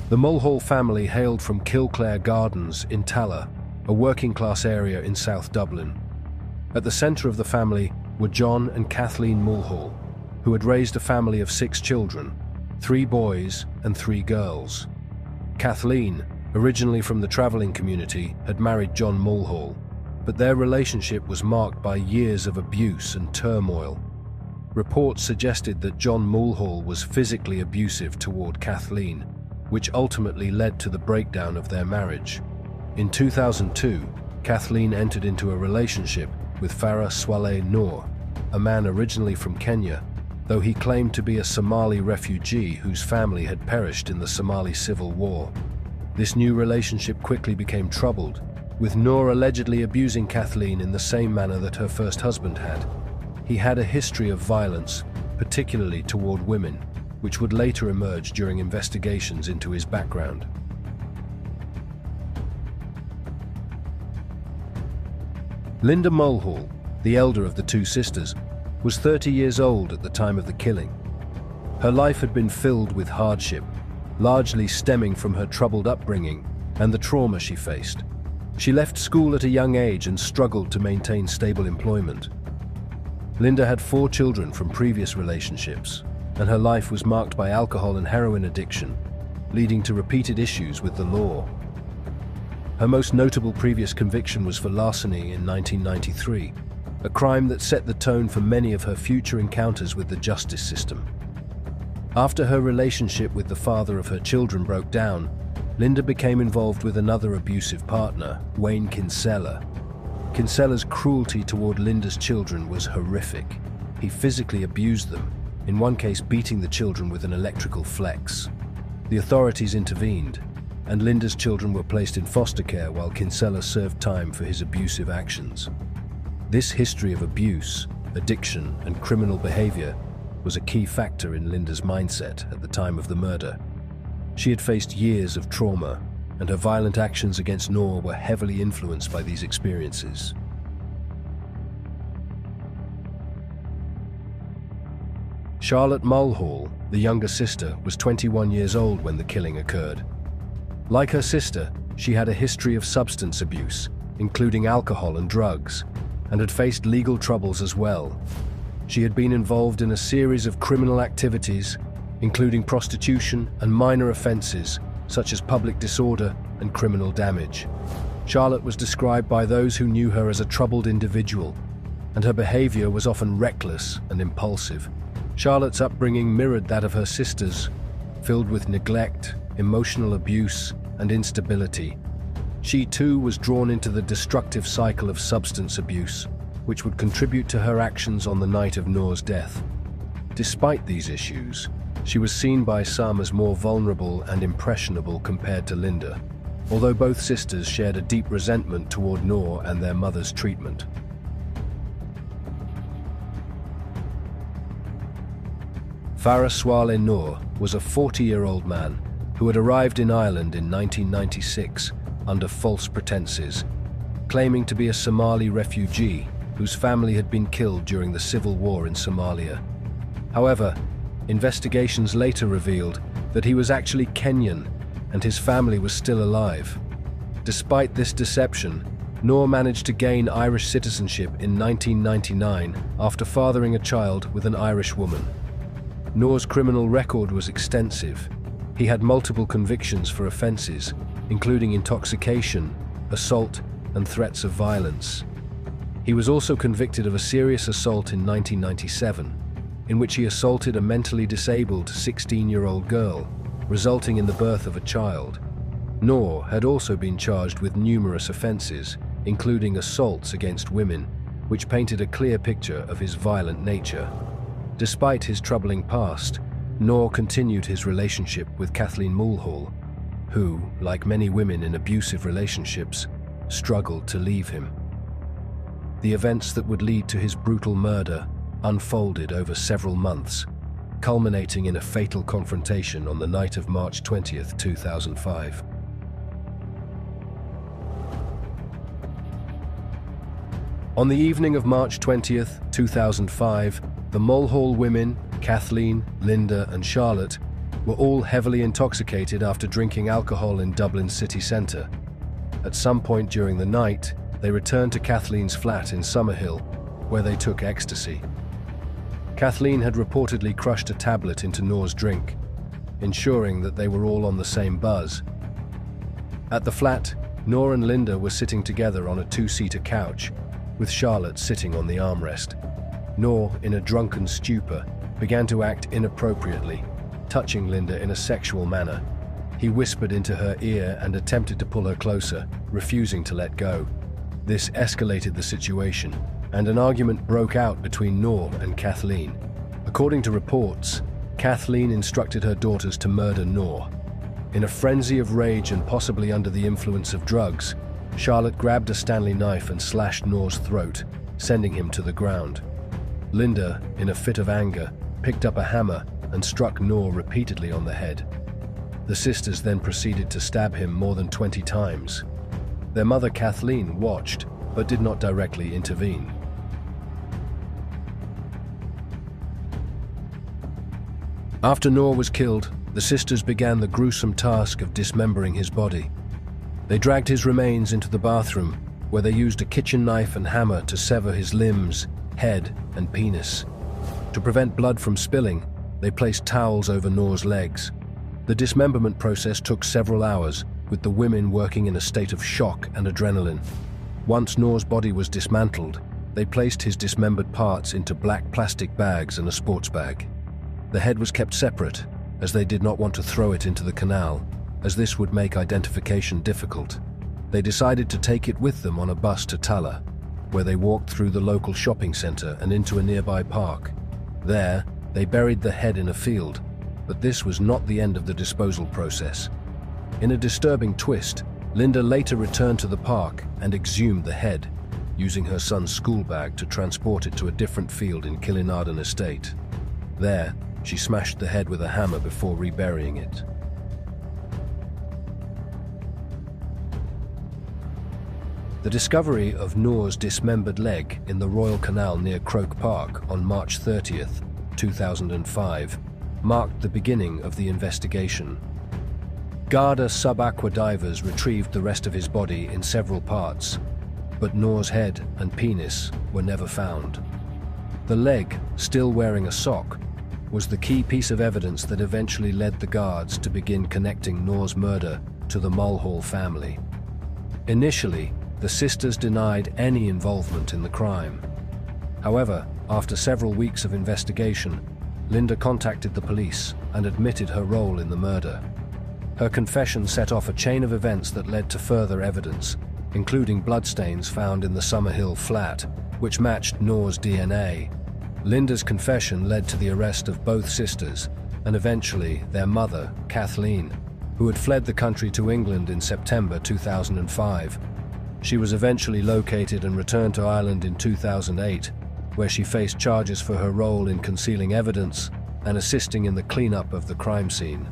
The Mulhall family hailed from Kilclare Gardens in Talla, a working-class area in South Dublin. At the centre of the family were John and Kathleen Mulhall, who had raised a family of 6 children, 3 boys and 3 girls. Kathleen, originally from the travelling community, had married John Mulhall, but their relationship was marked by years of abuse and turmoil. Reports suggested that John Mulhall was physically abusive toward Kathleen, which ultimately led to the breakdown of their marriage. In 2002, Kathleen entered into a relationship with Farris Noor, a man originally from Kenya, though he claimed to be a Somali refugee whose family had perished in the Somali Civil War. This new relationship quickly became troubled, with Noor allegedly abusing Kathleen in the same manner that her first husband had. He had a history of violence, particularly toward women, which would later emerge during investigations into his background. Linda Mulhall, the elder of the 2 sisters, was 30 years old at the time of the killing. Her life had been filled with hardship, largely stemming from her troubled upbringing and the trauma she faced. She left school at a young age and struggled to maintain stable employment. Linda had 4 children from previous relationships, and her life was marked by alcohol and heroin addiction, leading to repeated issues with the law. Her most notable previous conviction was for larceny in 1993, a crime that set the tone for many of her future encounters with the justice system. After her relationship with the father of her children broke down, Linda became involved with another abusive partner, Wayne Kinsella. Kinsella's cruelty toward Linda's children was horrific. He physically abused them, in one case beating the children with an electrical flex. The authorities intervened, and Linda's children were placed in foster care while Kinsella served time for his abusive actions. This history of abuse, addiction, and criminal behavior was a key factor in Linda's mindset at the time of the murder. She had faced years of trauma, and her violent actions against Noor were heavily influenced by these experiences. Charlotte Mulhall, the younger sister, was 21 years old when the killing occurred. Like her sister, she had a history of substance abuse, including alcohol and drugs, and had faced legal troubles as well. She had been involved in a series of criminal activities, including prostitution and minor offenses, such as public disorder and criminal damage. Charlotte was described by those who knew her as a troubled individual, and her behavior was often reckless and impulsive. Charlotte's upbringing mirrored that of her sisters, filled with neglect, emotional abuse, and instability. She too was drawn into the destructive cycle of substance abuse, which would contribute to her actions on the night of Noor's death. Despite these issues, she was seen by some as more vulnerable and impressionable compared to Linda, although both sisters shared a deep resentment toward Noor and their mother's treatment. Farris Noor was a 40-year-old man who had arrived in Ireland in 1996 under false pretenses, claiming to be a Somali refugee whose family had been killed during the civil war in Somalia. However, investigations later revealed that he was actually Kenyan and his family was still alive. Despite this deception, Noor managed to gain Irish citizenship in 1999 after fathering a child with an Irish woman. Noor's criminal record was extensive. He had multiple convictions for offenses, including intoxication, assault, and threats of violence. He was also convicted of a serious assault in 1997, in which he assaulted a mentally disabled 16-year-old girl, resulting in the birth of a child. Noor had also been charged with numerous offenses, including assaults against women, which painted a clear picture of his violent nature. Despite his troubling past, Noor continued his relationship with Kathleen Mulhall, who, like many women in abusive relationships, struggled to leave him. The events that would lead to his brutal murder unfolded over several months, culminating in a fatal confrontation on the night of March 20th, 2005. On the evening of March 20th, 2005, the Mulhall women, Kathleen, Linda, and Charlotte, were all heavily intoxicated after drinking alcohol in Dublin city centre. At some point during the night, they returned to Kathleen's flat in Summerhill, where they took ecstasy. Kathleen had reportedly crushed a tablet into Noor's drink, ensuring that they were all on the same buzz. At the flat, Noor and Linda were sitting together on a two-seater couch, with Charlotte sitting on the armrest. Noor, in a drunken stupor, began to act inappropriately, touching Linda in a sexual manner. He whispered into her ear and attempted to pull her closer, refusing to let go. This escalated the situation, and an argument broke out between Noor and Kathleen. According to reports, Kathleen instructed her daughters to murder Noor. In a frenzy of rage and possibly under the influence of drugs, Charlotte grabbed a Stanley knife and slashed Noor's throat, sending him to the ground. Linda, in a fit of anger, picked up a hammer and struck Noor repeatedly on the head. The sisters then proceeded to stab him more than 20 times. Their mother Kathleen watched, but did not directly intervene. After Noor was killed, the sisters began the gruesome task of dismembering his body. They dragged his remains into the bathroom, where they used a kitchen knife and hammer to sever his limbs, head, and penis. To prevent blood from spilling, they placed towels over Noor's legs. The dismemberment process took several hours, with the women working in a state of shock and adrenaline. Once Noor's body was dismantled, they placed his dismembered parts into black plastic bags and a sports bag. The head was kept separate, as they did not want to throw it into the canal, as this would make identification difficult. They decided to take it with them on a bus to Tala, where they walked through the local shopping centre and into a nearby park. There, they buried the head in a field, but this was not the end of the disposal process. In a disturbing twist, Linda later returned to the park and exhumed the head, using her son's school bag to transport it to a different field in Killinarden Estate. There, she smashed the head with a hammer before reburying it. The discovery of Noor's dismembered leg in the Royal Canal near Croke Park on March 30th, 2005, marked the beginning of the investigation. Garda sub-aqua divers retrieved the rest of his body in several parts, but Noor's head and penis were never found. The leg, still wearing a sock, was the key piece of evidence that eventually led the guards to begin connecting Noor's murder to the Mulhall family. Initially, the sisters denied any involvement in the crime. However, after several weeks of investigation, Linda contacted the police and admitted her role in the murder. Her confession set off a chain of events that led to further evidence, including bloodstains found in the Summerhill flat, which matched Noor's DNA. Linda's confession led to the arrest of both sisters, and eventually their mother, Kathleen, who had fled the country to England in September 2005. She was eventually located and returned to Ireland in 2008, where she faced charges for her role in concealing evidence and assisting in the cleanup of the crime scene.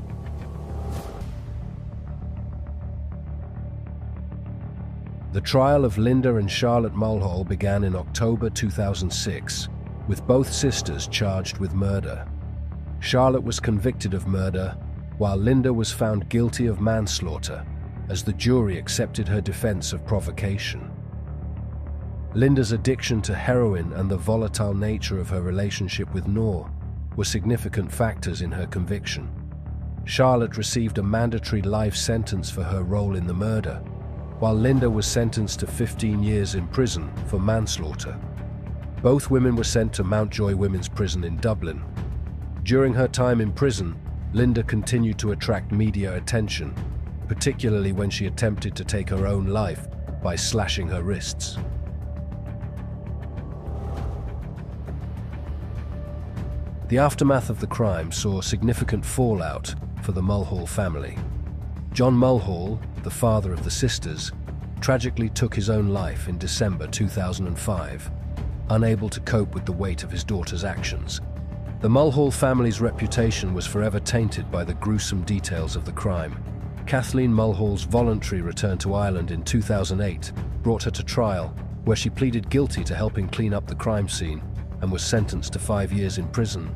The trial of Linda and Charlotte Mulhall began in October 2006, with both sisters charged with murder. Charlotte was convicted of murder, while Linda was found guilty of manslaughter, as the jury accepted her defense of provocation. Linda's addiction to heroin and the volatile nature of her relationship with Noor were significant factors in her conviction. Charlotte received a mandatory life sentence for her role in the murder, while Linda was sentenced to 15 years in prison for manslaughter. Both women were sent to Mountjoy Women's Prison in Dublin. During her time in prison, Linda continued to attract media attention, particularly when she attempted to take her own life by slashing her wrists. The aftermath of the crime saw significant fallout for the Mulhall family. John Mulhall, the father of the sisters, tragically took his own life in December 2005, unable to cope with the weight of his daughter's actions. The Mulhall family's reputation was forever tainted by the gruesome details of the crime. Kathleen Mulhall's voluntary return to Ireland in 2008 brought her to trial, where she pleaded guilty to helping clean up the crime scene and was sentenced to 5 years in prison.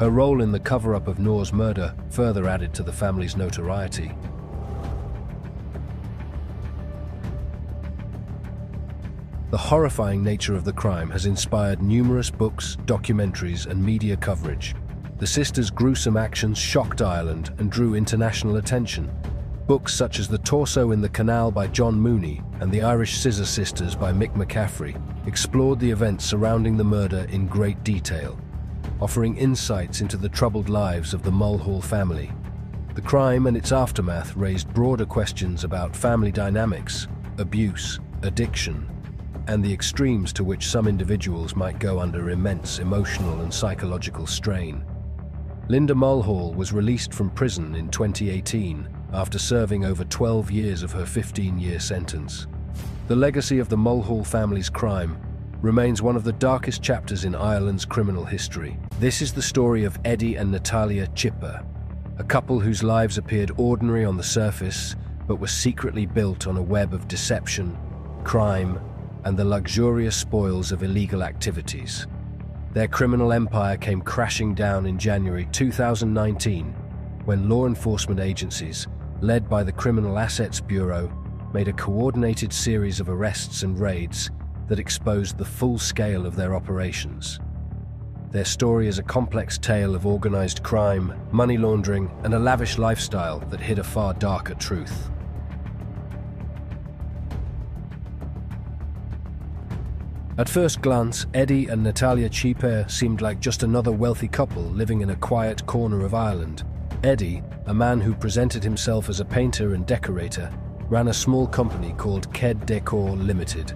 Her role in the cover-up of Noor's murder further added to the family's notoriety. The horrifying nature of the crime has inspired numerous books, documentaries, and media coverage. The sisters' gruesome actions shocked Ireland and drew international attention. Books such as The Torso in the Canal by John Mooney and The Irish Scissor Sisters by Mick McCaffrey explored the events surrounding the murder in great detail, offering insights into the troubled lives of the Mulhall family. The crime and its aftermath raised broader questions about family dynamics, abuse, addiction, and the extremes to which some individuals might go under immense emotional and psychological strain. Linda Mulhall was released from prison in 2018 after serving over 12 years of her 15-year sentence. The legacy of the Mulhall family's crime remains one of the darkest chapters in Ireland's criminal history. This is the story of Eddie and Natalia Chipper, a couple whose lives appeared ordinary on the surface but were secretly built on a web of deception, crime, and the luxurious spoils of illegal activities. Their criminal empire came crashing down in January 2019 when law enforcement agencies, led by the Criminal Assets Bureau, made a coordinated series of arrests and raids that exposed the full scale of their operations. Their story is a complex tale of organized crime, money laundering, and a lavish lifestyle that hid a far darker truth. At first glance, Eddie and Natalia Chipper seemed like just another wealthy couple living in a quiet corner of Ireland. Eddie, a man who presented himself as a painter and decorator, ran a small company called Ked Decor Limited.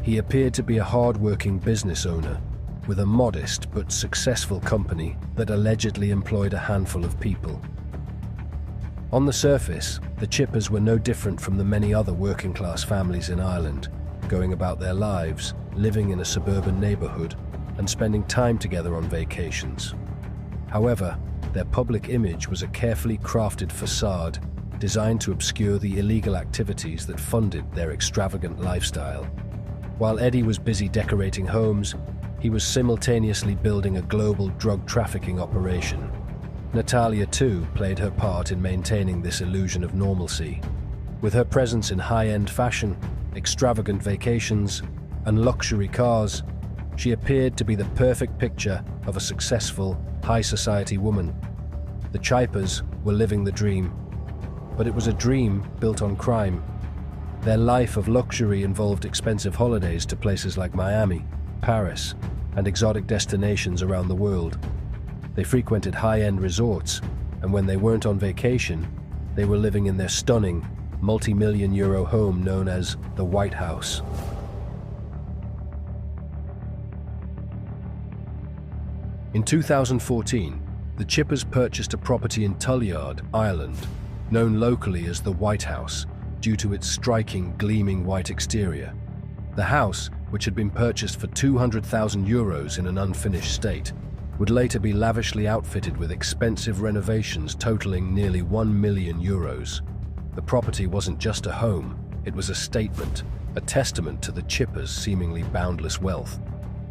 He appeared to be a hard-working business owner, with a modest but successful company that allegedly employed a handful of people. On the surface, the Chippers were no different from the many other working-class families in Ireland, going about their lives, living in a suburban neighborhood, and spending time together on vacations. However, their public image was a carefully crafted facade designed to obscure the illegal activities that funded their extravagant lifestyle. While Eddie was busy decorating homes, he was simultaneously building a global drug trafficking operation. Natalia, too, played her part in maintaining this illusion of normalcy. With her presence in high-end fashion, extravagant vacations, and luxury cars, she appeared to be the perfect picture of a successful, high-society woman. The Chippers were living the dream, but it was a dream built on crime. Their life of luxury involved expensive holidays to places like Miami, Paris, and exotic destinations around the world. They frequented high-end resorts, and when they weren't on vacation, they were living in their stunning, multi-million-euro home known as the White House. In 2014, the Chippers purchased a property in Tullyard, Ireland, known locally as the White House, due to its striking, gleaming white exterior. The house, which had been purchased for €200,000 in an unfinished state, would later be lavishly outfitted with expensive renovations totaling nearly €1 million. The property wasn't just a home, it was a statement, a testament to the Chippers' seemingly boundless wealth.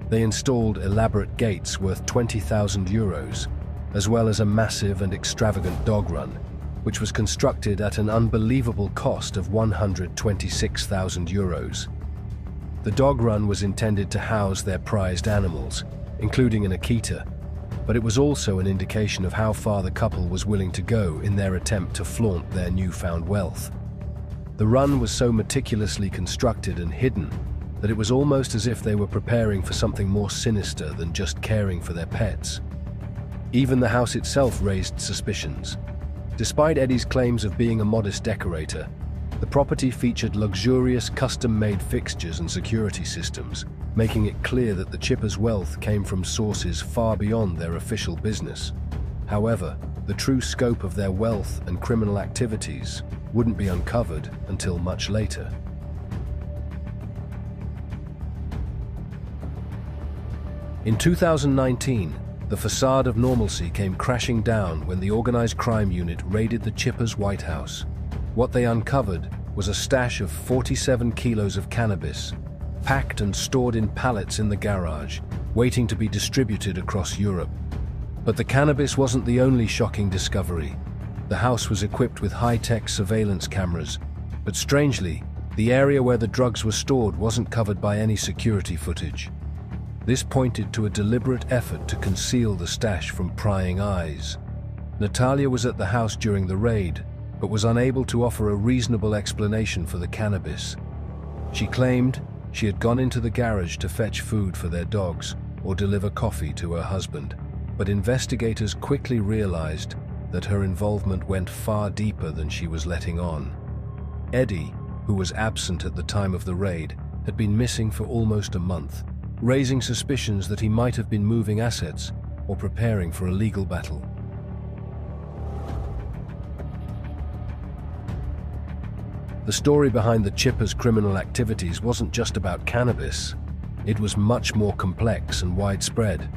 They installed elaborate gates worth €20,000, as well as a massive and extravagant dog run, which was constructed at an unbelievable cost of €126,000. The dog run was intended to house their prized animals, including an Akita, but it was also an indication of how far the couple was willing to go in their attempt to flaunt their newfound wealth. The run was so meticulously constructed and hidden that it was almost as if they were preparing for something more sinister than just caring for their pets. Even the house itself raised suspicions. Despite Eddie's claims of being a modest decorator, the property featured luxurious custom-made fixtures and security systems, making it clear that the Chippers' wealth came from sources far beyond their official business. However, the true scope of their wealth and criminal activities wouldn't be uncovered until much later. In 2019, the facade of normalcy came crashing down when the organized crime unit raided the Chippers' White House. What they uncovered was a stash of 47 kilos of cannabis, packed and stored in pallets in the garage, waiting to be distributed across Europe. But the cannabis wasn't the only shocking discovery. The house was equipped with high-tech surveillance cameras, but strangely, the area where the drugs were stored wasn't covered by any security footage. This pointed to a deliberate effort to conceal the stash from prying eyes. Natalia was at the house during the raid, but was unable to offer a reasonable explanation for the cannabis. She claimed she had gone into the garage to fetch food for their dogs or deliver coffee to her husband, but investigators quickly realized that her involvement went far deeper than she was letting on. Eddie, who was absent at the time of the raid, had been missing for almost a month, raising suspicions that he might have been moving assets or preparing for a legal battle. The story behind the Chippers' criminal activities wasn't just about cannabis. It was much more complex and widespread.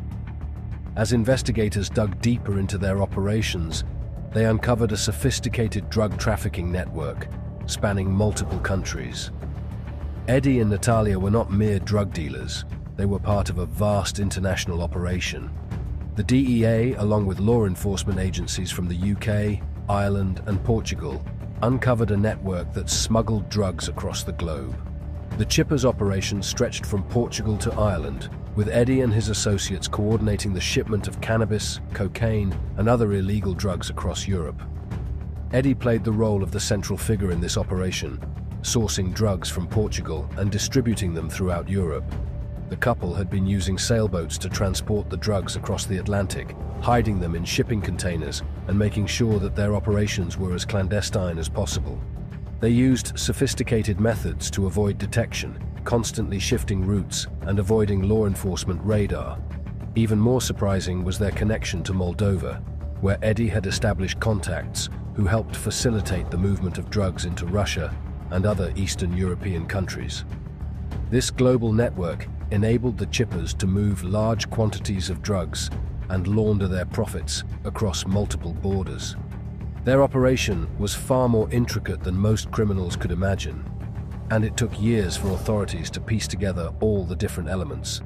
As investigators dug deeper into their operations, they uncovered a sophisticated drug trafficking network spanning multiple countries. Eddie and Natalia were not mere drug dealers. They were part of a vast international operation. The DEA, along with law enforcement agencies from the UK, Ireland, and Portugal, uncovered a network that smuggled drugs across the globe. The Chippers' operation stretched from Portugal to Ireland, with Eddie and his associates coordinating the shipment of cannabis, cocaine, and other illegal drugs across Europe. Eddie played the role of the central figure in this operation, sourcing drugs from Portugal and distributing them throughout Europe. The couple had been using sailboats to transport the drugs across the Atlantic, hiding them in shipping containers and making sure that their operations were as clandestine as possible. They used sophisticated methods to avoid detection, constantly shifting routes and avoiding law enforcement radar. Even more surprising was their connection to Moldova, where Eddie had established contacts who helped facilitate the movement of drugs into Russia and other Eastern European countries. This global network enabled the Chippers to move large quantities of drugs and launder their profits across multiple borders. Their operation was far more intricate than most criminals could imagine, and it took years for authorities to piece together all the different elements.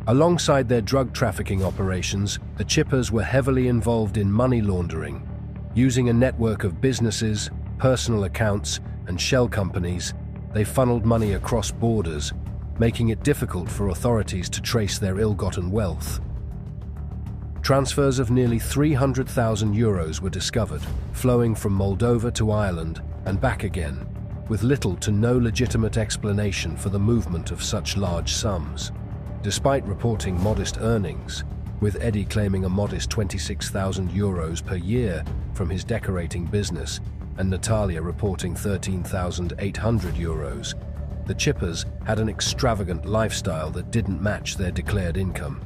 Alongside their drug trafficking operations, the Chippers were heavily involved in money laundering, using a network of businesses, personal accounts, and shell companies. They funneled money across borders, making it difficult for authorities to trace their ill-gotten wealth. Transfers of nearly 300,000 euros were discovered, flowing from Moldova to Ireland and back again, with little to no legitimate explanation for the movement of such large sums. Despite reporting modest earnings, with Eddie claiming a modest 26,000 euros per year from his decorating business and Natalia reporting 13,800 euros, the Chippers had an extravagant lifestyle that didn't match their declared income.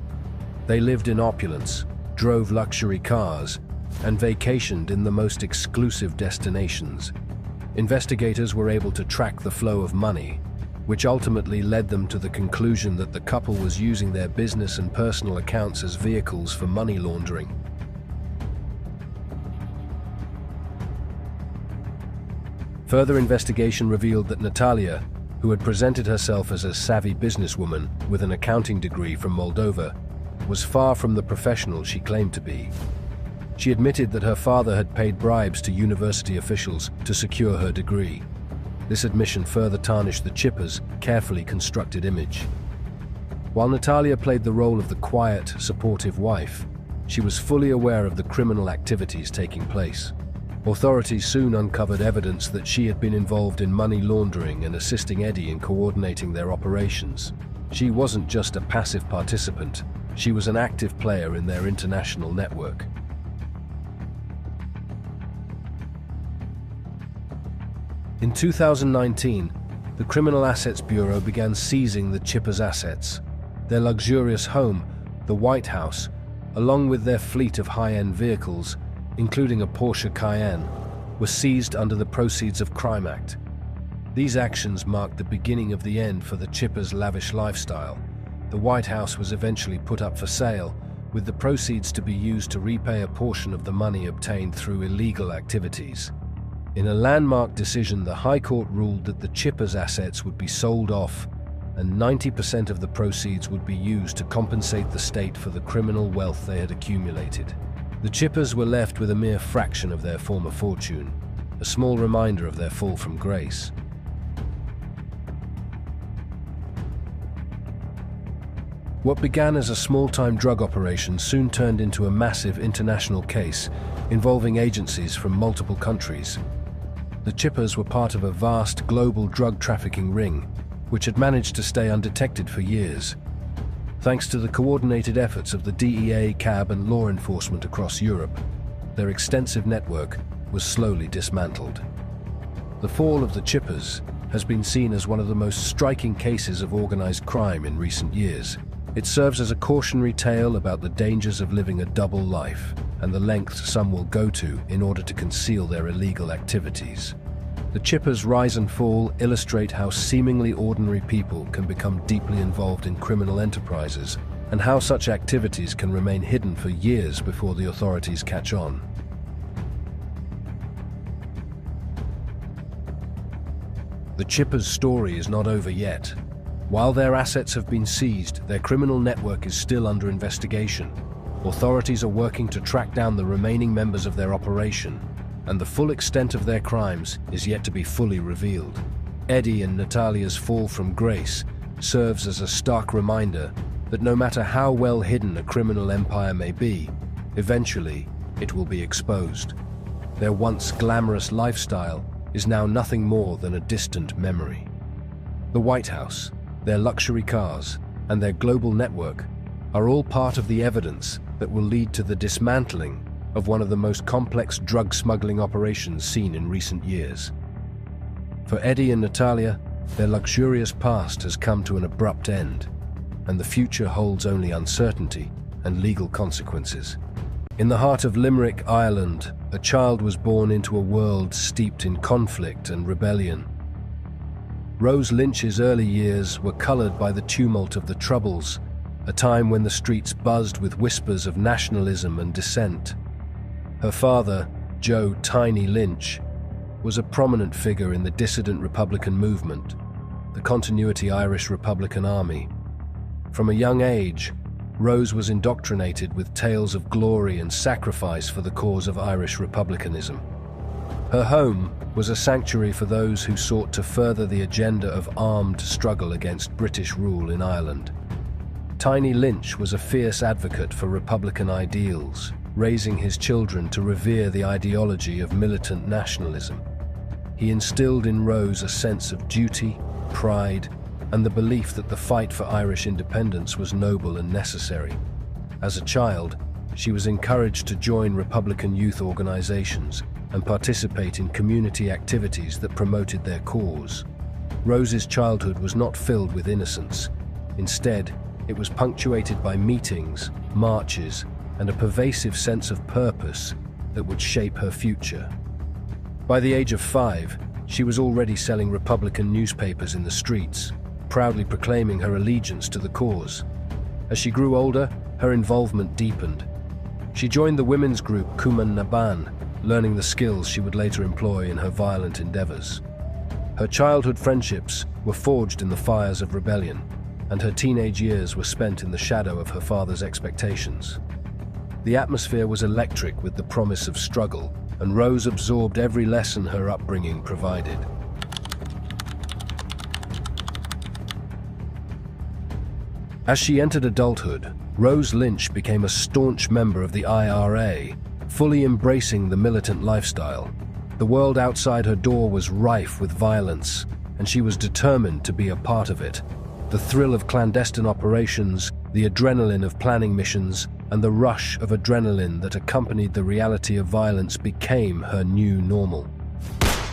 They lived in opulence, drove luxury cars, and vacationed in the most exclusive destinations. Investigators were able to track the flow of money, which ultimately led them to the conclusion that the couple was using their business and personal accounts as vehicles for money laundering. Further investigation revealed that Natalia, who had presented herself as a savvy businesswoman with an accounting degree from Moldova, was far from the professional she claimed to be. She admitted that her father had paid bribes to university officials to secure her degree. This admission further tarnished the Chippers' carefully constructed image. While Natalia played the role of the quiet, supportive wife, she was fully aware of the criminal activities taking place. Authorities soon uncovered evidence that she had been involved in money laundering and assisting Eddie in coordinating their operations. She wasn't just a passive participant, she was an active player in their international network. In 2019, the Criminal Assets Bureau began seizing the Chippers' assets. Their luxurious home, the White House, along with their fleet of high-end vehicles, including a Porsche Cayenne, were seized under the Proceeds of Crime Act. These actions marked the beginning of the end for the Chippers' lavish lifestyle. The White House was eventually put up for sale, with the proceeds to be used to repay a portion of the money obtained through illegal activities. In a landmark decision, the High Court ruled that the Chippers' assets would be sold off and 90% of the proceeds would be used to compensate the state for the criminal wealth they had accumulated. The Chippers were left with a mere fraction of their former fortune, a small reminder of their fall from grace. What began as a small-time drug operation soon turned into a massive international case involving agencies from multiple countries. The Chippers were part of a vast global drug trafficking ring, which had managed to stay undetected for years. Thanks to the coordinated efforts of the DEA, CAB, and law enforcement across Europe, their extensive network was slowly dismantled. The fall of the Chippers has been seen as one of the most striking cases of organized crime in recent years. It serves as a cautionary tale about the dangers of living a double life and the lengths some will go to in order to conceal their illegal activities. The Chippers' rise and fall illustrate how seemingly ordinary people can become deeply involved in criminal enterprises and how such activities can remain hidden for years before the authorities catch on. The Chippers' story is not over yet. While their assets have been seized, their criminal network is still under investigation. Authorities are working to track down the remaining members of their operation, and the full extent of their crimes is yet to be fully revealed. Eddie and Natalia's fall from grace serves as a stark reminder that no matter how well hidden a criminal empire may be, eventually it will be exposed. Their once glamorous lifestyle is now nothing more than a distant memory. The White House, their luxury cars, and their global network are all part of the evidence that will lead to the dismantling of one of the most complex drug smuggling operations seen in recent years. For Eddie and Natalia, their luxurious past has come to an abrupt end, and the future holds only uncertainty and legal consequences. In the heart of Limerick, Ireland, a child was born into a world steeped in conflict and rebellion. Rose Lynch's early years were colored by the tumult of the Troubles, a time when the streets buzzed with whispers of nationalism and dissent. Her father, Joe "Tiny" Lynch, was a prominent figure in the dissident Republican movement, the Continuity Irish Republican Army. From a young age, Rose was indoctrinated with tales of glory and sacrifice for the cause of Irish republicanism. Her home was a sanctuary for those who sought to further the agenda of armed struggle against British rule in Ireland. Tiny Lynch was a fierce advocate for Republican ideals, raising his children to revere the ideology of militant nationalism. He instilled in Rose a sense of duty, pride, and the belief that the fight for Irish independence was noble and necessary. As a child, she was encouraged to join Republican youth organizations and participate in community activities that promoted their cause. Rose's childhood was not filled with innocence. Instead, it was punctuated by meetings, marches, and a pervasive sense of purpose that would shape her future. By the age of 5, she was already selling Republican newspapers in the streets, proudly proclaiming her allegiance to the cause. As she grew older, her involvement deepened. She joined the women's group Cumann na Ban, learning the skills she would later employ in her violent endeavors. Her childhood friendships were forged in the fires of rebellion, and her teenage years were spent in the shadow of her father's expectations. The atmosphere was electric with the promise of struggle, and Rose absorbed every lesson her upbringing provided. As she entered adulthood, Rose Lynch became a staunch member of the IRA, fully embracing the militant lifestyle. The world outside her door was rife with violence, and she was determined to be a part of it. The thrill of clandestine operations, the adrenaline of planning missions, and the rush of adrenaline that accompanied the reality of violence became her new normal.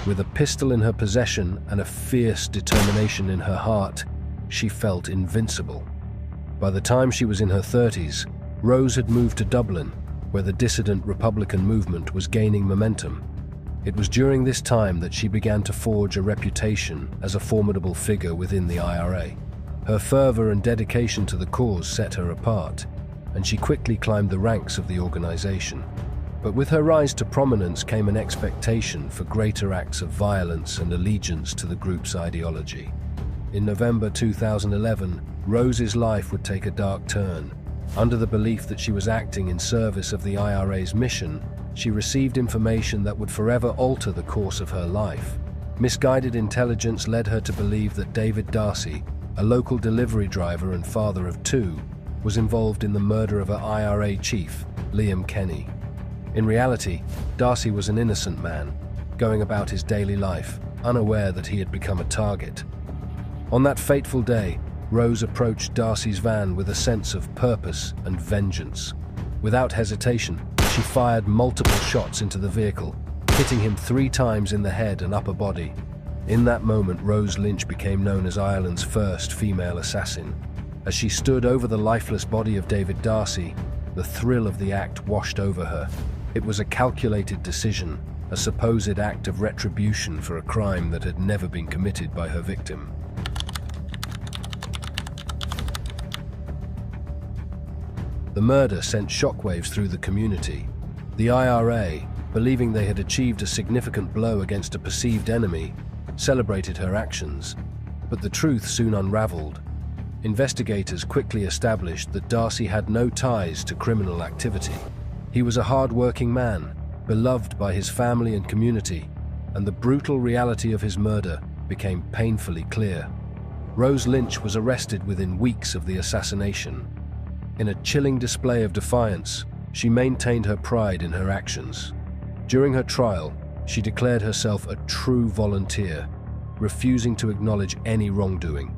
With a pistol in her possession and a fierce determination in her heart, she felt invincible. By the time she was in her 30s, Rose had moved to Dublin, where the dissident Republican movement was gaining momentum. It was during this time that she began to forge a reputation as a formidable figure within the IRA. Her fervor and dedication to the cause set her apart, and she quickly climbed the ranks of the organization. But with her rise to prominence came an expectation for greater acts of violence and allegiance to the group's ideology. in November 2011, Rose's life would take a dark turn. Under the belief that she was acting in service of the IRA's mission, she received information that would forever alter the course of her life. Misguided intelligence led her to believe that David Darcy, a local delivery driver and father of two, was involved in the murder of her IRA chief, Liam Kenny. In reality, Darcy was an innocent man, going about his daily life, unaware that he had become a target. On that fateful day, Rose approached Darcy's van with a sense of purpose and vengeance. Without hesitation, she fired multiple shots into the vehicle, hitting him 3 times in the head and upper body. In that moment, Rose Lynch became known as Ireland's first female assassin. As she stood over the lifeless body of David Darcy, the thrill of the act washed over her. It was a calculated decision, a supposed act of retribution for a crime that had never been committed by her victim. The murder sent shockwaves through the community. The IRA, believing they had achieved a significant blow against a perceived enemy, celebrated her actions. But the truth soon unraveled. Investigators quickly established that Darcy had no ties to criminal activity. He was a hard-working man, beloved by his family and community, and the brutal reality of his murder became painfully clear. Rose Lynch was arrested within weeks of the assassination. In a chilling display of defiance, she maintained her pride in her actions. During her trial, she declared herself a true volunteer, refusing to acknowledge any wrongdoing.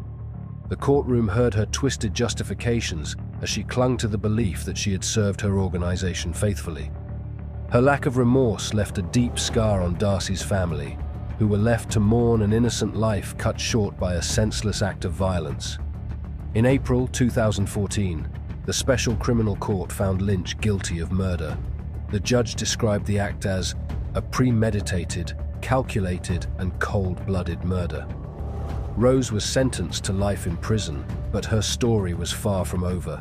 The courtroom heard her twisted justifications as she clung to the belief that she had served her organization faithfully. Her lack of remorse left a deep scar on Darcy's family, who were left to mourn an innocent life cut short by a senseless act of violence. In April 2014, the Special Criminal Court found Lynch guilty of murder. The judge described the act as a premeditated, calculated, and cold-blooded murder. Rose was sentenced to life in prison, but her story was far from over.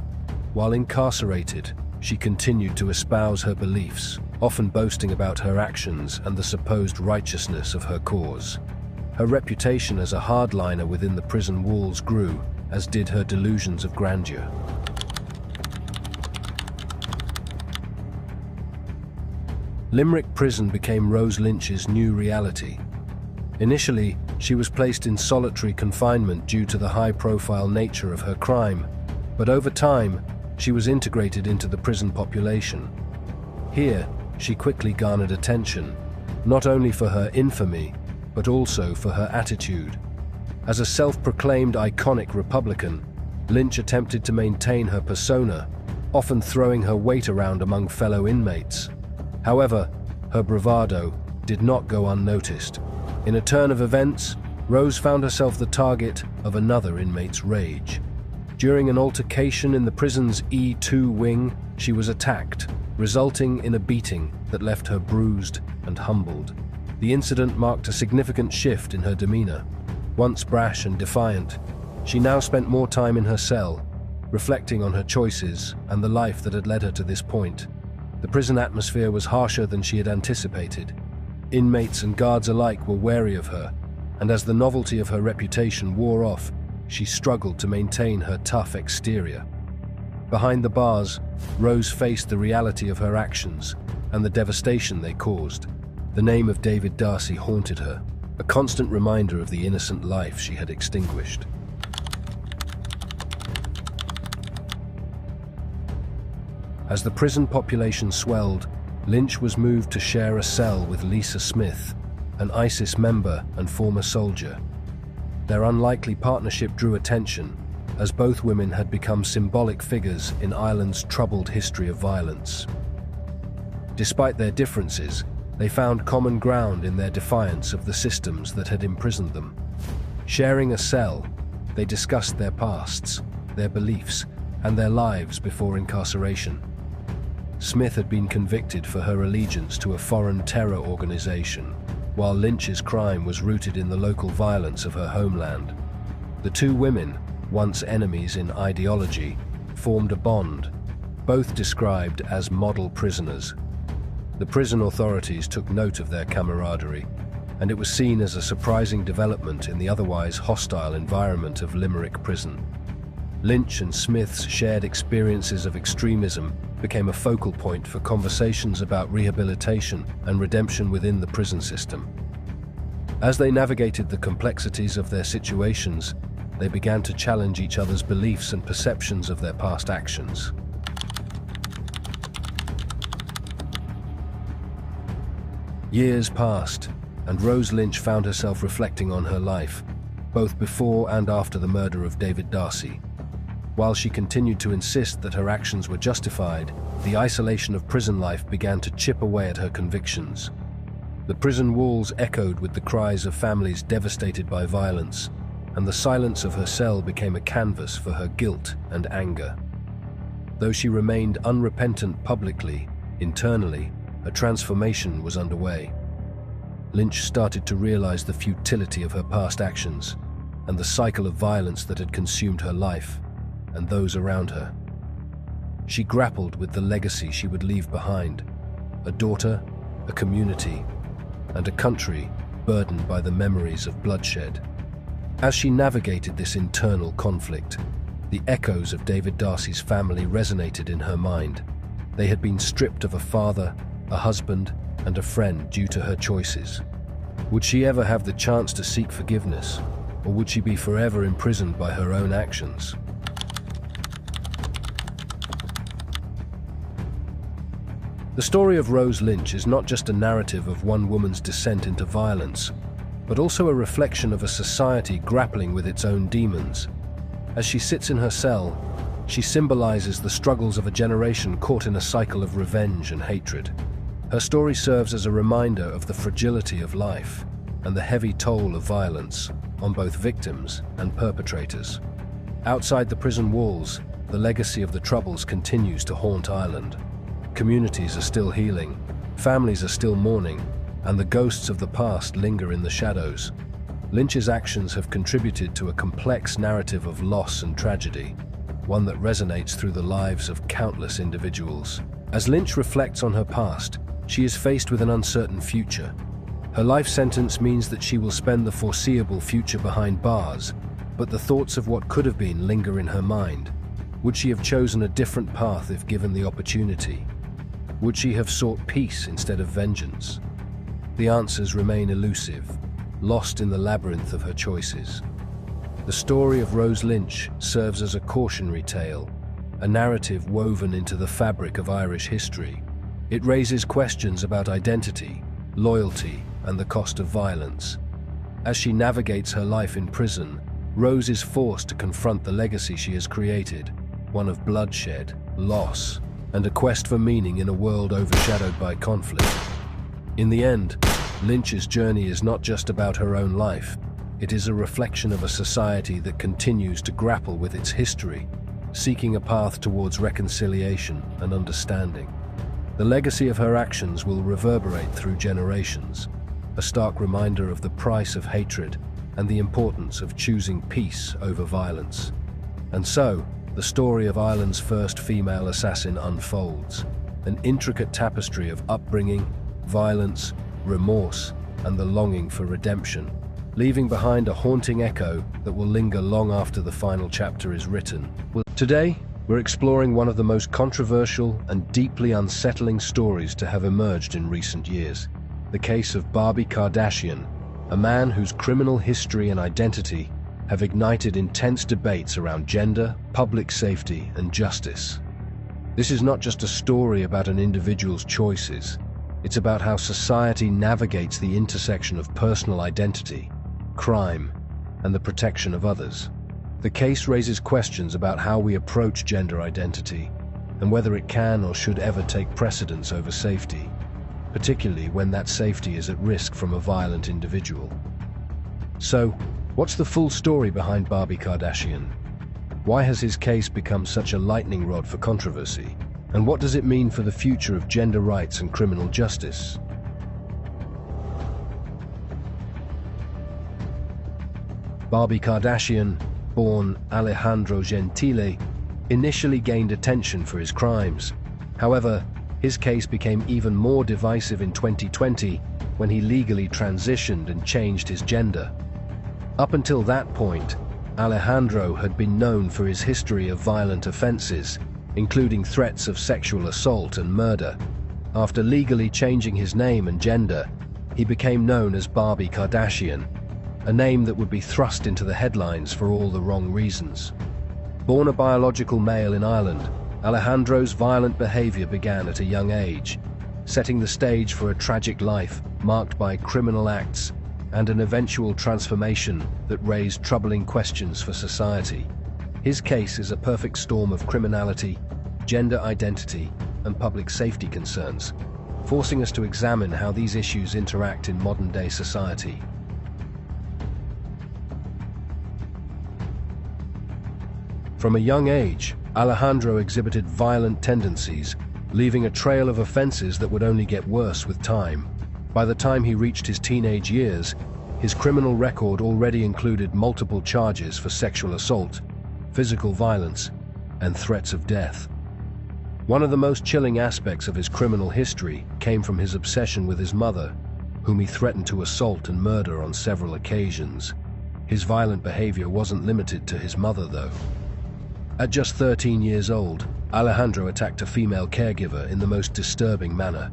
While incarcerated, she continued to espouse her beliefs, often boasting about her actions and the supposed righteousness of her cause. Her reputation as a hardliner within the prison walls grew, as did her delusions of grandeur. Limerick Prison became Rose Lynch's new reality. Initially, she was placed in solitary confinement due to the high-profile nature of her crime, but over time, she was integrated into the prison population. Here, she quickly garnered attention, not only for her infamy, but also for her attitude. As a self-proclaimed iconic Republican, Lynch attempted to maintain her persona, often throwing her weight around among fellow inmates. However, her bravado did not go unnoticed. In a turn of events, Rose found herself the target of another inmate's rage. During an altercation in the prison's E2 wing, she was attacked, resulting in a beating that left her bruised and humbled. The incident marked a significant shift in her demeanor. Once brash and defiant, she now spent more time in her cell, reflecting on her choices and the life that had led her to this point. The prison atmosphere was harsher than she had anticipated. Inmates and guards alike were wary of her, and as the novelty of her reputation wore off, she struggled to maintain her tough exterior. Behind the bars, Rose faced the reality of her actions and the devastation they caused. The name of David Darcy haunted her, a constant reminder of the innocent life she had extinguished. As the prison population swelled, Lynch was moved to share a cell with Lisa Smith, an ISIS member and former soldier. Their unlikely partnership drew attention, as both women had become symbolic figures in Ireland's troubled history of violence. Despite their differences, they found common ground in their defiance of the systems that had imprisoned them. Sharing a cell, they discussed their pasts, their beliefs, and their lives before incarceration. Smith had been convicted for her allegiance to a foreign terror organization, while Lynch's crime was rooted in the local violence of her homeland. The two women, once enemies in ideology, formed a bond, both described as model prisoners. The prison authorities took note of their camaraderie, and it was seen as a surprising development in the otherwise hostile environment of Limerick prison. Lynch and Smith's shared experiences of extremism became a focal point for conversations about rehabilitation and redemption within the prison system. As they navigated the complexities of their situations, they began to challenge each other's beliefs and perceptions of their past actions. Years passed, and Rose Lynch found herself reflecting on her life, both before and after the murder of David Darcy. While she continued to insist that her actions were justified, the isolation of prison life began to chip away at her convictions. The prison walls echoed with the cries of families devastated by violence, and the silence of her cell became a canvas for her guilt and anger. Though she remained unrepentant publicly, internally, a transformation was underway. Lynch started to realize the futility of her past actions and the cycle of violence that had consumed her life and those around her. She grappled with the legacy she would leave behind: a daughter, a community, and a country burdened by the memories of bloodshed. As she navigated this internal conflict, the echoes of David Darcy's family resonated in her mind. They had been stripped of a father, a husband, and a friend due to her choices. Would she ever have the chance to seek forgiveness, or would she be forever imprisoned by her own actions? The story of Rose Lynch is not just a narrative of one woman's descent into violence, but also a reflection of a society grappling with its own demons. As she sits in her cell, she symbolizes the struggles of a generation caught in a cycle of revenge and hatred. Her story serves as a reminder of the fragility of life and the heavy toll of violence on both victims and perpetrators. Outside the prison walls, the legacy of the Troubles continues to haunt Ireland. Communities are still healing, families are still mourning, and the ghosts of the past linger in the shadows. Lynch's actions have contributed to a complex narrative of loss and tragedy, one that resonates through the lives of countless individuals. As Lynch reflects on her past, she is faced with an uncertain future. Her life sentence means that she will spend the foreseeable future behind bars, but the thoughts of what could have been linger in her mind. Would she have chosen a different path if given the opportunity? Would she have sought peace instead of vengeance? The answers remain elusive, lost in the labyrinth of her choices. The story of Rose Lynch serves as a cautionary tale, a narrative woven into the fabric of Irish history. It raises questions about identity, loyalty, and the cost of violence. As she navigates her life in prison, Rose is forced to confront the legacy she has created, one of bloodshed, loss, and a quest for meaning in a world overshadowed by conflict. In the end, Lynch's journey is not just about her own life. It is a reflection of a society that continues to grapple with its history, seeking a path towards reconciliation and understanding. The legacy of her actions will reverberate through generations, a stark reminder of the price of hatred and the importance of choosing peace over violence. And so, the story of Ireland's first female assassin unfolds, an intricate tapestry of upbringing, violence, remorse, and the longing for redemption, leaving behind a haunting echo that will linger long after the final chapter is written. Today, we're exploring one of the most controversial and deeply unsettling stories to have emerged in recent years, the case of Barbie Kardashian, a man whose criminal history and identity have ignited intense debates around gender, public safety, and justice. This is not just a story about an individual's choices. It's about how society navigates the intersection of personal identity, crime, and the protection of others. The case raises questions about how we approach gender identity and whether it can or should ever take precedence over safety, particularly when that safety is at risk from a violent individual. So, what's the full story behind Barbie Kardashian? Why has his case become such a lightning rod for controversy? And what does it mean for the future of gender rights and criminal justice? Barbie Kardashian, born Alejandro Gentile, initially gained attention for his crimes. However, his case became even more divisive in 2020 when he legally transitioned and changed his gender. Up until that point, Alejandro had been known for his history of violent offenses, including threats of sexual assault and murder. After legally changing his name and gender, he became known as Barbie Kardashian, a name that would be thrust into the headlines for all the wrong reasons. Born a biological male in Ireland, Alejandro's violent behavior began at a young age, setting the stage for a tragic life marked by criminal acts and an eventual transformation that raised troubling questions for society. His case is a perfect storm of criminality, gender identity, and public safety concerns, forcing us to examine how these issues interact in modern-day society. From a young age, Alejandro exhibited violent tendencies, leaving a trail of offenses that would only get worse with time. By the time he reached his teenage years, his criminal record already included multiple charges for sexual assault, physical violence, and threats of death. One of the most chilling aspects of his criminal history came from his obsession with his mother, whom he threatened to assault and murder on several occasions. His violent behavior wasn't limited to his mother, though. At just 13 years old, Alejandro attacked a female caregiver in the most disturbing manner.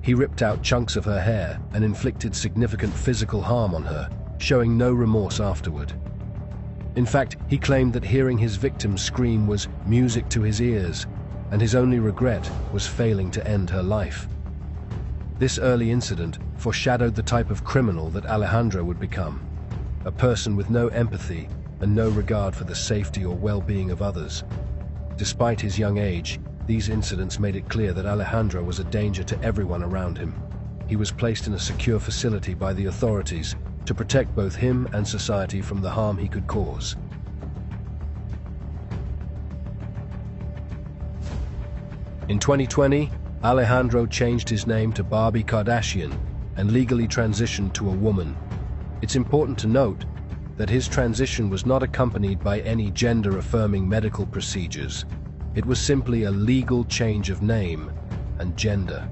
He ripped out chunks of her hair and inflicted significant physical harm on her, showing no remorse afterward. In fact, he claimed that hearing his victim scream was music to his ears, and his only regret was failing to end her life. This early incident foreshadowed the type of criminal that Alejandro would become, a person with no empathy and no regard for the safety or well-being of others. Despite his young age, these incidents made it clear that Alejandro was a danger to everyone around him. He was placed in a secure facility by the authorities to protect both him and society from the harm he could cause. In 2020, Alejandro changed his name to Barbie Kardashian and legally transitioned to a woman. It's important to note that his transition was not accompanied by any gender-affirming medical procedures. It was simply a legal change of name and gender.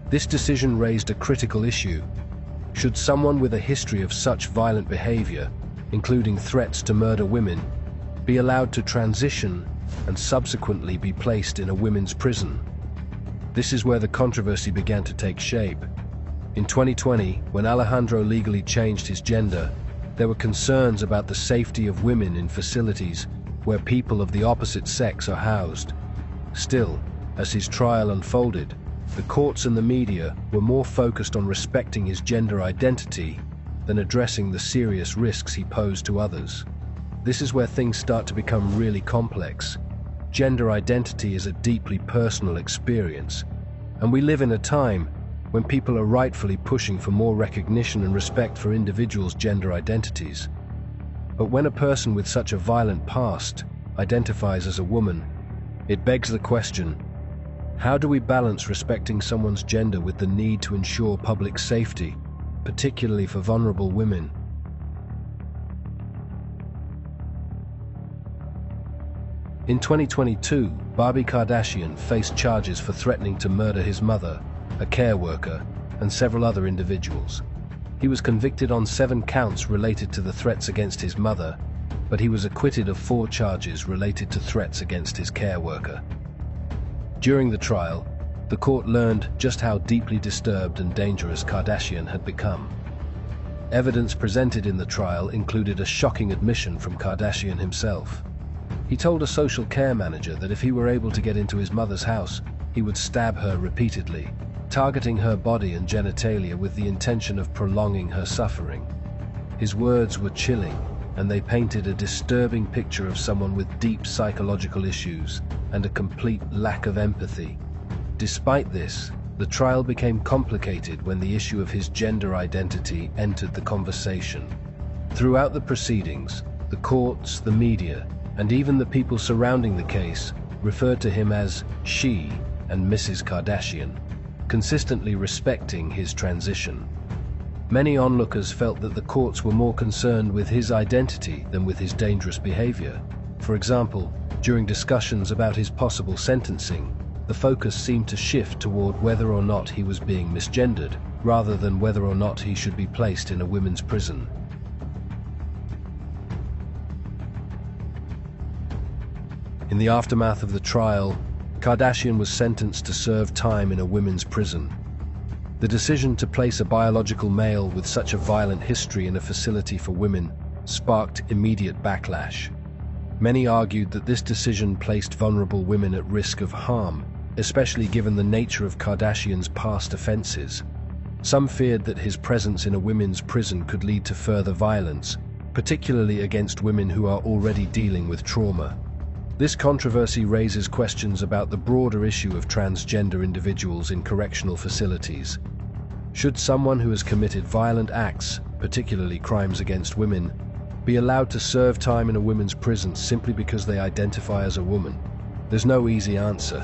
This decision raised a critical issue. Should someone with a history of such violent behavior, including threats to murder women, be allowed to transition and subsequently be placed in a women's prison? This is where the controversy began to take shape. In 2020, when Alejandro legally changed his gender, there were concerns about the safety of women in facilities where people of the opposite sex are housed. Still, as his trial unfolded, the courts and the media were more focused on respecting his gender identity than addressing the serious risks he posed to others. This is where things start to become really complex. Gender identity is a deeply personal experience, and we live in a time when people are rightfully pushing for more recognition and respect for individuals' gender identities. But when a person with such a violent past identifies as a woman, it begs the question, how do we balance respecting someone's gender with the need to ensure public safety, particularly for vulnerable women? In 2022, Barbie Kardashian faced charges for threatening to murder his mother, a care worker, and several other individuals. He was convicted on 7 counts related to the threats against his mother, but he was acquitted of 4 charges related to threats against his care worker. During the trial, the court learned just how deeply disturbed and dangerous Kardashian had become. Evidence presented in the trial included a shocking admission from Kardashian himself. He told a social care manager that if he were able to get into his mother's house, he would stab her repeatedly, targeting her body and genitalia with the intention of prolonging her suffering. His words were chilling, and they painted a disturbing picture of someone with deep psychological issues and a complete lack of empathy. Despite this, the trial became complicated when the issue of his gender identity entered the conversation. Throughout the proceedings, the courts, the media, and even the people surrounding the case referred to him as she and Mrs. Kardashian, consistently respecting his transition. Many onlookers felt that the courts were more concerned with his identity than with his dangerous behavior. For example, during discussions about his possible sentencing, the focus seemed to shift toward whether or not he was being misgendered, rather than whether or not he should be placed in a women's prison. In the aftermath of the trial, Kardashian was sentenced to serve time in a women's prison. The decision to place a biological male with such a violent history in a facility for women sparked immediate backlash. Many argued that this decision placed vulnerable women at risk of harm, especially given the nature of Kardashian's past offenses. Some feared that his presence in a women's prison could lead to further violence, particularly against women who are already dealing with trauma. This controversy raises questions about the broader issue of transgender individuals in correctional facilities. Should someone who has committed violent acts, particularly crimes against women, be allowed to serve time in a women's prison simply because they identify as a woman? There's no easy answer.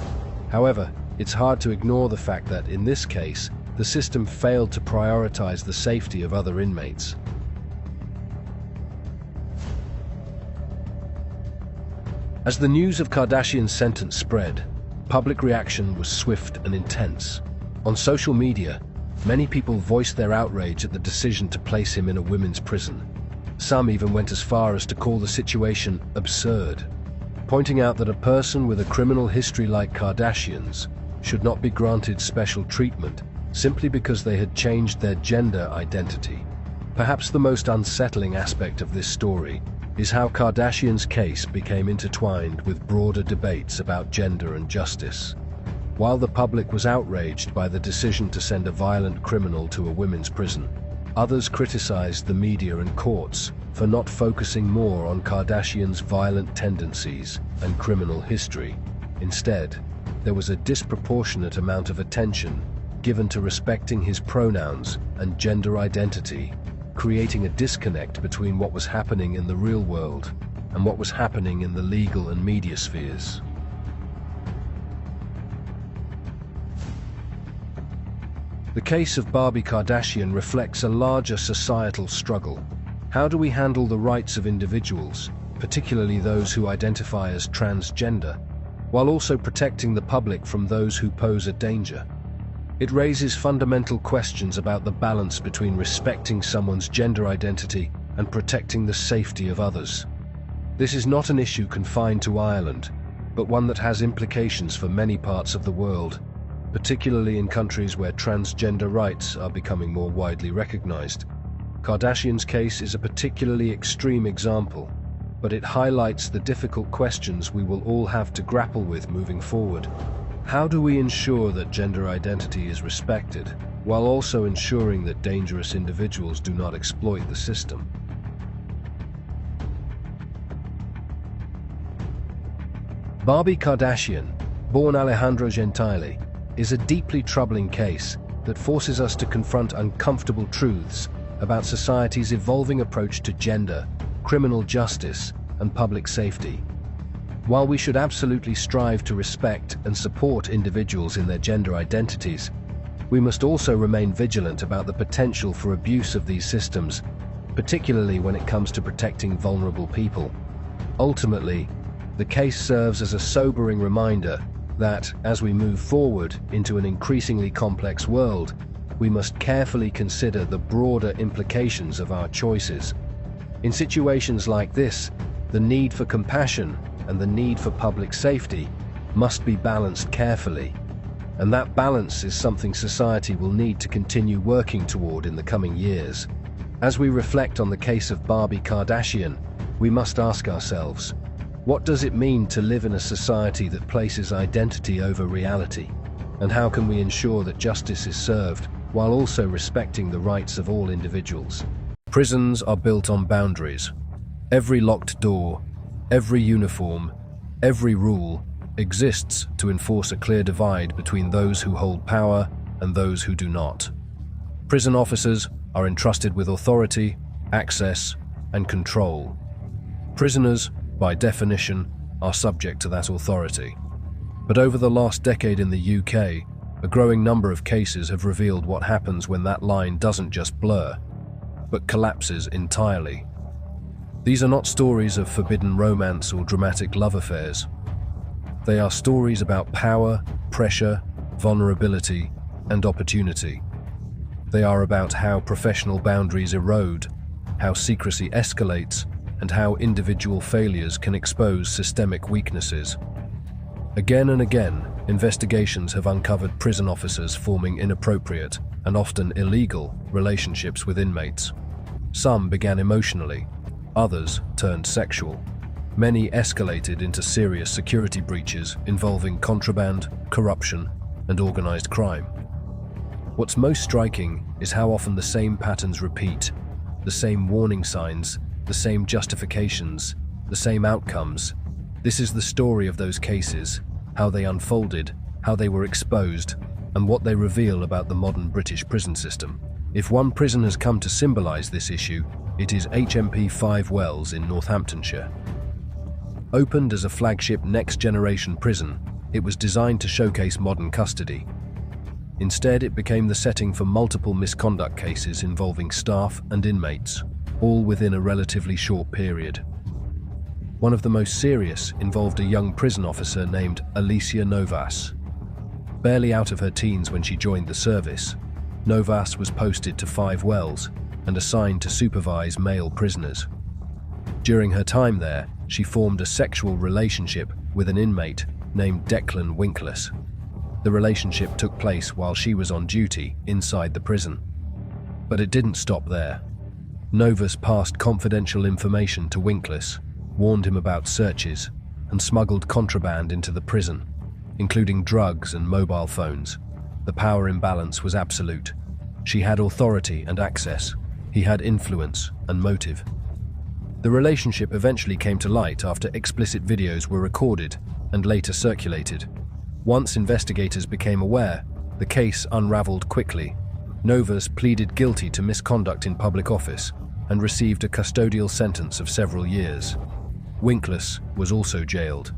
However, it's hard to ignore the fact that, in this case, the system failed to prioritize the safety of other inmates. As the news of Kardashian's sentence spread, public reaction was swift and intense. On social media, many people voiced their outrage at the decision to place him in a women's prison. Some even went as far as to call the situation absurd, pointing out that a person with a criminal history like Kardashian's should not be granted special treatment simply because they had changed their gender identity. Perhaps the most unsettling aspect of this story is how Kardashian's case became intertwined with broader debates about gender and justice. While the public was outraged by the decision to send a violent criminal to a women's prison, others criticized the media and courts for not focusing more on Kardashian's violent tendencies and criminal history. Instead, there was a disproportionate amount of attention given to respecting his pronouns and gender identity, creating a disconnect between what was happening in the real world and what was happening in the legal and media spheres. The case of Barbie Kardashian reflects a larger societal struggle. How do we handle the rights of individuals, particularly those who identify as transgender, while also protecting the public from those who pose a danger? It raises fundamental questions about the balance between respecting someone's gender identity and protecting the safety of others. This is not an issue confined to Ireland, but one that has implications for many parts of the world, particularly in countries where transgender rights are becoming more widely recognized. Kardashian's case is a particularly extreme example, but it highlights the difficult questions we will all have to grapple with moving forward. How do we ensure that gender identity is respected, while also ensuring that dangerous individuals do not exploit the system? Barbie Kardashian, born Alejandro Gentile, is a deeply troubling case that forces us to confront uncomfortable truths about society's evolving approach to gender, criminal justice, and public safety. While we should absolutely strive to respect and support individuals in their gender identities, we must also remain vigilant about the potential for abuse of these systems, particularly when it comes to protecting vulnerable people. Ultimately, the case serves as a sobering reminder that, as we move forward into an increasingly complex world, we must carefully consider the broader implications of our choices. In situations like this, the need for compassion and the need for public safety must be balanced carefully, and that balance is something society will need to continue working toward in the coming years. As we reflect on the case of Barbie Kardashian, we must ask ourselves, what does it mean to live in a society that places identity over reality? And how can we ensure that justice is served while also respecting the rights of all individuals? Prisons are built on boundaries. Every locked door, every uniform, every rule exists to enforce a clear divide between those who hold power and those who do not. Prison officers are entrusted with authority, access, and control. Prisoners, by definition, are subject to that authority. But over the last decade in the UK, a growing number of cases have revealed what happens when that line doesn't just blur, but collapses entirely. These are not stories of forbidden romance or dramatic love affairs. They are stories about power, pressure, vulnerability, and opportunity. They are about how professional boundaries erode, how secrecy escalates, and how individual failures can expose systemic weaknesses. Again and again, investigations have uncovered prison officers forming inappropriate and often illegal relationships with inmates. Some began emotionally, others turned sexual. Many escalated into serious security breaches involving contraband, corruption, and organized crime. What's most striking is how often the same patterns repeat, the same warning signs, the same justifications, the same outcomes. This is the story of those cases, how they unfolded, how they were exposed, and what they reveal about the modern British prison system. If one prison has come to symbolize this issue, it is HMP 5 Wells in Northamptonshire. Opened as a flagship next-generation prison, it was designed to showcase modern custody. Instead, it became the setting for multiple misconduct cases involving staff and inmates, all within a relatively short period. One of the most serious involved a young prison officer named Alicia Novas. Barely out of her teens when she joined the service, Novas was posted to 5 Wells and assigned to supervise male prisoners. During her time there, she formed a sexual relationship with an inmate named Declan Winkless. The relationship took place while she was on duty inside the prison. But it didn't stop there. Novas passed confidential information to Winkless, warned him about searches, and smuggled contraband into the prison, including drugs and mobile phones. The power imbalance was absolute. She had authority and access. He had influence and motive. The relationship eventually came to light after explicit videos were recorded and later circulated. Once investigators became aware, the case unraveled quickly. Novas pleaded guilty to misconduct in public office and received a custodial sentence of several years. Winkless was also jailed.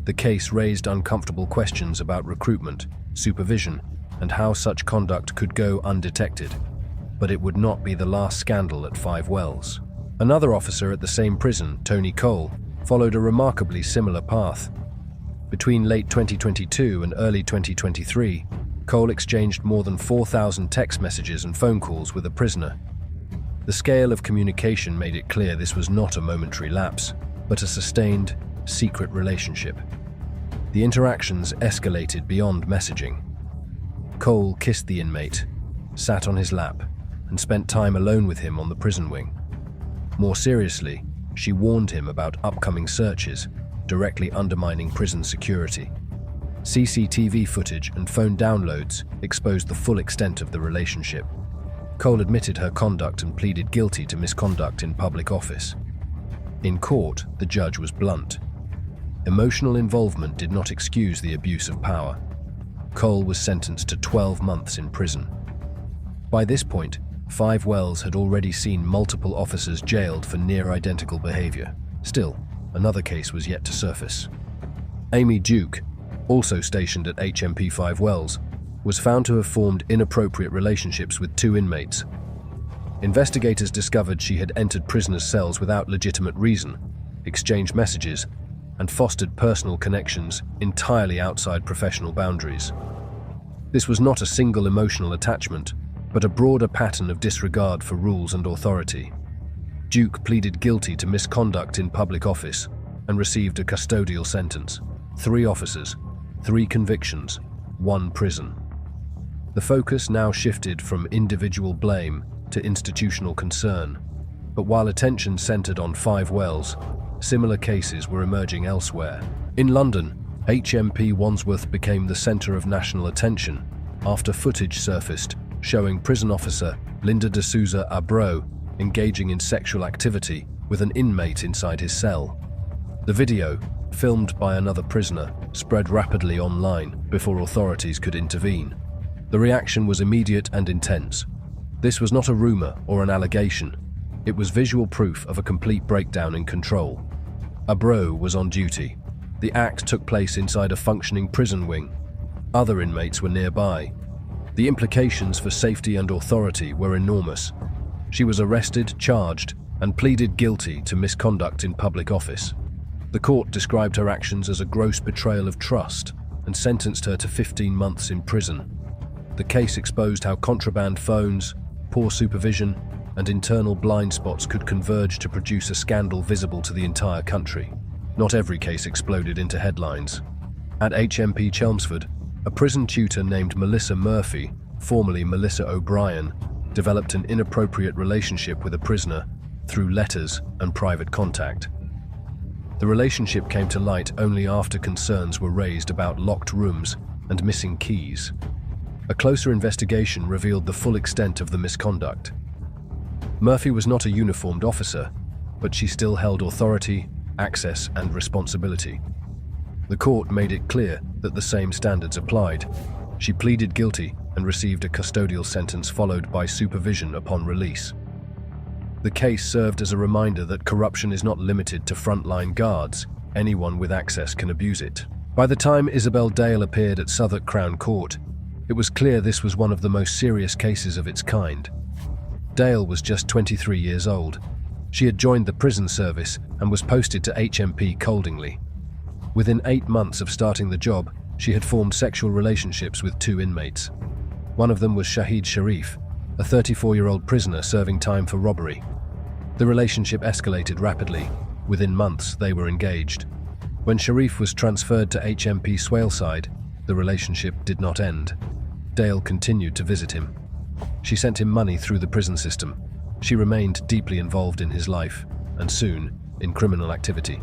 The case raised uncomfortable questions about recruitment, supervision, and how such conduct could go undetected. But it would not be the last scandal at 5 Wells. Another officer at the same prison, Tony Cole, followed a remarkably similar path. Between late 2022 and early 2023, Cole exchanged more than 4,000 text messages and phone calls with a prisoner. The scale of communication made it clear this was not a momentary lapse, but a sustained, secret relationship. The interactions escalated beyond messaging. Cole kissed the inmate, sat on his lap, and spent time alone with him on the prison wing. More seriously, she warned him about upcoming searches, directly undermining prison security. CCTV footage and phone downloads exposed the full extent of the relationship. Cole admitted her conduct and pleaded guilty to misconduct in public office. In court, the judge was blunt. Emotional involvement did not excuse the abuse of power. Cole was sentenced to 12 months in prison. By this point, 5 Wells had already seen multiple officers jailed for near-identical behavior. Still, another case was yet to surface. Aimee Betro, also stationed at HMP 5 Wells, was found to have formed inappropriate relationships with 2 inmates. Investigators discovered she had entered prisoners' cells without legitimate reason, exchanged messages, and fostered personal connections entirely outside professional boundaries. This was not a single emotional attachment, but a broader pattern of disregard for rules and authority. Betro pleaded guilty to misconduct in public office and received a custodial sentence. 3 officers, 3 convictions, 1 prison. The focus now shifted from individual blame to institutional concern. But while attention centered on 5 Wells, similar cases were emerging elsewhere. In London, HMP Wandsworth became the center of national attention after footage surfaced showing prison officer Linda de Souza Abreu engaging in sexual activity with an inmate inside his cell. The video, filmed by another prisoner, spread rapidly online before authorities could intervene. The reaction was immediate and intense. This was not a rumor or an allegation. It was visual proof of a complete breakdown in control. Abreu was on duty. The act took place inside a functioning prison wing. Other inmates were nearby. The implications for safety and authority were enormous. She was arrested, charged, and pleaded guilty to misconduct in public office. The court described her actions as a gross betrayal of trust and sentenced her to 15 months in prison. The case exposed how contraband phones, poor supervision, and internal blind spots could converge to produce a scandal visible to the entire country. Not every case exploded into headlines. At HMP Chelmsford, a prison tutor named Melissa Murphy, formerly Melissa O'Brien, developed an inappropriate relationship with a prisoner through letters and private contact. The relationship came to light only after concerns were raised about locked rooms and missing keys. A closer investigation revealed the full extent of the misconduct. Murphy was not a uniformed officer, but she still held authority, access, and responsibility. The court made it clear that the same standards applied. She pleaded guilty and received a custodial sentence followed by supervision upon release. The case served as a reminder that corruption is not limited to frontline guards. Anyone with access can abuse it. By the time Isabel Dale appeared at Southwark Crown Court, it was clear this was one of the most serious cases of its kind. Dale was just 23 years old. She had joined the prison service and was posted to HMP Coldingley. Within 8 months of starting the job, she had formed sexual relationships with 2 inmates. One of them was Shahid Sharif, a 34-year-old prisoner serving time for robbery. The relationship escalated rapidly. Within months, they were engaged. When Sharif was transferred to HMP Swaleside, the relationship did not end. Dale continued to visit him. She sent him money through the prison system. She remained deeply involved in his life, and soon, in criminal activity.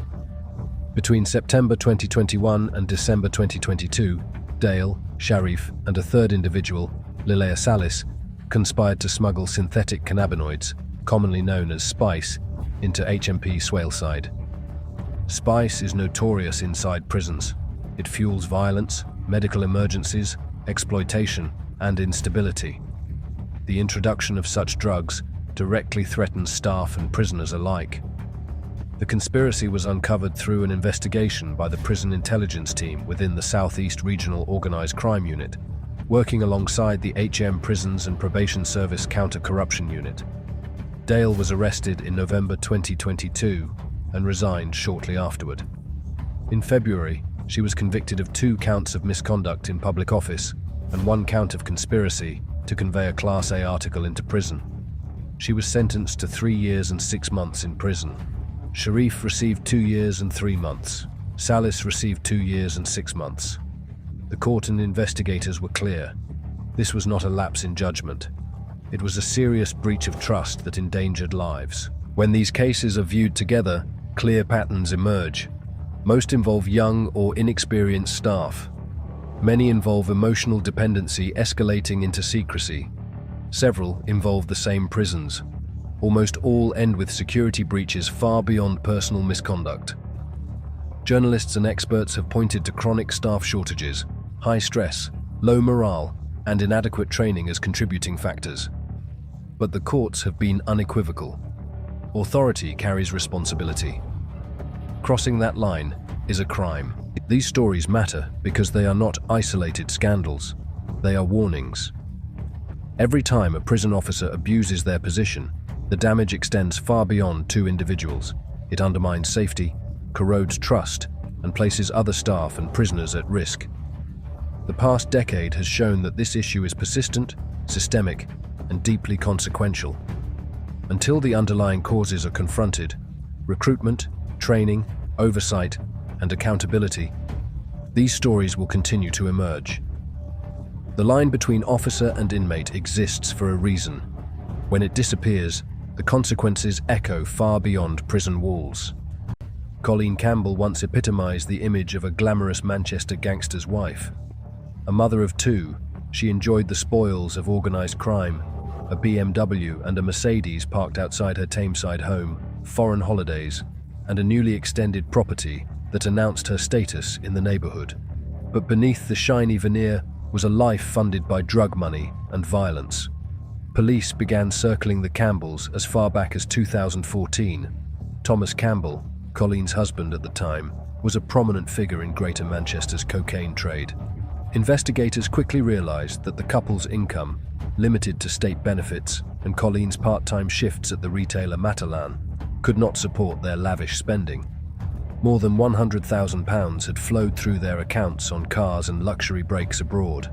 Between September 2021 and December 2022, Dale, Sharif, and a third individual, Lilea Salis, conspired to smuggle synthetic cannabinoids, commonly known as spice, into HMP Swaleside. Spice is notorious inside prisons. It fuels violence, medical emergencies, exploitation, and instability. The introduction of such drugs directly threatens staff and prisoners alike. The conspiracy was uncovered through an investigation by the Prison Intelligence Team within the Southeast Regional Organised Crime Unit, working alongside the HM Prisons and Probation Service Counter-Corruption Unit. Dale was arrested in November 2022 and resigned shortly afterward. In February, she was convicted of 2 counts of misconduct in public office and 1 count of conspiracy to convey a Class A article into prison. She was sentenced to 3 years and 6 months in prison. Sharif received 2 years and 3 months. Salis received 2 years and 6 months. The court and investigators were clear. This was not a lapse in judgment. It was a serious breach of trust that endangered lives. When these cases are viewed together, clear patterns emerge. Most involve young or inexperienced staff. Many involve emotional dependency escalating into secrecy. Several involve the same prisons. Almost all end with security breaches far beyond personal misconduct. Journalists and experts have pointed to chronic staff shortages, high stress, low morale, and inadequate training as contributing factors. But the courts have been unequivocal. Authority carries responsibility. Crossing that line is a crime. These stories matter because they are not isolated scandals. They are warnings. Every time a prison officer abuses their position, the damage extends far beyond 2 individuals. It undermines safety, corrodes trust, and places other staff and prisoners at risk. The past decade has shown that this issue is persistent, systemic, and deeply consequential. Until the underlying causes are confronted, recruitment, training, oversight, and accountability, these stories will continue to emerge. The line between officer and inmate exists for a reason. When it disappears, the consequences echo far beyond prison walls. Colleen Campbell once epitomized the image of a glamorous Manchester gangster's wife. A mother of 2, she enjoyed the spoils of organized crime, a BMW and a Mercedes parked outside her Tameside home, foreign holidays, and a newly extended property that announced her status in the neighborhood. But beneath the shiny veneer was a life funded by drug money and violence. Police began circling the Campbells as far back as 2014. Thomas Campbell, Colleen's husband at the time, was a prominent figure in Greater Manchester's cocaine trade. Investigators quickly realized that the couple's income, limited to state benefits, and Colleen's part-time shifts at the retailer Matalan, could not support their lavish spending. More than £100,000 had flowed through their accounts on cars and luxury breaks abroad.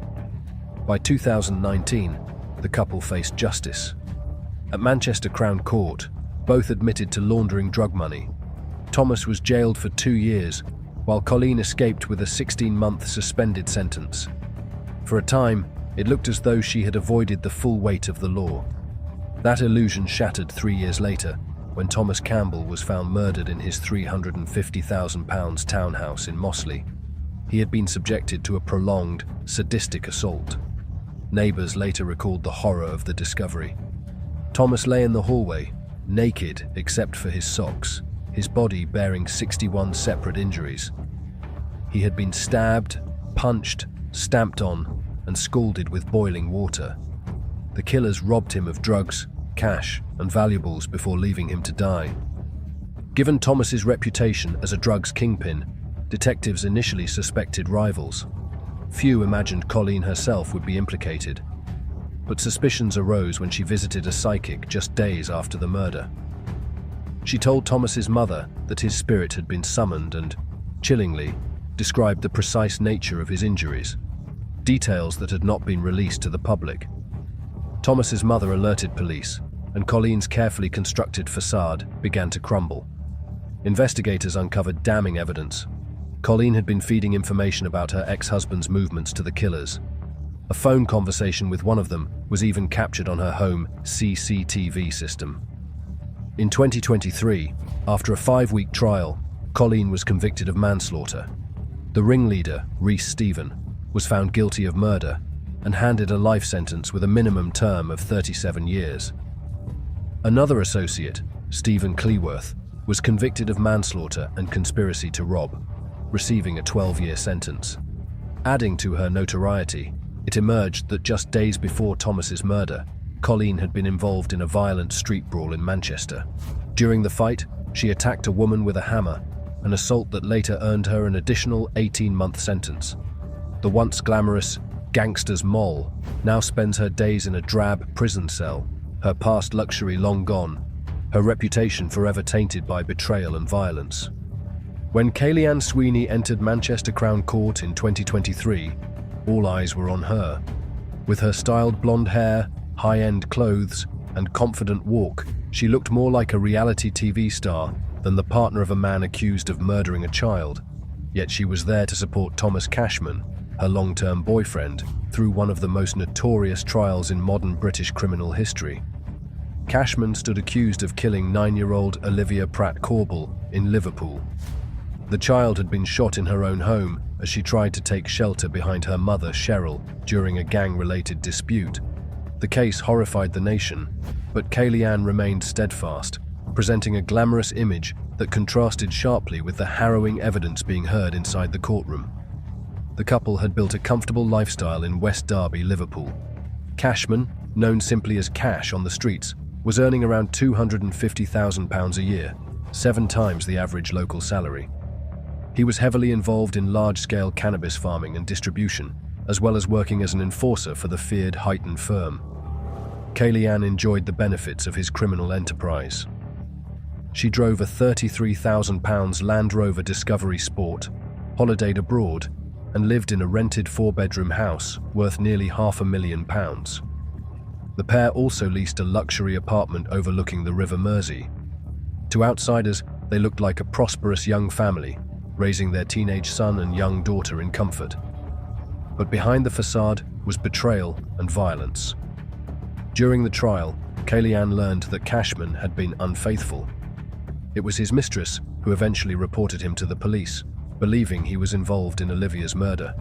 By 2019, the couple faced justice. At Manchester Crown Court, both admitted to laundering drug money. Thomas was jailed for 2 years, while Colleen escaped with a 16-month suspended sentence. For a time, it looked as though she had avoided the full weight of the law. That illusion shattered 3 years later, when Thomas Campbell was found murdered in his £350,000 townhouse in Mossley. He had been subjected to a prolonged, sadistic assault. Neighbours later recalled the horror of the discovery. Thomas lay in the hallway, naked except for his socks, his body bearing 61 separate injuries. He had been stabbed, punched, stamped on, and scalded with boiling water. The killers robbed him of drugs, cash, and valuables before leaving him to die. Given Thomas's reputation as a drugs kingpin, detectives initially suspected rivals. Few imagined Colleen herself would be implicated, but suspicions arose when she visited a psychic just days after the murder. She told Thomas's mother that his spirit had been summoned and, chillingly, described the precise nature of his injuries, details that had not been released to the public. Thomas's mother alerted police, and Colleen's carefully constructed facade began to crumble. Investigators uncovered damning evidence. Colleen had been feeding information about her ex-husband's movements to the killers. A phone conversation with one of them was even captured on her home CCTV system. In 2023, after a 5-week trial, Colleen was convicted of manslaughter. The ringleader, Rhys Stephen, was found guilty of murder and handed a life sentence with a minimum term of 37 years. Another associate, Stephen Cleworth, was convicted of manslaughter and conspiracy to rob, receiving a 12-year sentence. Adding to her notoriety, it emerged that just days before Thomas's murder, Colleen had been involved in a violent street brawl in Manchester. During the fight, she attacked a woman with a hammer, an assault that later earned her an additional 18-month sentence. The once glamorous gangster's mole now spends her days in a drab prison cell, her past luxury long gone, her reputation forever tainted by betrayal and violence. When Kellyanne Sweeney entered Manchester Crown Court in 2023, all eyes were on her. With her styled blonde hair, high-end clothes, and confident walk, she looked more like a reality TV star than the partner of a man accused of murdering a child. Yet she was there to support Thomas Cashman, her long-term boyfriend, through one of the most notorious trials in modern British criminal history. Cashman stood accused of killing 9-year-old Olivia Pratt-Corbell in Liverpool. The child had been shot in her own home as she tried to take shelter behind her mother, Cheryl, during a gang-related dispute. The case horrified the nation, but Kellyanne remained steadfast, presenting a glamorous image that contrasted sharply with the harrowing evidence being heard inside the courtroom. The couple had built a comfortable lifestyle in West Derby, Liverpool. Cashman, known simply as Cash on the streets, was earning around £250,000 a year, 7 times the average local salary. He was heavily involved in large-scale cannabis farming and distribution, as well as working as an enforcer for the feared Heighton firm. Kellyanne enjoyed the benefits of his criminal enterprise. She drove a £33,000 Land Rover Discovery Sport, holidayed abroad, and lived in a rented 4-bedroom house worth nearly £500,000. The pair also leased a luxury apartment overlooking the River Mersey. To outsiders, they looked like a prosperous young family, raising their teenage son and young daughter in comfort. But behind the facade was betrayal and violence. During the trial, Kellyanne learned that Cashman had been unfaithful. It was his mistress who eventually reported him to the police, believing he was involved in Olivia's murder.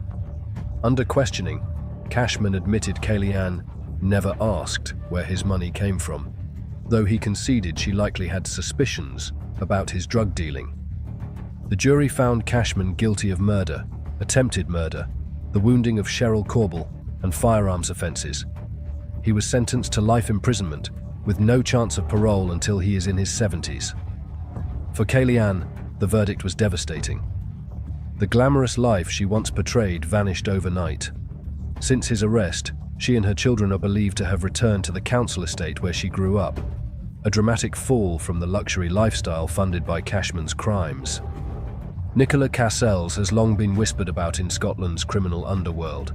Under questioning, Cashman admitted Kellyanne never asked where his money came from, though he conceded she likely had suspicions about his drug dealing. The jury found Cashman guilty of murder, attempted murder, the wounding of Cheryl Corbell, and firearms offences. He was sentenced to life imprisonment, with no chance of parole until he is in his 70s. For Kellyanne, the verdict was devastating. The glamorous life she once portrayed vanished overnight. Since his arrest, she and her children are believed to have returned to the council estate where she grew up, a dramatic fall from the luxury lifestyle funded by Cashman's crimes. Nicola Cassels has long been whispered about in Scotland's criminal underworld.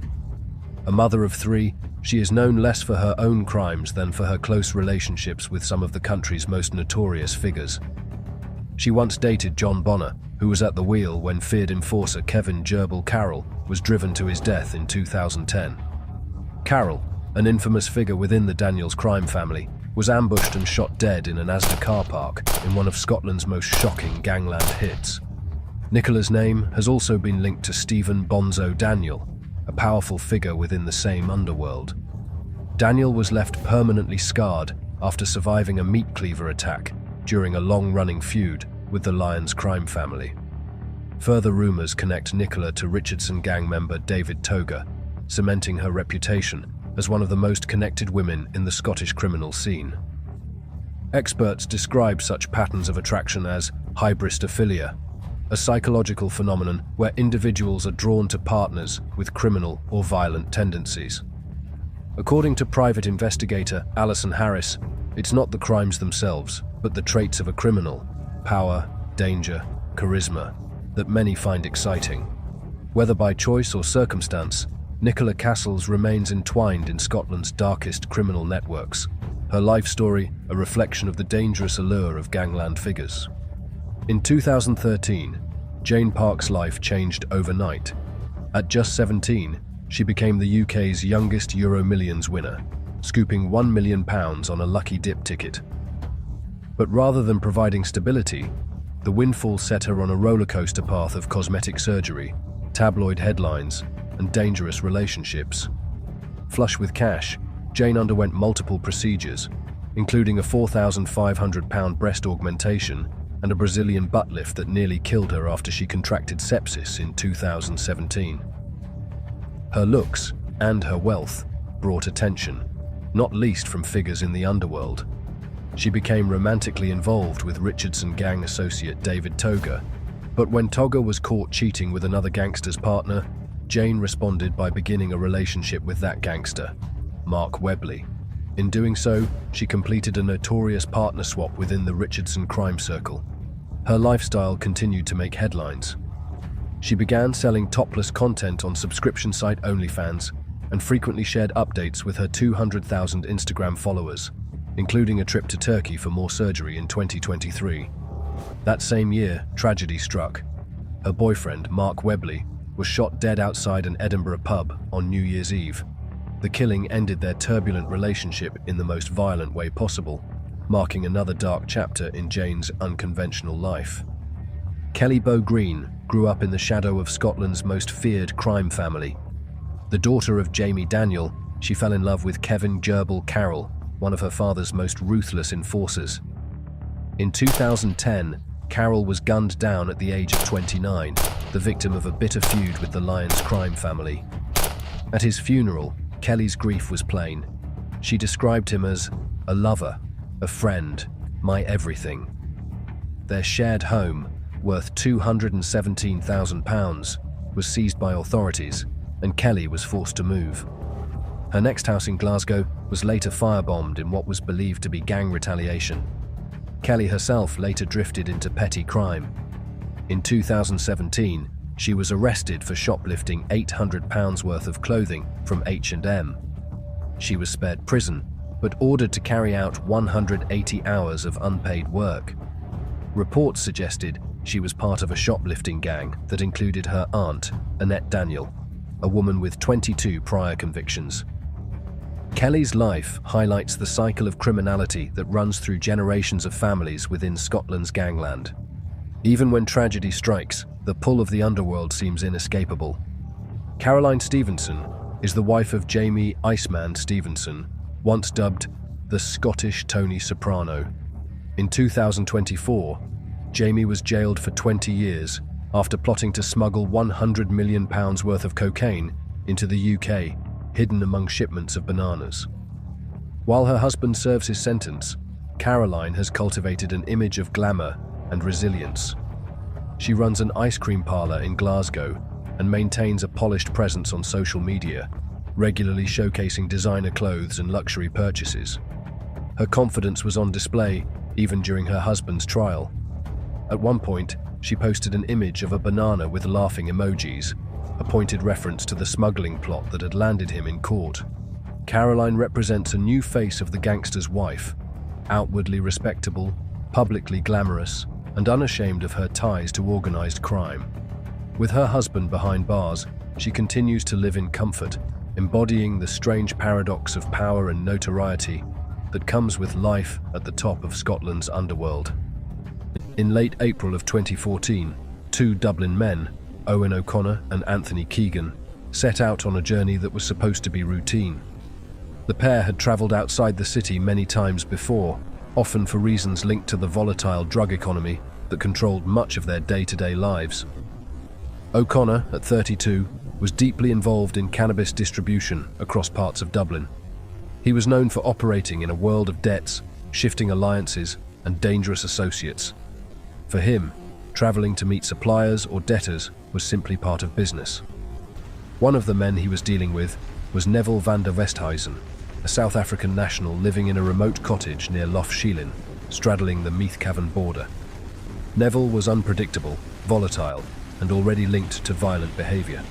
A mother of three, she is known less for her own crimes than for her close relationships with some of the country's most notorious figures. She once dated John Bonner, who was at the wheel when feared enforcer Kevin Gerbil Carroll was driven to his death in 2010. Carroll, an infamous figure within the Daniels crime family, was ambushed and shot dead in an Asda car park in one of Scotland's most shocking gangland hits. Nicola's name has also been linked to Stephen Bonzo Daniel, a powerful figure within the same underworld. Daniel was left permanently scarred after surviving a meat cleaver attack during a long-running feud with the Lyons crime family. Further rumors connect Nicola to Richardson gang member David Toga, cementing her reputation as one of the most connected women in the Scottish criminal scene. Experts describe such patterns of attraction as hybristophilia, a psychological phenomenon where individuals are drawn to partners with criminal or violent tendencies. According to private investigator Alison Harris, it's not the crimes themselves, but the traits of a criminal, power, danger, charisma, that many find exciting. Whether by choice or circumstance, Nicola Cassels remains entwined in Scotland's darkest criminal networks, her life story a reflection of the dangerous allure of gangland figures. In 2013, Jane Park's life changed overnight. At just 17, she became the UK's youngest Euro Millions winner, scooping £1 million on a lucky dip ticket. But rather than providing stability, the windfall set her on a rollercoaster path of cosmetic surgery, tabloid headlines, and dangerous relationships. Flush with cash, Jane underwent multiple procedures, including a £4,500 breast augmentation and a Brazilian butt lift that nearly killed her after she contracted sepsis in 2017. Her looks and her wealth brought attention, not least from figures in the underworld. She became romantically involved with Richardson gang associate David Toga, but when Toga was caught cheating with another gangster's partner, Jane responded by beginning a relationship with that gangster, Mark Webley. In doing so, she completed a notorious partner swap within the Richardson crime circle. Her lifestyle continued to make headlines. She began selling topless content on subscription site OnlyFans and frequently shared updates with her 200,000 Instagram followers, including a trip to Turkey for more surgery in 2023. That same year, tragedy struck. Her boyfriend, Mark Webley, was shot dead outside an Edinburgh pub on New Year's Eve. The killing ended their turbulent relationship in the most violent way possible, marking another dark chapter in Jane's unconventional life. Kelly Bow Green grew up in the shadow of Scotland's most feared crime family. The daughter of Jamie Daniel, she fell in love with Kevin Gerbil Carroll, one of her father's most ruthless enforcers. In 2010, Carroll was gunned down at the age of 29, the victim of a bitter feud with the Lyons crime family. At his funeral, Kelly's grief was plain. She described him as a lover, a friend, my everything. Their shared home, worth £217,000, was seized by authorities, and Kelly was forced to move. Her next house in Glasgow was later firebombed in what was believed to be gang retaliation. Kelly herself later drifted into petty crime. In 2017, she was arrested for shoplifting £800 worth of clothing from H&M. She was spared prison, but ordered to carry out 180 hours of unpaid work. Reports suggested she was part of a shoplifting gang that included her aunt, Annette Daniel, a woman with 22 prior convictions. Kelly's life highlights the cycle of criminality that runs through generations of families within Scotland's gangland. Even when tragedy strikes, the pull of the underworld seems inescapable. Caroline Stevenson is the wife of Jamie "Iceman" Stevenson, once dubbed the Scottish Tony Soprano. In 2024, Jamie was jailed for 20 years after plotting to smuggle £100 million worth of cocaine into the UK, hidden among shipments of bananas. While her husband serves his sentence, Caroline has cultivated an image of glamour and resilience. She runs an ice cream parlor in Glasgow and maintains a polished presence on social media, regularly showcasing designer clothes and luxury purchases. Her confidence was on display even during her husband's trial. At one point, she posted an image of a banana with laughing emojis, a pointed reference to the smuggling plot that had landed him in court. Caroline represents a new face of the gangster's wife, outwardly respectable, publicly glamorous, and unashamed of her ties to organized crime. With her husband behind bars, she continues to live in comfort, embodying the strange paradox of power and notoriety that comes with life at the top of Scotland's underworld. In late April of 2014, two Dublin men, Owen O'Connor and Anthony Keegan, set out on a journey that was supposed to be routine. The pair had travelled outside the city many times before, often for reasons linked to the volatile drug economy that controlled much of their day-to-day lives. O'Connor, at 32, was deeply involved in cannabis distribution across parts of Dublin. He was known for operating in a world of debts, shifting alliances, and dangerous associates. For him, travelling to meet suppliers or debtors was simply part of business. One of the men he was dealing with was Neville van der Westhuizen, a South African national living in a remote cottage near Lough Sheelin, straddling the Meath Cavan border. Neville was unpredictable, volatile, and already linked to violent behaviour.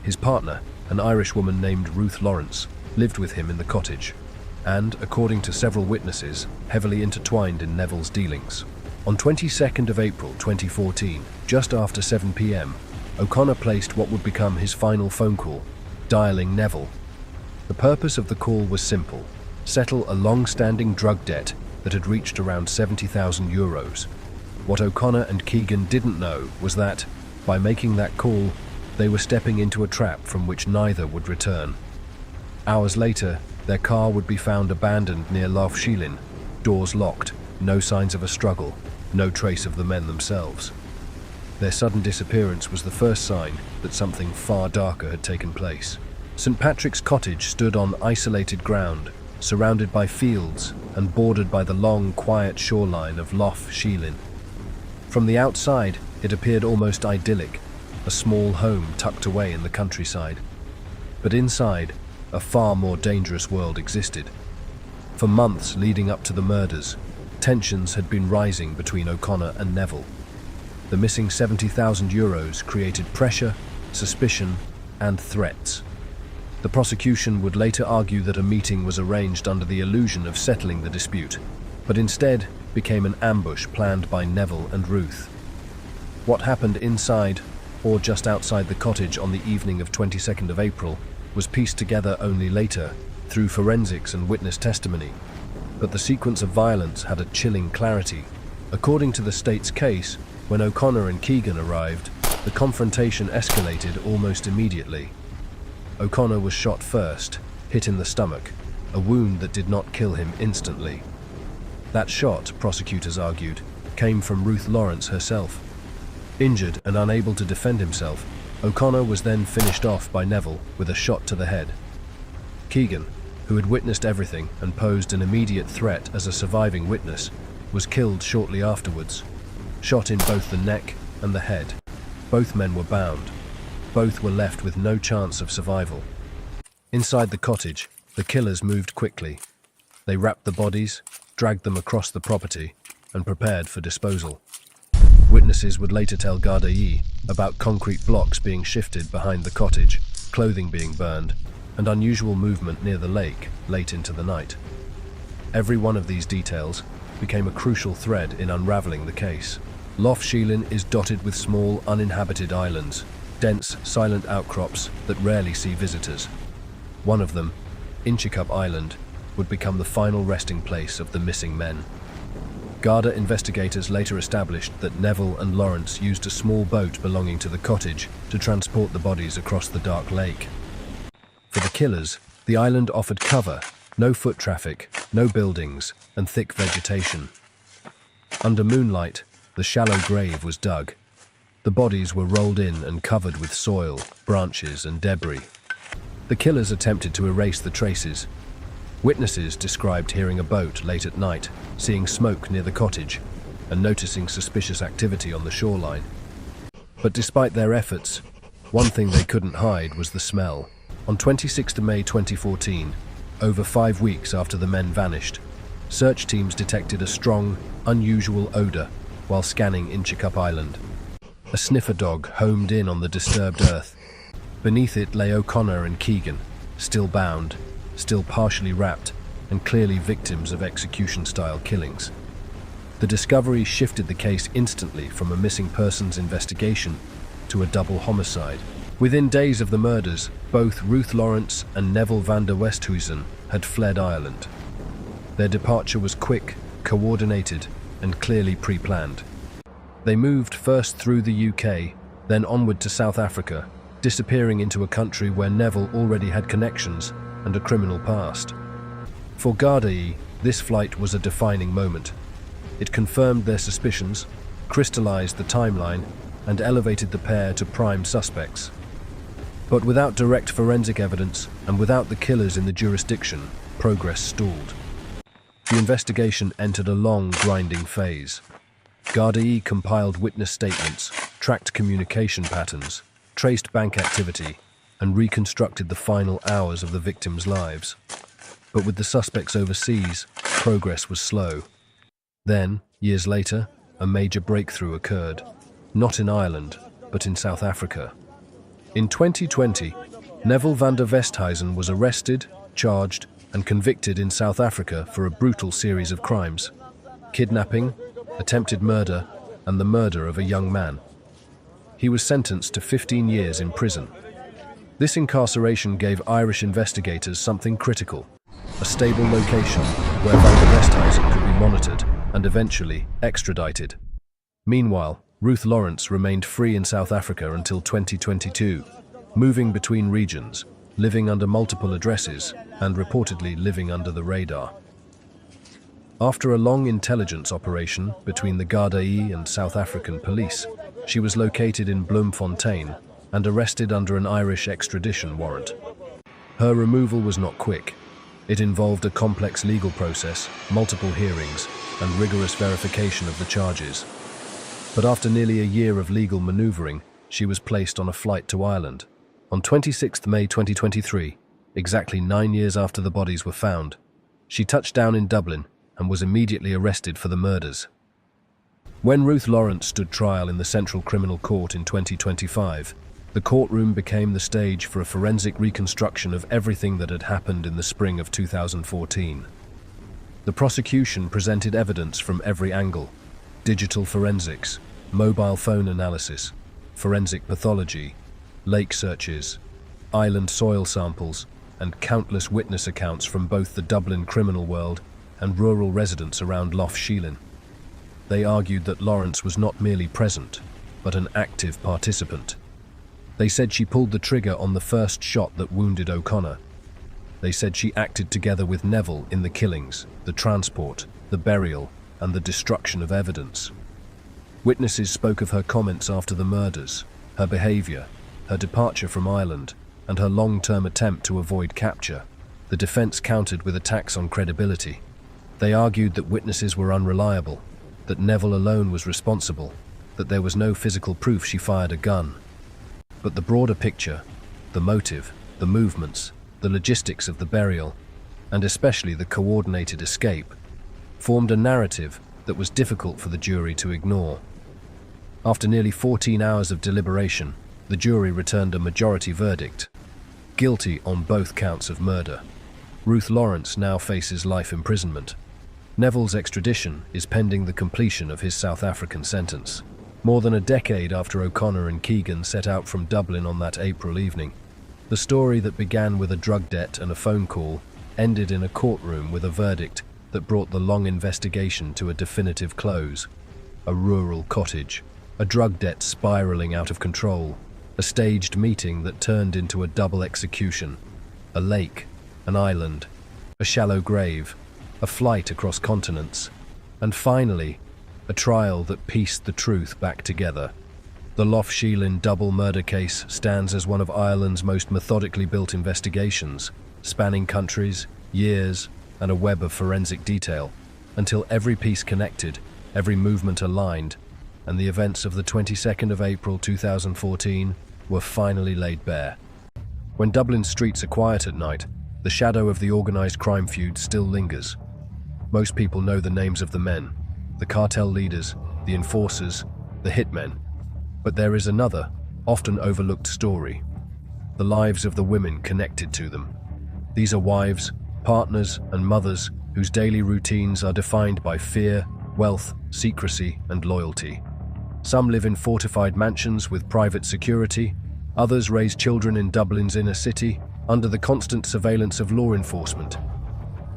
His partner, an Irish woman named Ruth Lawrence, lived with him in the cottage, and, according to several witnesses, heavily intertwined in Neville's dealings. On 22nd of April 2014, just after 7 p.m, O'Connor placed what would become his final phone call, dialing Neville. The purpose of the call was simple: settle a long-standing drug debt that had reached around €70,000. What O'Connor and Keegan didn't know was that, by making that call, they were stepping into a trap from which neither would return. Hours later, their car would be found abandoned near Lough Sheelin, doors locked, no signs of a struggle, no trace of the men themselves. Their sudden disappearance was the first sign that something far darker had taken place. St. Patrick's Cottage stood on isolated ground, surrounded by fields and bordered by the long, quiet shoreline of Lough Sheelin. From the outside, it appeared almost idyllic, a small home tucked away in the countryside. But inside, a far more dangerous world existed. For months leading up to the murders, tensions had been rising between O'Connor and Neville. The missing €70,000 created pressure, suspicion, and threats. The prosecution would later argue that a meeting was arranged under the illusion of settling the dispute, but instead became an ambush planned by Neville and Ruth. What happened inside, or just outside the cottage on the evening of 22nd of April, was pieced together only later, through forensics and witness testimony. But the sequence of violence had a chilling clarity. According to the state's case, when O'Connor and Keegan arrived, the confrontation escalated almost immediately. O'Connor was shot first, hit in the stomach, a wound that did not kill him instantly. That shot, prosecutors argued, came from Ruth Lawrence herself. Injured and unable to defend himself, O'Connor was then finished off by Neville with a shot to the head. Keegan, who had witnessed everything and posed an immediate threat as a surviving witness, was killed shortly afterwards, shot in both the neck and the head. Both men were bound. Both were left with no chance of survival. Inside the cottage, the killers moved quickly. They wrapped the bodies, dragged them across the property, and prepared for disposal. Witnesses would later tell Gardaí about concrete blocks being shifted behind the cottage, clothing being burned, and unusual movement near the lake late into the night. Every one of these details became a crucial thread in unraveling the case. Lough Sheelin is dotted with small, uninhabited islands, dense, silent outcrops that rarely see visitors. One of them, Inchicup Island, would become the final resting place of the missing men. Garda investigators later established that Neville and Lawrence used a small boat belonging to the cottage to transport the bodies across the dark lake. For the killers, the island offered cover, no foot traffic, no buildings, and thick vegetation. Under moonlight, the shallow grave was dug. The bodies were rolled in and covered with soil, branches, and debris. The killers attempted to erase the traces. Witnesses described hearing a boat late at night, seeing smoke near the cottage, and noticing suspicious activity on the shoreline. But despite their efforts, one thing they couldn't hide was the smell. On 26 May 2014, over 5 weeks after the men vanished, search teams detected a strong, unusual odor, while scanning Inchicup Island. A sniffer dog homed in on the disturbed earth. Beneath it lay O'Connor and Keegan, still bound, still partially wrapped, and clearly victims of execution-style killings. The discovery shifted the case instantly from a missing persons investigation to a double homicide. Within days of the murders, both Ruth Lawrence and Neville van der Westhuizen had fled Ireland. Their departure was quick, coordinated, and clearly pre-planned. They moved first through the UK, then onward to South Africa, disappearing into a country where Neville already had connections and a criminal past. For Gardaí, this flight was a defining moment. It confirmed their suspicions, crystallized the timeline, and elevated the pair to prime suspects. But without direct forensic evidence and without the killers in the jurisdiction, progress stalled. The investigation entered a long, grinding phase. Gardaí compiled witness statements, tracked communication patterns, traced bank activity, and reconstructed the final hours of the victims' lives. But with the suspects overseas, progress was slow. Then, years later, a major breakthrough occurred, not in Ireland, but in South Africa. In 2020, Neville van der Westhuizen was arrested, charged, and convicted in South Africa for a brutal series of crimes: kidnapping, attempted murder, and the murder of a young man. He was sentenced to 15 years in prison. This incarceration gave Irish investigators something critical: a stable location where van der Westhuizen could be monitored and eventually extradited. Meanwhile, Ruth Lawrence remained free in South Africa until 2022, moving between regions, living under multiple addresses, and reportedly living under the radar. After a long intelligence operation between the Gardaí and South African police, she was located in Bloemfontein and arrested under an Irish extradition warrant. Her removal was not quick. It involved a complex legal process, multiple hearings, and rigorous verification of the charges. But after nearly a year of legal maneuvering, she was placed on a flight to Ireland. On 26 May 2023, exactly 9 years after the bodies were found, she touched down in Dublin and was immediately arrested for the murders. When Ruth Lawrence stood trial in the Central Criminal Court in 2025, the courtroom became the stage for a forensic reconstruction of everything that had happened in the spring of 2014. The prosecution presented evidence from every angle: digital forensics, mobile phone analysis, forensic pathology, lake searches, island soil samples, and countless witness accounts from both the Dublin criminal world and rural residents around Lough Sheelin. They argued that Lawrence was not merely present, but an active participant. They said she pulled the trigger on the first shot that wounded O'Connor. They said she acted together with Neville in the killings, the transport, the burial, and the destruction of evidence. Witnesses spoke of her comments after the murders, her behavior, her departure from Ireland, and her long-term attempt to avoid capture. The defense countered with attacks on credibility. They argued that witnesses were unreliable, that Neville alone was responsible, that there was no physical proof she fired a gun. But the broader picture, the motive, the movements, the logistics of the burial, and especially the coordinated escape, formed a narrative that was difficult for the jury to ignore. After nearly 14 hours of deliberation, the jury returned a majority verdict: guilty on both counts of murder. Ruth Lawrence now faces life imprisonment. Neville's extradition is pending the completion of his South African sentence. More than a decade after O'Connor and Keegan set out from Dublin on that April evening, the story that began with a drug debt and a phone call ended in a courtroom with a verdict that brought the long investigation to a definitive close. A rural cottage, a drug debt spiraling out of control, a staged meeting that turned into a double execution, a lake, an island, a shallow grave, a flight across continents, and finally, a trial that pieced the truth back together. The Lough Sheelin double murder case stands as one of Ireland's most methodically built investigations, spanning countries, years, and a web of forensic detail, until every piece connected, every movement aligned, and the events of the 22nd of April 2014 were finally laid bare. When Dublin's streets are quiet at night, the shadow of the organised crime feud still lingers. Most people know the names of the men, the cartel leaders, the enforcers, the hitmen. But there is another, often overlooked story: the lives of the women connected to them. These are wives, partners, and mothers whose daily routines are defined by fear, wealth, secrecy, and loyalty. Some live in fortified mansions with private security. Others raise children in Dublin's inner city under the constant surveillance of law enforcement.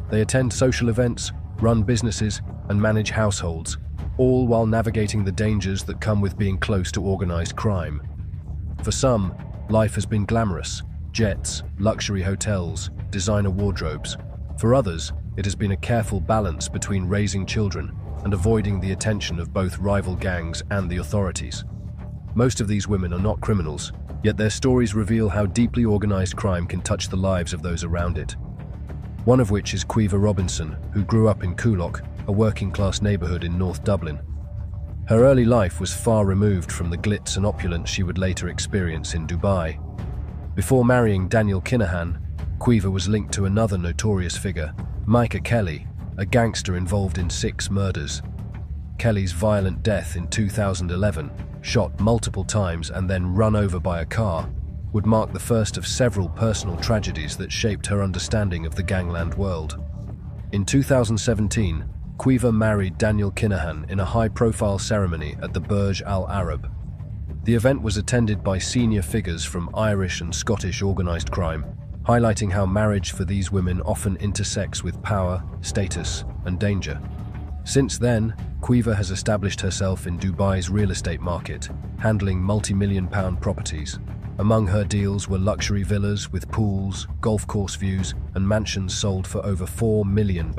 They attend social events, run businesses, and manage households, all while navigating the dangers that come with being close to organized crime. For some, life has been glamorous: jets, luxury hotels, designer wardrobes. For others, it has been a careful balance between raising children and avoiding the attention of both rival gangs and the authorities. Most of these women are not criminals, yet their stories reveal how deeply organized crime can touch the lives of those around it. One of which is Quiver Robinson, who grew up in Coolock, a working-class neighborhood in North Dublin. Her early life was far removed from the glitz and opulence she would later experience in Dubai. Before marrying Daniel Kinahan, Quiver was linked to another notorious figure, Micah Kelly, a gangster involved in 6 murders. Kelly's violent death in 2011, shot multiple times and then run over by a car, would mark the first of several personal tragedies that shaped her understanding of the gangland world. In 2017, Quiver married Daniel Kinahan in a high-profile ceremony at the Burj Al Arab. The event was attended by senior figures from Irish and Scottish organised crime, highlighting how marriage for these women often intersects with power, status, and danger. Since then, Quiver has established herself in Dubai's real estate market, handling multi-million-pound properties. Among her deals were luxury villas with pools, golf course views, and mansions sold for over £4 million.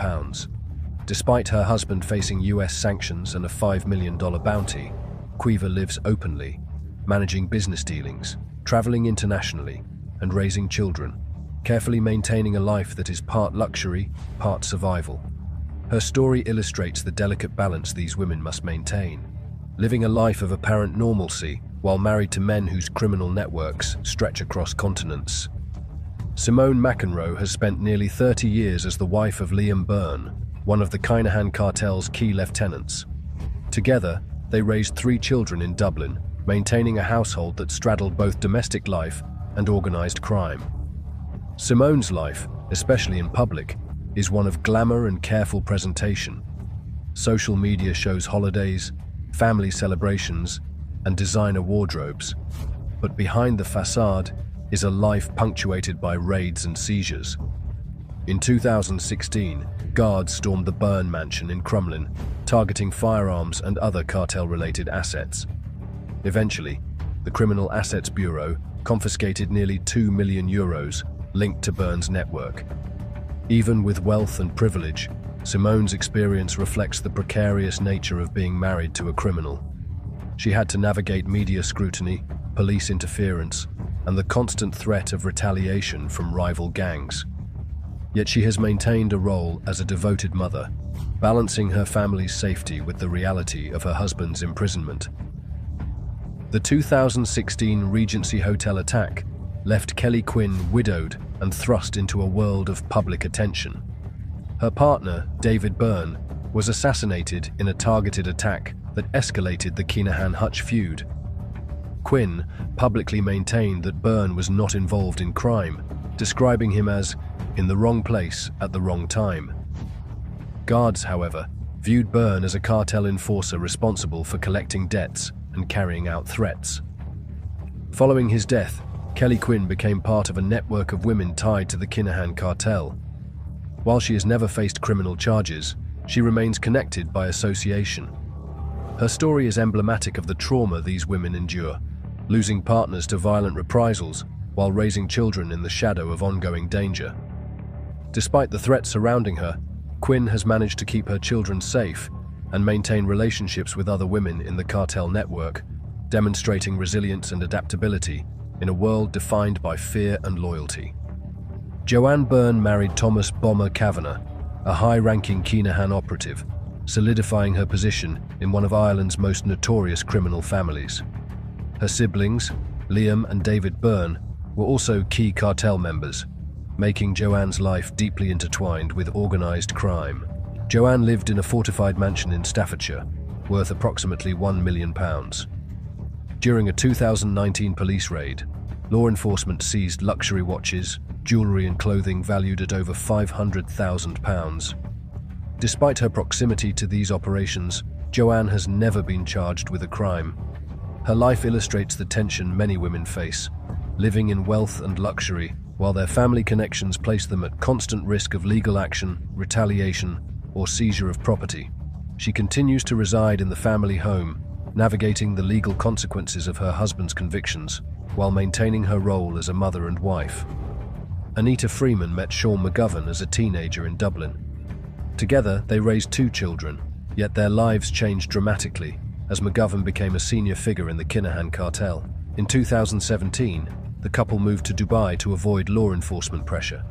Despite her husband facing US sanctions and a $5 million bounty, Quiver lives openly, managing business dealings, traveling internationally, and raising children, carefully maintaining a life that is part luxury, part survival. Her story illustrates the delicate balance these women must maintain, living a life of apparent normalcy while married to men whose criminal networks stretch across continents. Simone McEnroe has spent nearly 30 years as the wife of Liam Byrne, one of the Kinahan cartel's key lieutenants. Together, they raised 3 children in Dublin, maintaining a household that straddled both domestic life and organized crime. Simone's life, especially in public, is one of glamour and careful presentation. Social media shows holidays, family celebrations, and designer wardrobes. But behind the facade is a life punctuated by raids and seizures. In 2016, guards stormed the Byrne mansion in Crumlin, targeting firearms and other cartel-related assets. Eventually, the Criminal Assets Bureau confiscated nearly €2 million linked to Byrne's network. Even with wealth and privilege, Simone's experience reflects the precarious nature of being married to a criminal. She had to navigate media scrutiny, police interference, and the constant threat of retaliation from rival gangs. Yet she has maintained a role as a devoted mother, balancing her family's safety with the reality of her husband's imprisonment. The 2016 Regency Hotel attack left Kelly Quinn widowed and thrust into a world of public attention. Her partner, David Byrne, was assassinated in a targeted attack that escalated the Kinahan-Hutch feud. Quinn publicly maintained that Byrne was not involved in crime, describing him as in the wrong place at the wrong time. Guards, however, viewed Byrne as a cartel enforcer responsible for collecting debts and carrying out threats. Following his death, Kelly Quinn became part of a network of women tied to the Kinahan cartel. While she has never faced criminal charges, she remains connected by association. Her story is emblematic of the trauma these women endure, losing partners to violent reprisals while raising children in the shadow of ongoing danger. Despite the threats surrounding her, Quinn has managed to keep her children safe and maintain relationships with other women in the cartel network, demonstrating resilience and adaptability in a world defined by fear and loyalty. Joanne Byrne married Thomas Bomber Kavanagh, a high-ranking Kinahan operative, solidifying her position in one of Ireland's most notorious criminal families. Her siblings, Liam and David Byrne, were also key cartel members, making Joanne's life deeply intertwined with organized crime. Joanne lived in a fortified mansion in Staffordshire, worth approximately £1 million. During a 2019 police raid, law enforcement seized luxury watches, jewellery and clothing valued at over £500,000. Despite her proximity to these operations, Joanne has never been charged with a crime. Her life illustrates the tension many women face, living in wealth and luxury, while their family connections place them at constant risk of legal action, retaliation, or seizure of property. She continues to reside in the family home, navigating the legal consequences of her husband's convictions, while maintaining her role as a mother and wife. Anita Freeman met Sean McGovern as a teenager in Dublin. Together, they raised 2 children, yet their lives changed dramatically as McGovern became a senior figure in the Kinahan cartel. In 2017, the couple moved to Dubai to avoid law enforcement pressure.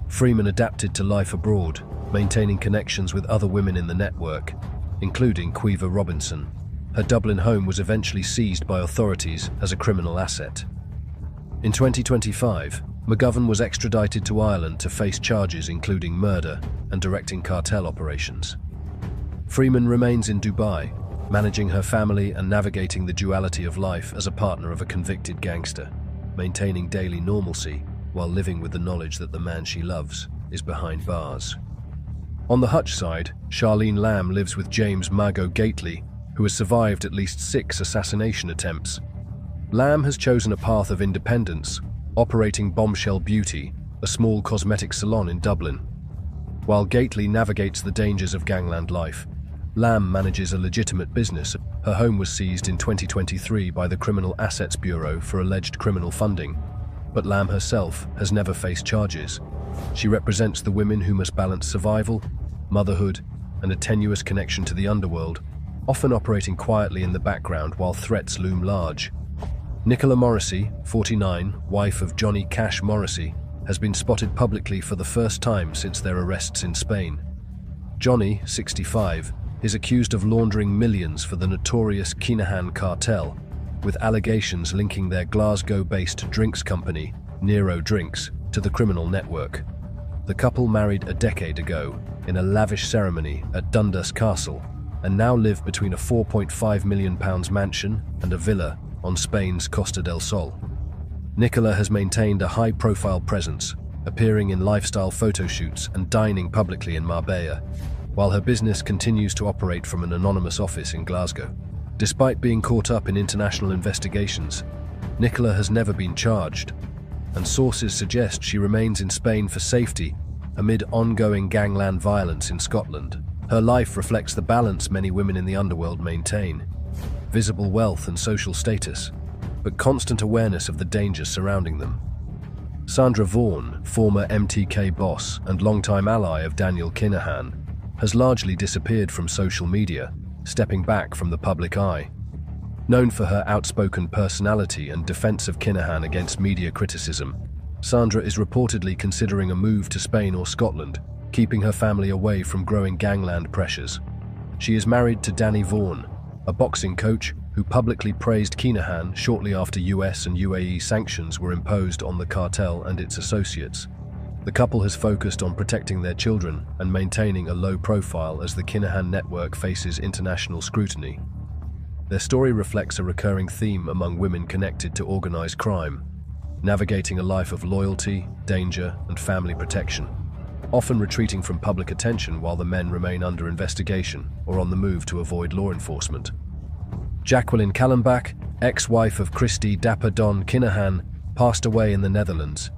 Freeman adapted to life abroad, maintaining connections with other women in the network, including Quiva Robinson. Her Dublin home was eventually seized by authorities as a criminal asset. In 2025, McGovern was extradited to Ireland to face charges including murder and directing cartel operations. Freeman remains in Dubai, managing her family and navigating the duality of life as a partner of a convicted gangster, maintaining daily normalcy while living with the knowledge that the man she loves is behind bars. On the Hutch side, Charlene Lamb lives with James Mago Gately, who has survived at least 6 assassination attempts. Lamb has chosen a path of independence, operating Bombshell Beauty, a small cosmetic salon in Dublin. While Gately navigates the dangers of gangland life, Lamb manages a legitimate business. Her home was seized in 2023 by the Criminal Assets Bureau for alleged criminal funding, but Lamb herself has never faced charges. She represents the women who must balance survival, motherhood, and a tenuous connection to the underworld, often operating quietly in the background while threats loom large. Nicola Morrissey, 49, wife of Johnny Cash Morrissey, has been spotted publicly for the first time since their arrests in Spain. Johnny, 65, is accused of laundering millions for the notorious Kinahan cartel, with allegations linking their Glasgow-based drinks company, Nero Drinks, to the criminal network. The couple married a decade ago in a lavish ceremony at Dundas Castle and now live between a £4.5 million mansion and a villa on Spain's Costa del Sol. Nicola has maintained a high-profile presence, appearing in lifestyle photo shoots and dining publicly in Marbella, while her business continues to operate from an anonymous office in Glasgow. Despite being caught up in international investigations, Nicola has never been charged, and sources suggest she remains in Spain for safety amid ongoing gangland violence in Scotland. Her life reflects the balance many women in the underworld maintain: visible wealth and social status, but constant awareness of the dangers surrounding them. Sandra Vaughan, former MTK boss and longtime ally of Daniel Kinahan, has largely disappeared from social media, stepping back from the public eye. Known for her outspoken personality and defense of Kinahan against media criticism, Sandra is reportedly considering a move to Spain or Scotland, keeping her family away from growing gangland pressures. She is married to Danny Vaughan, a boxing coach who publicly praised Kinahan shortly after US and UAE sanctions were imposed on the cartel and its associates. The couple has focused on protecting their children and maintaining a low profile as the Kinahan network faces international scrutiny. Their story reflects a recurring theme among women connected to organized crime, navigating a life of loyalty, danger, and family protection, often retreating from public attention while the men remain under investigation or on the move to avoid law enforcement. Jacqueline Kallenbach, ex-wife of Christy Dapper Don Kinahan, passed away in the Netherlands.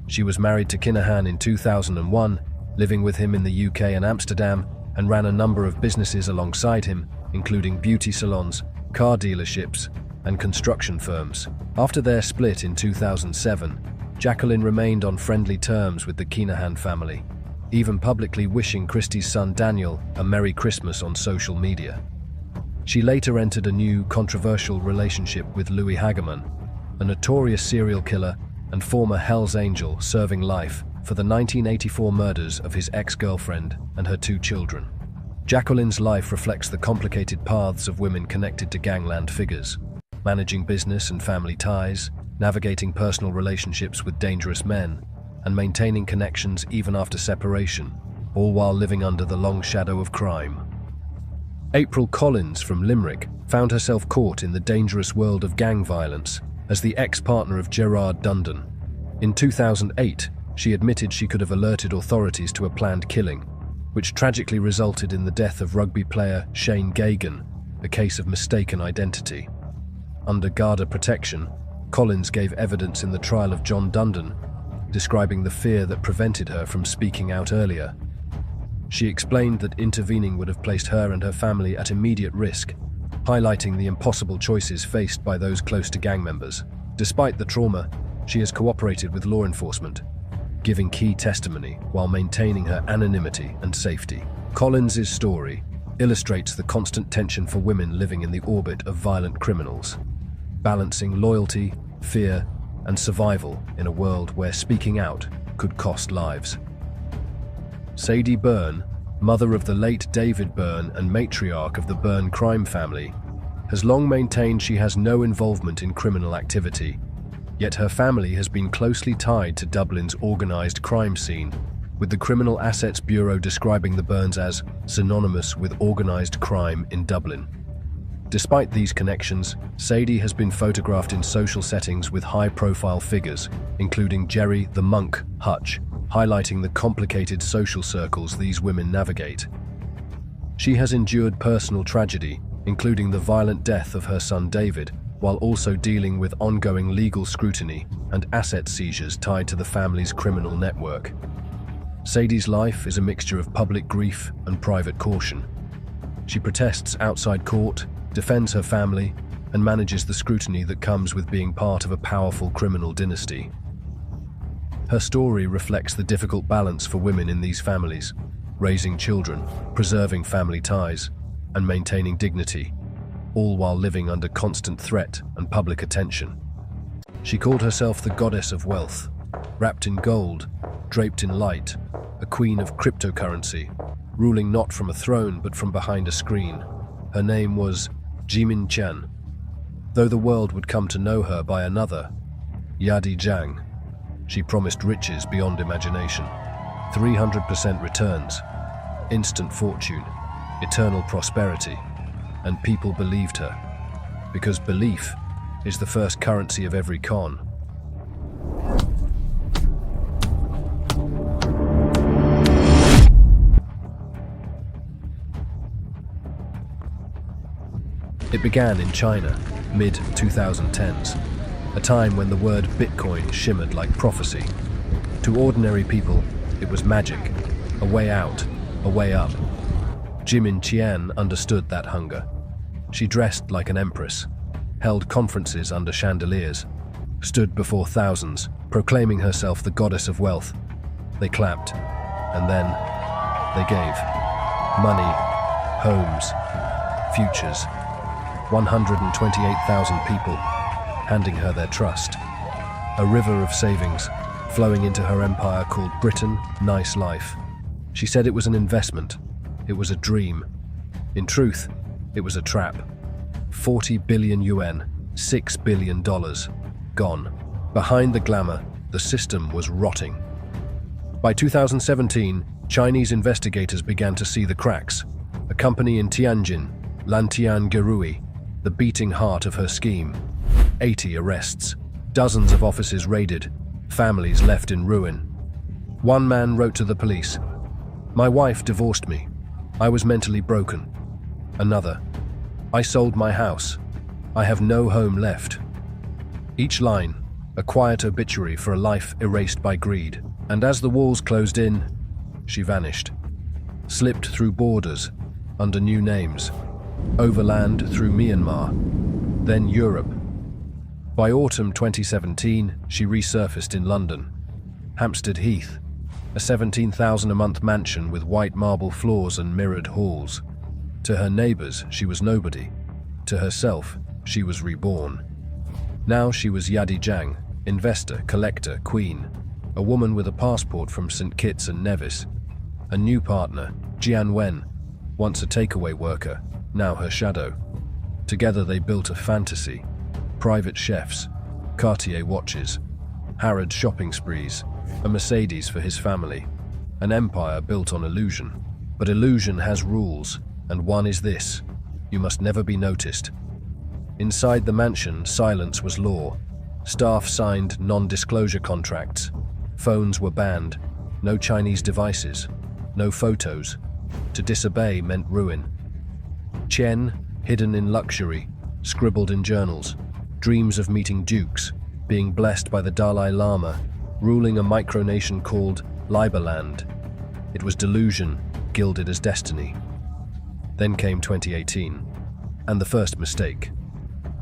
She was married to Kinahan in 2001, living with him in the UK and Amsterdam, and ran a number of businesses alongside him, including beauty salons, car dealerships, and construction firms. After their split in 2007, Jacqueline remained on friendly terms with the Kinahan family, even publicly wishing Christy's son Daniel a Merry Christmas on social media. She later entered a new, controversial relationship with Louis Hageman, a notorious serial killer and former Hell's Angel serving life for the 1984 murders of his ex-girlfriend and her 2 children. Jacqueline's life reflects the complicated paths of women connected to gangland figures, managing business and family ties, navigating personal relationships with dangerous men, and maintaining connections even after separation, all while living under the long shadow of crime. April Collins from Limerick found herself caught in the dangerous world of gang violence as the ex-partner of Gerard Dundon. In 2008, she admitted she could have alerted authorities to a planned killing, which tragically resulted in the death of rugby player Shane Gagan, a case of mistaken identity. Under Garda protection, Collins gave evidence in the trial of John Dundon, describing the fear that prevented her from speaking out earlier. She explained that intervening would have placed her and her family at immediate risk, highlighting the impossible choices faced by those close to gang members. Despite the trauma, she has cooperated with law enforcement, giving key testimony while maintaining her anonymity and safety. Collins's story illustrates the constant tension for women living in the orbit of violent criminals, balancing loyalty, fear, and survival in a world where speaking out could cost lives. Sadie Byrne, mother of the late David Byrne and matriarch of the Byrne crime family, has long maintained she has no involvement in criminal activity, yet her family has been closely tied to Dublin's organised crime scene, with the Criminal Assets Bureau describing the Byrnes as synonymous with organised crime in Dublin. Despite these connections, Sadie has been photographed in social settings with high-profile figures, including Jerry the Monk Hutch, highlighting the complicated social circles these women navigate. She has endured personal tragedy, including the violent death of her son David, while also dealing with ongoing legal scrutiny and asset seizures tied to the family's criminal network. Sadie's life is a mixture of public grief and private caution. She protests outside court, defends her family, and manages the scrutiny that comes with being part of a powerful criminal dynasty. Her story reflects the difficult balance for women in these families, raising children, preserving family ties, and maintaining dignity, all while living under constant threat and public attention. She called herself the goddess of wealth, wrapped in gold, draped in light, a queen of cryptocurrency, ruling not from a throne but from behind a screen. Her name was Jimin Chan, though the world would come to know her by another, Yadi Zhang. She promised riches beyond imagination, 300% returns, instant fortune, eternal prosperity, and people believed her, because belief is the first currency of every con. It began in China, mid-2010s, a time when the word Bitcoin shimmered like prophecy. To ordinary people, it was magic, a way out, a way up. Jimin Qian understood that hunger. She dressed like an empress, held conferences under chandeliers, stood before thousands, proclaiming herself the goddess of wealth. They clapped, and then they gave. Money, homes, futures. 128,000 people, handing her their trust. A river of savings flowing into her empire called Britain Nice Life. She said it was an investment. It was a dream. In truth, it was a trap. 40 billion yuan, $6 billion, gone. Behind the glamour, the system was rotting. By 2017, Chinese investigators began to see the cracks. A company in Tianjin, Lantian Gerui, the beating heart of her scheme. 80 arrests, dozens of offices raided, families left in ruin. One man wrote to the police, "My wife divorced me. I was mentally broken." Another, "I sold my house. I have no home left." Each line, a quiet obituary for a life erased by greed. And as the walls closed in, she vanished. Slipped through borders, under new names. Overland through Myanmar, then Europe. By autumn 2017, she resurfaced in London. Hampstead Heath, a 17,000 a month mansion with white marble floors and mirrored halls. To her neighbours, she was nobody. To herself, she was reborn. Now she was Yadi Zhang, investor, collector, queen, a woman with a passport from St. Kitts and Nevis. A new partner, Jian Wen, once a takeaway worker, now her shadow. Together they built a fantasy. Private chefs, Cartier watches, Harrods shopping sprees, a Mercedes for his family. An empire built on illusion. But illusion has rules, and one is this: you must never be noticed. Inside the mansion, silence was law. Staff signed non-disclosure contracts. Phones were banned. No Chinese devices. No photos. To disobey meant ruin. Qian, hidden in luxury, scribbled in journals. Dreams of meeting dukes, being blessed by the Dalai Lama, ruling a micronation called Liberland. It was delusion, gilded as destiny. Then came 2018, and the first mistake.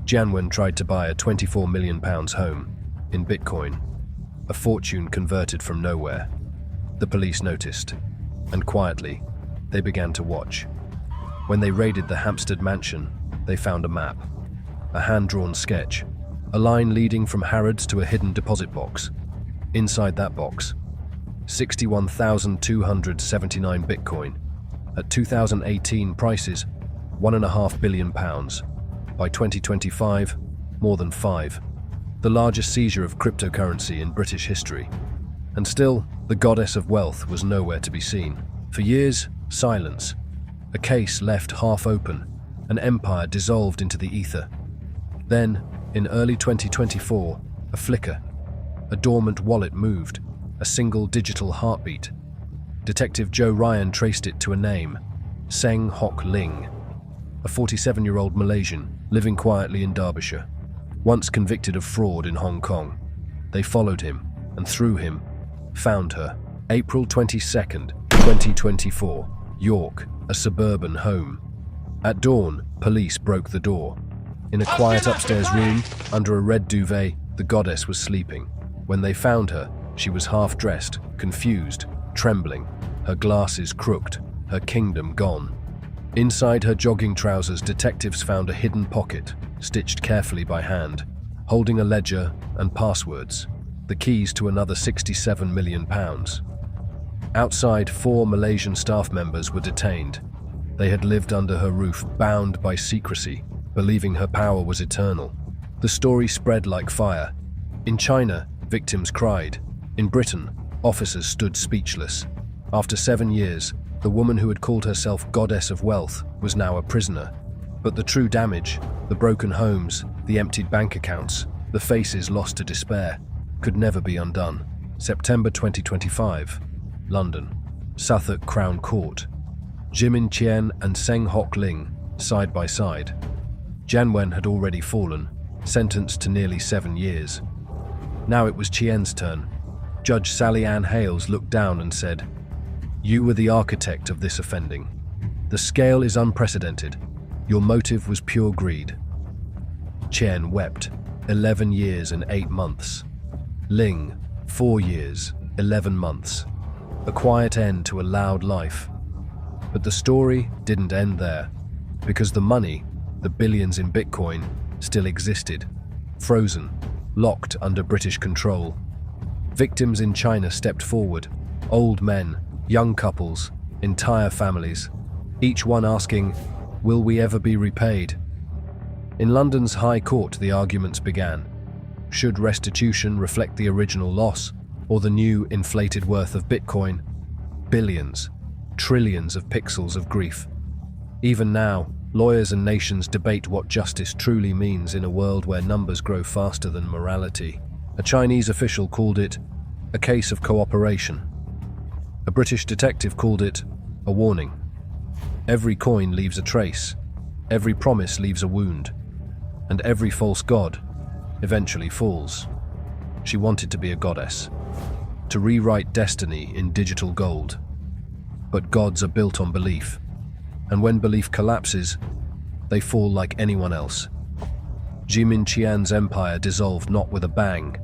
Jianwen tried to buy a £24 million home in Bitcoin, a fortune converted from nowhere. The police noticed, and quietly, they began to watch. When they raided the Hampstead mansion, they found a map, a hand-drawn sketch, a line leading from Harrods to a hidden deposit box. Inside that box, 61,279 Bitcoin. At 2018 prices, £1.5 billion. By 2025, more than 5. The largest seizure of cryptocurrency in British history. And still, the goddess of wealth was nowhere to be seen. For years, silence. A case left half open, an empire dissolved into the ether. Then, in early 2024, a flicker. A dormant wallet moved, a single digital heartbeat. Detective Joe Ryan traced it to a name: Seng Hock Ling, a 47-year-old Malaysian living quietly in Derbyshire, once convicted of fraud in Hong Kong. They followed him, and through him, found her. April 22nd, 2024, York, a suburban home. At dawn, police broke the door. In a quiet upstairs room, under a red duvet, the goddess was sleeping. When they found her, she was half-dressed, confused, trembling, her glasses crooked, her kingdom gone. Inside her jogging trousers, detectives found a hidden pocket, stitched carefully by hand, holding a ledger and passwords, the keys to another £67 million. Outside, 4 Malaysian staff members were detained. They had lived under her roof, bound by secrecy, believing her power was eternal. The story spread like fire. In China, victims cried. In Britain, officers stood speechless. After 7 years, the woman who had called herself Goddess of Wealth was now a prisoner. But the true damage, the broken homes, the emptied bank accounts, the faces lost to despair, could never be undone. September 2025, London, Southwark Crown Court. Jimin Qian and Seng Hock Ling, side by side. Jianwen had already fallen, sentenced to nearly 7 years. Now it was Qian's turn. Judge Sally Ann Hales looked down and said, "You were the architect of this offending. The scale is unprecedented. Your motive was pure greed." Qian wept, 11 years and 8 months. Ling, 4 years, 11 months. A quiet end to a loud life. But the story didn't end there, because the money, the billions in Bitcoin, still existed, frozen, locked under British control. Victims in China stepped forward, old men, young couples, entire families, each one asking, "Will we ever be repaid?" In London's High Court, the arguments began. Should restitution reflect the original loss, or the new inflated worth of Bitcoin? Billions, trillions of pixels of grief. Even now, lawyers and nations debate what justice truly means in a world where numbers grow faster than morality. A Chinese official called it a case of cooperation. A British detective called it a warning. Every coin leaves a trace, every promise leaves a wound, and every false god eventually falls. She wanted to be a goddess, to rewrite destiny in digital gold. But gods are built on belief, and when belief collapses, they fall like anyone else. Jimin Qian's empire dissolved not with a bang,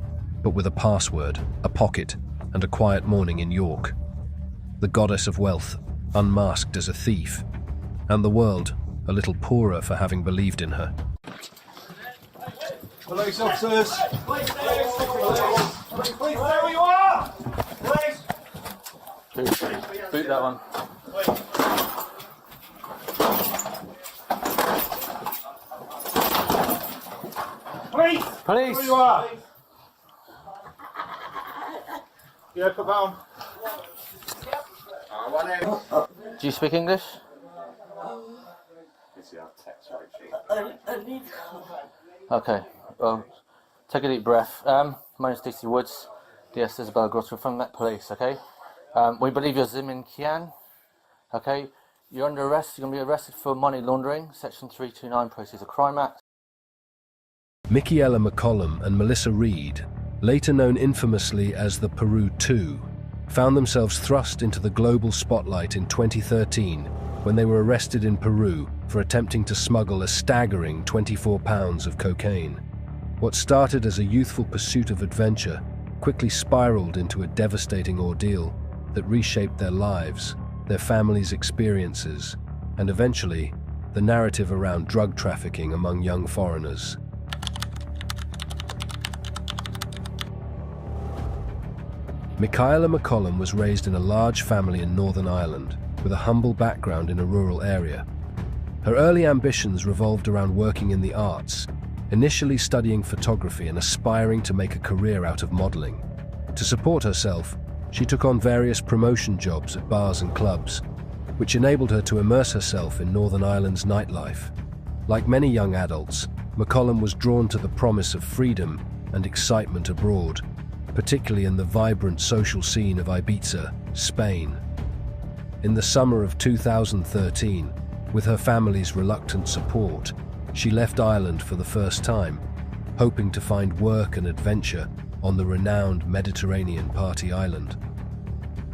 but with a password, a pocket, and a quiet morning in York. The goddess of wealth, unmasked as a thief, and the world a little poorer for having believed in her. Police officers! Police, stay where you are! Police! Boot that one. Police! Police! Where you are! Yeah, put that on. Do you speak English? I need... Okay, well, take a deep breath. My name's Stacey Woods, DS Isabella Grotto from Met Police, okay? We believe you're Zimin Kian, okay? You're under arrest. You're going to be arrested for money laundering, Section 329, Proceeds of Crime Act. Michaela McCollum and Melissa Reed, later known infamously as the Peru Two, found themselves thrust into the global spotlight in 2013 when they were arrested in Peru for attempting to smuggle a staggering 24 pounds of cocaine. What started as a youthful pursuit of adventure quickly spiraled into a devastating ordeal that reshaped their lives, their families' experiences, and eventually the narrative around drug trafficking among young foreigners. Michaela McCollum was raised in a large family in Northern Ireland, with a humble background in a rural area. Her early ambitions revolved around working in the arts, initially studying photography and aspiring to make a career out of modeling. To support herself, she took on various promotion jobs at bars and clubs, which enabled her to immerse herself in Northern Ireland's nightlife. Like many young adults, McCollum was drawn to the promise of freedom and excitement abroad, particularly in the vibrant social scene of Ibiza, Spain. In the summer of 2013, with her family's reluctant support, she left Ireland for the first time, hoping to find work and adventure on the renowned Mediterranean party island.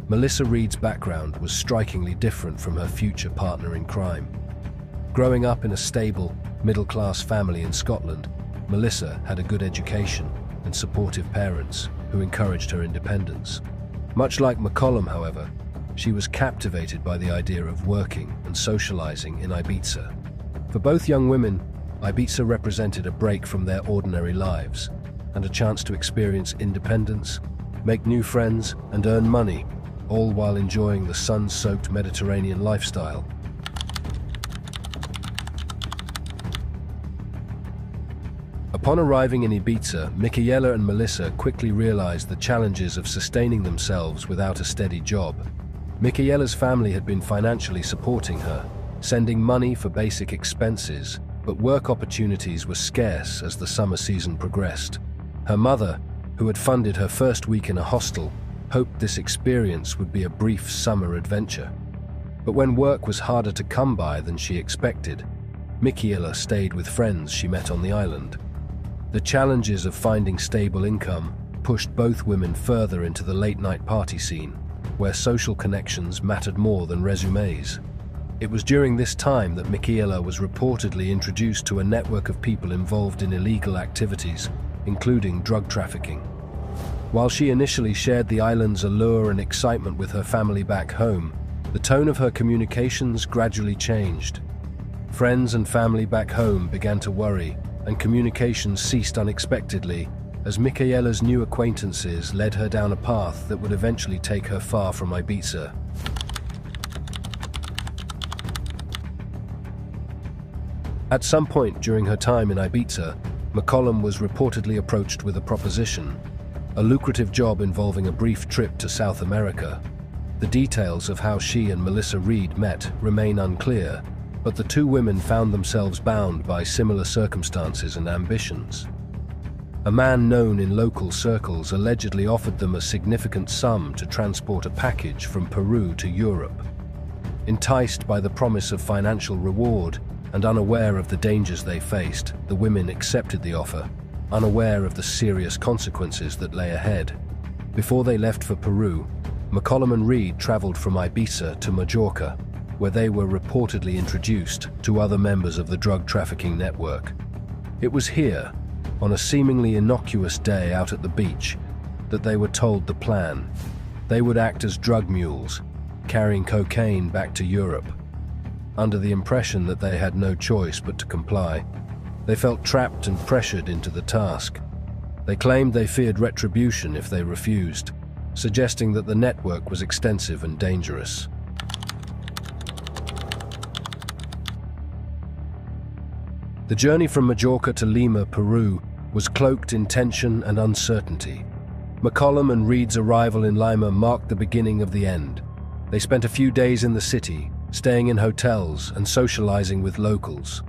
Melissa Reed's background was strikingly different from her future partner in crime. Growing up in a stable, middle-class family in Scotland, Melissa had a good education and supportive parents who encouraged her independence. Much like McCollum, however, she was captivated by the idea of working and socializing in Ibiza. For both young women, Ibiza represented a break from their ordinary lives and a chance to experience independence, make new friends, and earn money, all while enjoying the sun-soaked Mediterranean lifestyle. Upon arriving in Ibiza, Michaela and Melissa quickly realized the challenges of sustaining themselves without a steady job. Michaela's family had been financially supporting her, sending money for basic expenses, but work opportunities were scarce as the summer season progressed. Her mother, who had funded her first week in a hostel, hoped this experience would be a brief summer adventure. But when work was harder to come by than she expected, Michaela stayed with friends she met on the island. The challenges of finding stable income pushed both women further into the late-night party scene, where social connections mattered more than resumes. It was during this time that Michaela was reportedly introduced to a network of people involved in illegal activities, including drug trafficking. While she initially shared the island's allure and excitement with her family back home, the tone of her communications gradually changed. Friends and family back home began to worry, and communications ceased unexpectedly as Michaela's new acquaintances led her down a path that would eventually take her far from Ibiza. At some point during her time in Ibiza, McCollum was reportedly approached with a proposition, a lucrative job involving a brief trip to South America. The details of how she and Melissa Reed met remain unclear, but the two women found themselves bound by similar circumstances and ambitions. A man known in local circles allegedly offered them a significant sum to transport a package from Peru to Europe. Enticed by the promise of financial reward and unaware of the dangers they faced, the women accepted the offer, unaware of the serious consequences that lay ahead. Before they left for Peru, McCollum and Reed traveled from Ibiza to Majorca, where they were reportedly introduced to other members of the drug trafficking network. It was here, on a seemingly innocuous day out at the beach, that they were told the plan. They would act as drug mules, carrying cocaine back to Europe. Under the impression that they had no choice but to comply, they felt trapped and pressured into the task. They claimed they feared retribution if they refused, suggesting that the network was extensive and dangerous. The journey from Majorca to Lima, Peru, was cloaked in tension and uncertainty. McCollum and Reed's arrival in Lima marked the beginning of the end. They spent a few days in the city, staying in hotels and socializing with locals.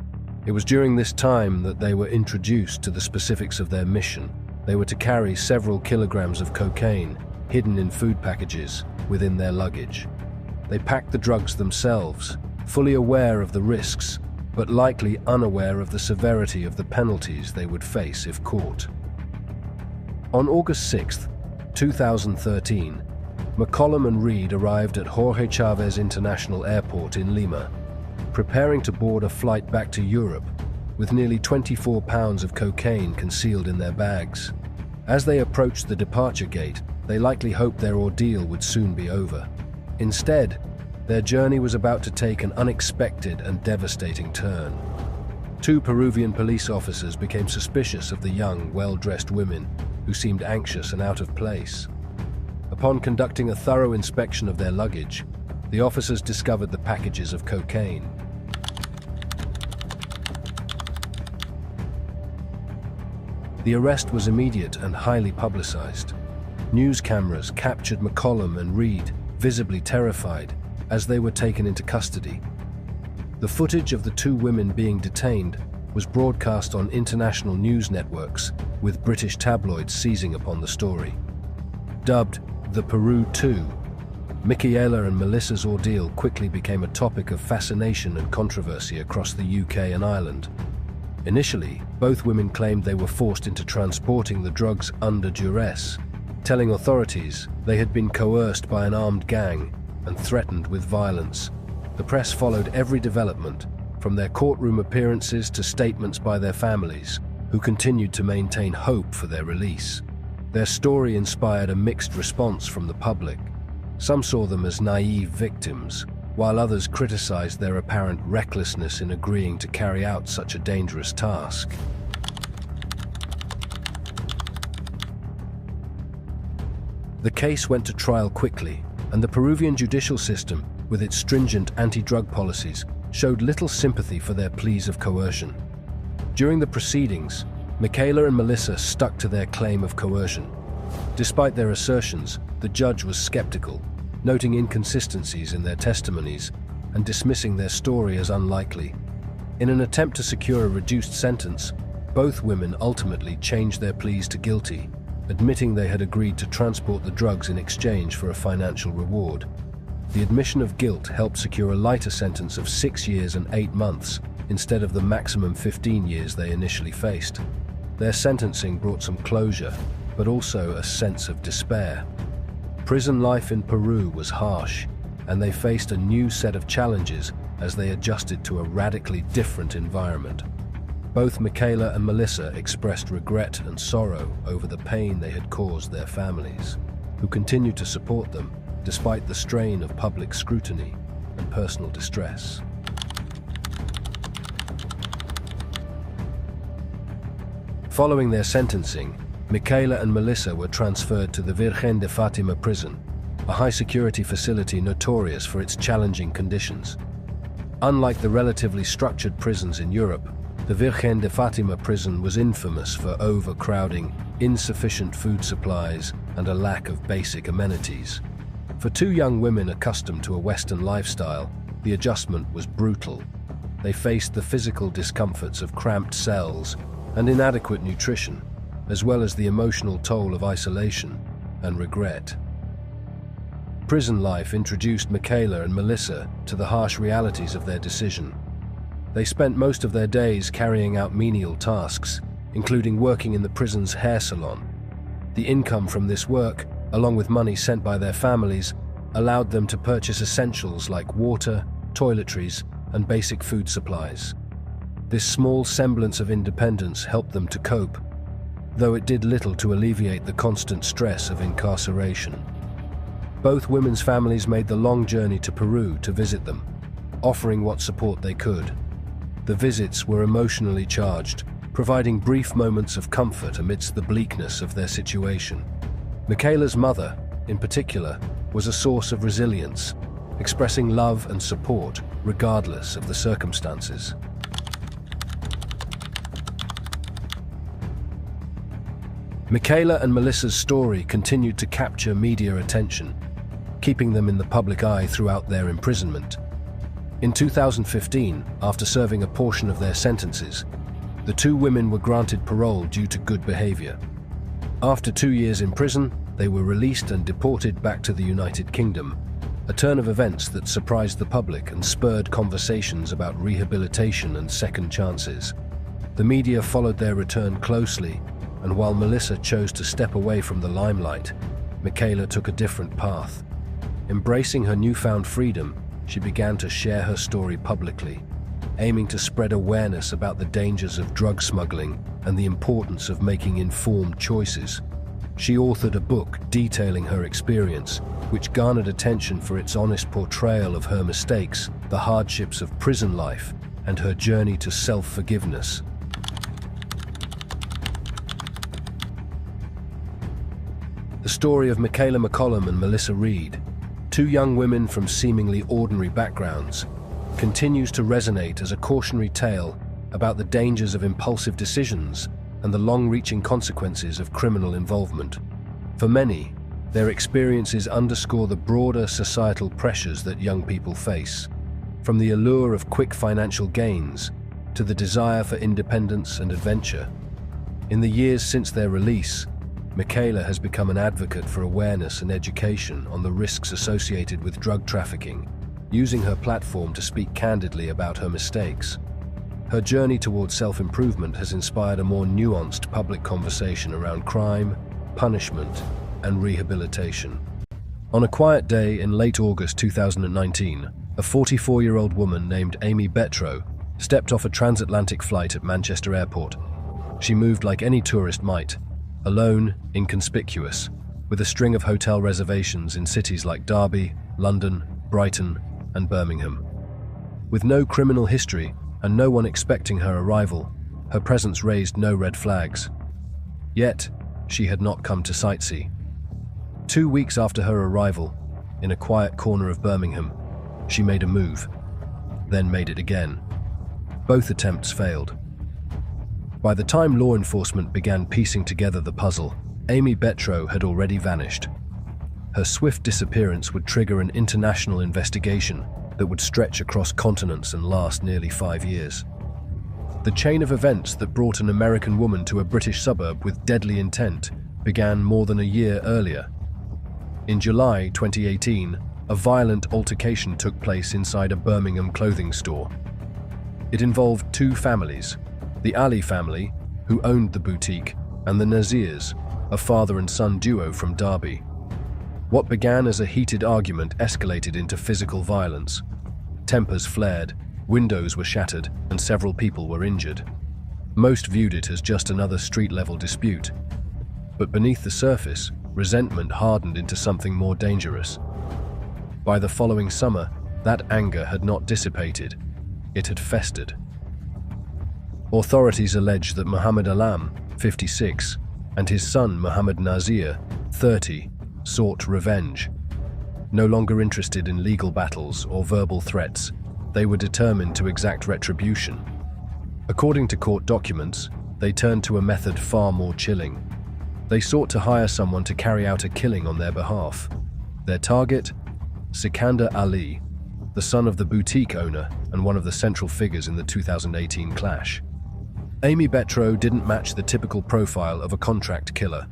It was during this time that they were introduced to the specifics of their mission. They were to carry several kilograms of cocaine hidden in food packages within their luggage. They packed the drugs themselves, fully aware of the risks, but likely unaware of the severity of the penalties they would face if caught. On August 6, 2013, McCollum and Reed arrived at Jorge Chávez International Airport in Lima, preparing to board a flight back to Europe with nearly 24 pounds of cocaine concealed in their bags. As they approached the departure gate, they likely hoped their ordeal would soon be over. Instead, their journey was about to take an unexpected and devastating turn. Two Peruvian police officers became suspicious of the young, well-dressed women who seemed anxious and out of place. Upon conducting a thorough inspection of their luggage, the officers discovered the packages of cocaine. The arrest was immediate and highly publicized. News cameras captured McCollum and Reed, visibly terrified, as they were taken into custody. The footage of the two women being detained was broadcast on international news networks, with British tabloids seizing upon the story. Dubbed the Peru Two, Michaela and Melissa's ordeal quickly became a topic of fascination and controversy across the UK and Ireland. Initially, both women claimed they were forced into transporting the drugs under duress, telling authorities they had been coerced by an armed gang and threatened with violence. The press followed every development, from their courtroom appearances to statements by their families, who continued to maintain hope for their release. Their story inspired a mixed response from the public. Some saw them as naive victims, while others criticized their apparent recklessness in agreeing to carry out such a dangerous task. The case went to trial quickly, and the Peruvian judicial system, with its stringent anti-drug policies, showed little sympathy for their pleas of coercion. During the proceedings, Michaela and Melissa stuck to their claim of coercion. Despite their assertions, the judge was skeptical, noting inconsistencies in their testimonies and dismissing their story as unlikely. In an attempt to secure a reduced sentence, both women ultimately changed their pleas to guilty, admitting they had agreed to transport the drugs in exchange for a financial reward. The admission of guilt helped secure a lighter sentence of 6 years and 8 months instead of the maximum 15 years they initially faced. Their sentencing brought some closure, but also a sense of despair. Prison life in Peru was harsh, and they faced a new set of challenges as they adjusted to a radically different environment. Both Michaela and Melissa expressed regret and sorrow over the pain they had caused their families, who continued to support them despite the strain of public scrutiny and personal distress. Following their sentencing, Michaela and Melissa were transferred to the Virgen de Fatima prison, a high-security facility notorious for its challenging conditions. Unlike the relatively structured prisons in Europe, the Virgen de Fatima prison was infamous for overcrowding, insufficient food supplies, and a lack of basic amenities. For two young women accustomed to a Western lifestyle, the adjustment was brutal. They faced the physical discomforts of cramped cells and inadequate nutrition, as well as the emotional toll of isolation and regret. Prison life introduced Michaela and Melissa to the harsh realities of their decision. They spent most of their days carrying out menial tasks, including working in the prison's hair salon. The income from this work, along with money sent by their families, allowed them to purchase essentials like water, toiletries, and basic food supplies. This small semblance of independence helped them to cope, though it did little to alleviate the constant stress of incarceration. Both women's families made the long journey to Peru to visit them, offering what support they could. The visits were emotionally charged, providing brief moments of comfort amidst the bleakness of their situation. Michaela's mother, in particular, was a source of resilience, expressing love and support regardless of the circumstances. Michaela and Melissa's story continued to capture media attention, keeping them in the public eye throughout their imprisonment. In 2015, after serving a portion of their sentences, the two women were granted parole due to good behavior. After 2 years in prison, they were released and deported back to the United Kingdom, a turn of events that surprised the public and spurred conversations about rehabilitation and second chances. The media followed their return closely, and while Melissa chose to step away from the limelight, Michaela took a different path. Embracing her newfound freedom, she began to share her story publicly, aiming to spread awareness about the dangers of drug smuggling and the importance of making informed choices. She authored a book detailing her experience, which garnered attention for its honest portrayal of her mistakes, the hardships of prison life, and her journey to self-forgiveness. The story of Michaela McCollum and Melissa Reed, two young women from seemingly ordinary backgrounds, continues to resonate as a cautionary tale about the dangers of impulsive decisions and the long-reaching consequences of criminal involvement. For many, their experiences underscore the broader societal pressures that young people face, from the allure of quick financial gains to the desire for independence and adventure. In the years since their release, Michaela has become an advocate for awareness and education on the risks associated with drug trafficking, using her platform to speak candidly about her mistakes. Her journey towards self-improvement has inspired a more nuanced public conversation around crime, punishment, and rehabilitation. On a quiet day in late August 2019, a 44-year-old woman named Aimee Betro stepped off a transatlantic flight at Manchester Airport. She moved like any tourist might, alone, inconspicuous, with a string of hotel reservations in cities like Derby, London, Brighton, and Birmingham. With no criminal history and no one expecting her arrival, her presence raised no red flags. Yet, she had not come to sightsee. 2 weeks after her arrival, in a quiet corner of Birmingham, she made a move, then made it again. Both attempts failed. By the time law enforcement began piecing together the puzzle, Aimee Betro had already vanished. Her swift disappearance would trigger an international investigation that would stretch across continents and last nearly 5 years. The chain of events that brought an American woman to a British suburb with deadly intent began more than a year earlier. In July 2018, a violent altercation took place inside a Birmingham clothing store. It involved two families, the Ali family, who owned the boutique, and the Nazirs, a father and son duo from Derby. What began as a heated argument escalated into physical violence. Tempers flared, windows were shattered, and several people were injured. Most viewed it as just another street-level dispute. But beneath the surface, resentment hardened into something more dangerous. By the following summer, that anger had not dissipated. It had festered. Authorities allege that Mohammed Alam, 56, and his son Mohammed Nazir, 30, sought revenge. No longer interested in legal battles or verbal threats, they were determined to exact retribution. According to court documents, they turned to a method far more chilling. They sought to hire someone to carry out a killing on their behalf. Their target? Sikander Ali, the son of the boutique owner and one of the central figures in the 2018 clash. Aimee Betro didn't match the typical profile of a contract killer.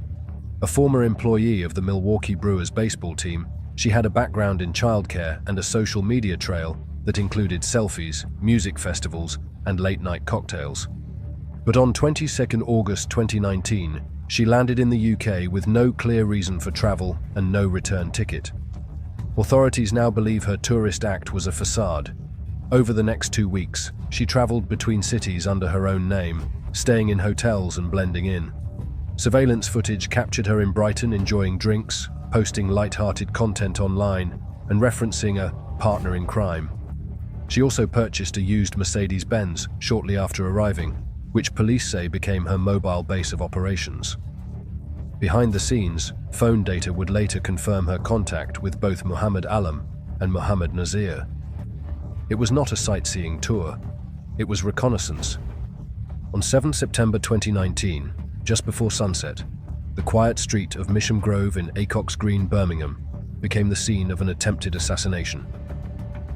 A former employee of the Milwaukee Brewers baseball team, she had a background in childcare and a social media trail that included selfies, music festivals, and late-night cocktails. But on 22nd August 2019, she landed in the UK with no clear reason for travel and no return ticket. Authorities now believe her tourist act was a facade. Over the next 2 weeks, she traveled between cities under her own name, staying in hotels and blending in. Surveillance footage captured her in Brighton enjoying drinks, posting light-hearted content online, and referencing a partner in crime. She also purchased a used Mercedes-Benz shortly after arriving, which police say became her mobile base of operations. Behind the scenes, phone data would later confirm her contact with both Mohammed Alam and Mohammed Nazir. It was not a sightseeing tour, it was reconnaissance. On 7 September 2019, just before sunset, the quiet street of Misham Grove in Acox Green, Birmingham, became the scene of an attempted assassination.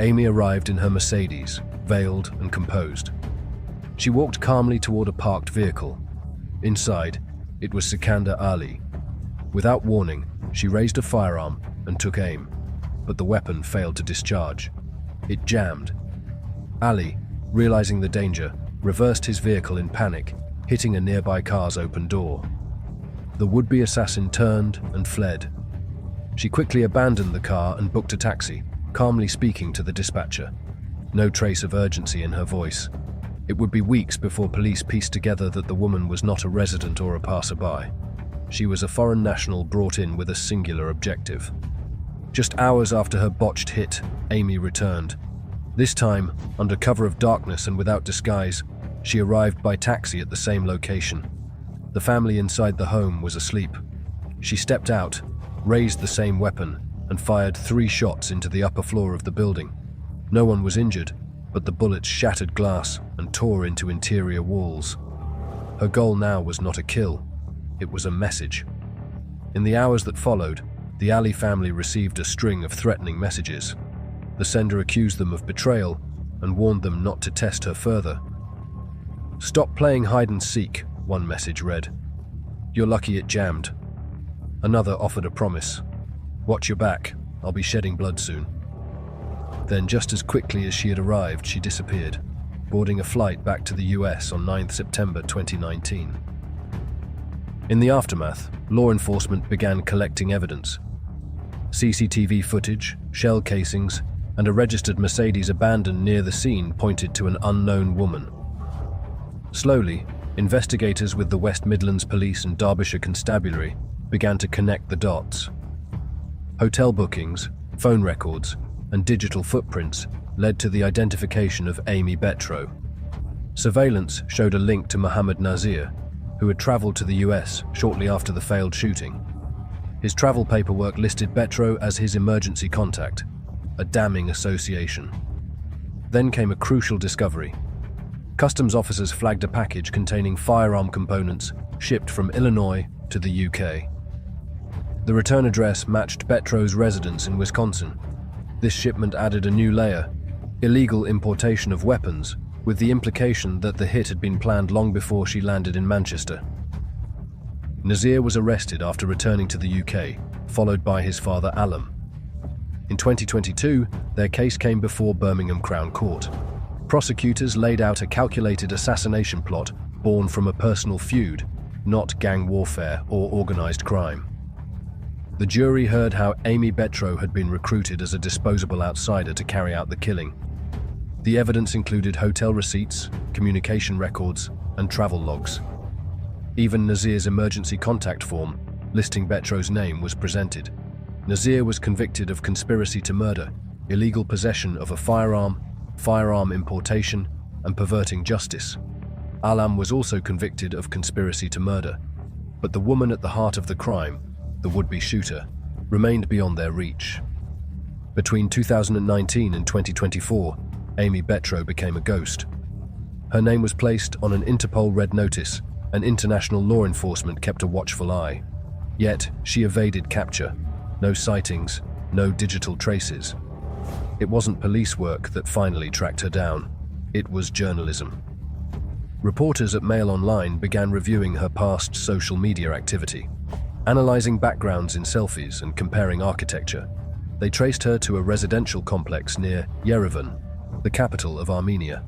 Aimee arrived in her Mercedes, veiled and composed. She walked calmly toward a parked vehicle. Inside, it was Sikandar Ali. Without warning, she raised a firearm and took aim, but the weapon failed to discharge. It jammed. Ali, realizing the danger, reversed his vehicle in panic, hitting a nearby car's open door. The would-be assassin turned and fled. She quickly abandoned the car and booked a taxi, calmly speaking to the dispatcher. No trace of urgency in her voice. It would be weeks before police pieced together that the woman was not a resident or a passerby. She was a foreign national brought in with a singular objective. Just hours after her botched hit, Aimee returned. This time, under cover of darkness and without disguise, she arrived by taxi at the same location. The family inside the home was asleep. She stepped out, raised the same weapon, and fired 3 shots into the upper floor of the building. No one was injured, but the bullets shattered glass and tore into interior walls. Her goal now was not a kill, it was a message. In the hours that followed, the Ali family received a string of threatening messages. The sender accused them of betrayal and warned them not to test her further. "Stop playing hide and seek," one message read. "You're lucky it jammed." Another offered a promise. "Watch your back, I'll be shedding blood soon." Then, just as quickly as she had arrived, she disappeared, boarding a flight back to the US on 9 September 2019. In the aftermath, law enforcement began collecting evidence. CCTV footage, shell casings, and a registered Mercedes abandoned near the scene pointed to an unknown woman. Slowly, investigators with the West Midlands Police and Derbyshire Constabulary began to connect the dots. Hotel bookings, phone records, and digital footprints led to the identification of Aimee Betro. Surveillance showed a link to Mohammed Nazir, who had traveled to the US shortly after the failed shooting. His travel paperwork listed Betro as his emergency contact, a damning association. Then came a crucial discovery. Customs officers flagged a package containing firearm components shipped from Illinois to the UK. The return address matched Betro's residence in Wisconsin. This shipment added a new layer: illegal importation of weapons, with the implication that the hit had been planned long before she landed in Manchester. Nazir was arrested after returning to the UK, followed by his father Alam. In 2022, their case came before Birmingham Crown Court. Prosecutors laid out a calculated assassination plot born from a personal feud, not gang warfare or organised crime. The jury heard how Aimee Betro had been recruited as a disposable outsider to carry out the killing. The evidence included hotel receipts, communication records, and travel logs. Even Nazir's emergency contact form, listing Betro's name, was presented. Nazir was convicted of conspiracy to murder, illegal possession of a firearm, firearm importation, and perverting justice. Alam was also convicted of conspiracy to murder. But the woman at the heart of the crime, the would-be shooter, remained beyond their reach. Between 2019 and 2024, Aimee Betro became a ghost. Her name was placed on an Interpol red notice, and international law enforcement kept a watchful eye. Yet, she evaded capture. No sightings, no digital traces. It wasn't police work that finally tracked her down. It was journalism. Reporters at Mail Online began reviewing her past social media activity. Analyzing backgrounds in selfies and comparing architecture, they traced her to a residential complex near Yerevan, the capital of Armenia.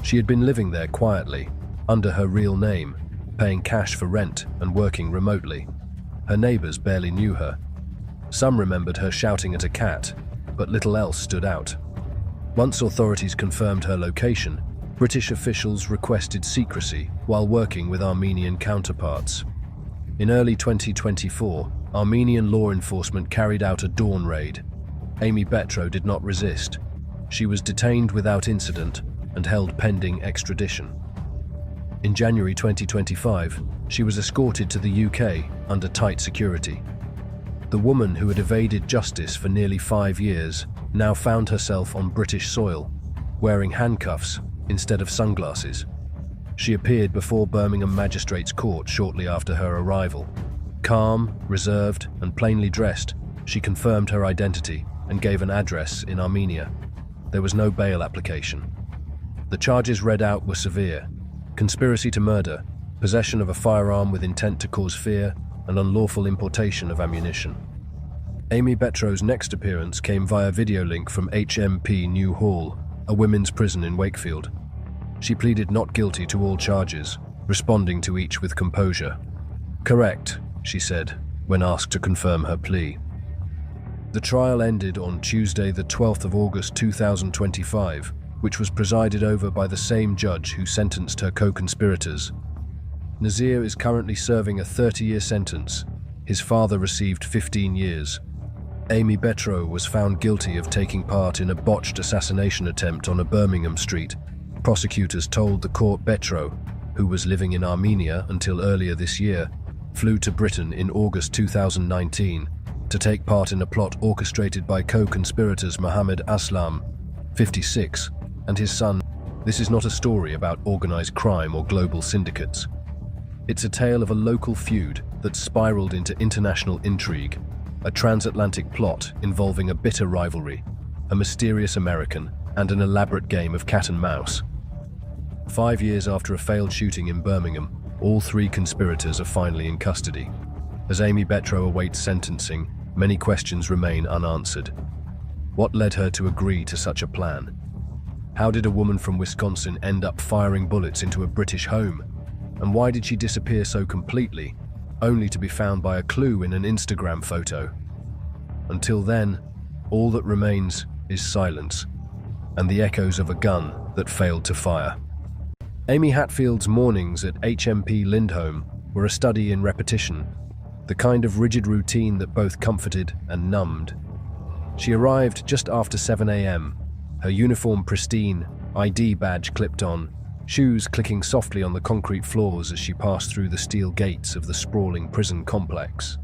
She had been living there quietly, under her real name, paying cash for rent and working remotely. Her neighbors barely knew her. Some remembered her shouting at a cat, but little else stood out. Once authorities confirmed her location, British officials requested secrecy while working with Armenian counterparts. In early 2024, Armenian law enforcement carried out a dawn raid. Aimee Betro did not resist. She was detained without incident and held pending extradition. In January 2025, she was escorted to the UK under tight security. The woman who had evaded justice for nearly 5 years now found herself on British soil, wearing handcuffs instead of sunglasses. She appeared before Birmingham Magistrates' Court shortly after her arrival. Calm, reserved, and plainly dressed, She confirmed her identity and gave an address in Armenia. There was no bail application. The charges read out were severe: conspiracy to murder, possession of a firearm with intent to cause fear, and unlawful importation of ammunition. Aimee Betro's next appearance came via video link from HMP New Hall, a women's prison in Wakefield. She pleaded not guilty to all charges, responding to each with composure. "Correct," she said, when asked to confirm her plea. The trial ended on Tuesday, the 12th of August 2025, which was presided over by the same judge who sentenced her co-conspirators. Nazir is currently serving a 30-year sentence. His father received 15 years. Aimee Betro was found guilty of taking part in a botched assassination attempt on a Birmingham street. Prosecutors told the court Betro, who was living in Armenia until earlier this year, flew to Britain in August 2019 to take part in a plot orchestrated by co-conspirators Mohammed Aslam, 56, and his son. This is not a story about organized crime or global syndicates. It's a tale of a local feud that spiraled into international intrigue, a transatlantic plot involving a bitter rivalry, a mysterious American, and an elaborate game of cat and mouse. 5 years after a failed shooting in Birmingham, all three conspirators are finally in custody. As Aimee Betro awaits sentencing, many questions remain unanswered. What led her to agree to such a plan? How did a woman from Wisconsin end up firing bullets into a British home? And why did she disappear so completely, only to be found by a clue in an Instagram photo? Until then, all that remains is silence, and the echoes of a gun that failed to fire. Amy Hatfield's mornings at HMP Lindholm were a study in repetition, the kind of rigid routine that both comforted and numbed. She arrived just after 7 a.m., her uniform pristine, ID badge clipped on, shoes clicking softly on the concrete floors as she passed through the steel gates of the sprawling prison complex.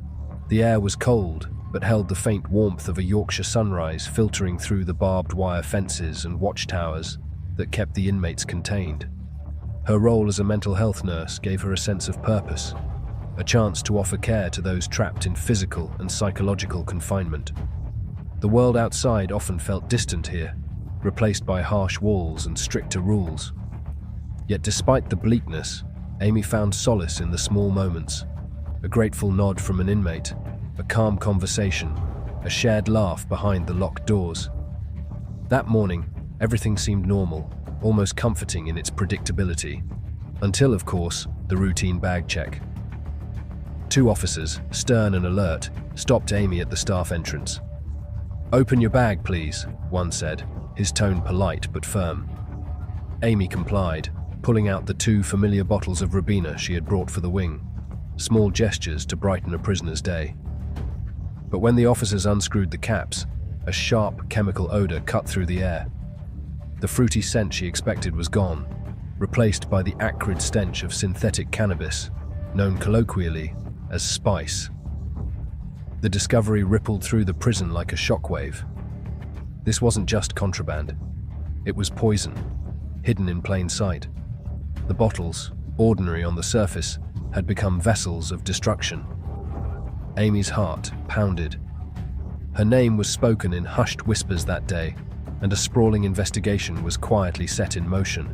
The air was cold, but held the faint warmth of a Yorkshire sunrise filtering through the barbed wire fences and watchtowers that kept the inmates contained. Her role as a mental health nurse gave her a sense of purpose, a chance to offer care to those trapped in physical and psychological confinement. The world outside often felt distant here, replaced by harsh walls and stricter rules. Yet despite the bleakness, Amy found solace in the small moments: a grateful nod from an inmate, a calm conversation, a shared laugh behind the locked doors. That morning, everything seemed normal, almost comforting in its predictability, until, of course, the routine bag check. 2 officers, stern and alert, stopped Amy at the staff entrance. "Open your bag, please," one said, his tone polite but firm. Amy complied, pulling out the 2 familiar bottles of Ribena she had brought for the wing, small gestures to brighten a prisoner's day. But when the officers unscrewed the caps, a sharp chemical odor cut through the air. The fruity scent she expected was gone, replaced by the acrid stench of synthetic cannabis, known colloquially as spice. The discovery rippled through the prison like a shockwave. This wasn't just contraband. It was poison, hidden in plain sight. The bottles, ordinary on the surface, had become vessels of destruction. Amy's heart pounded. Her name was spoken in hushed whispers that day, and a sprawling investigation was quietly set in motion,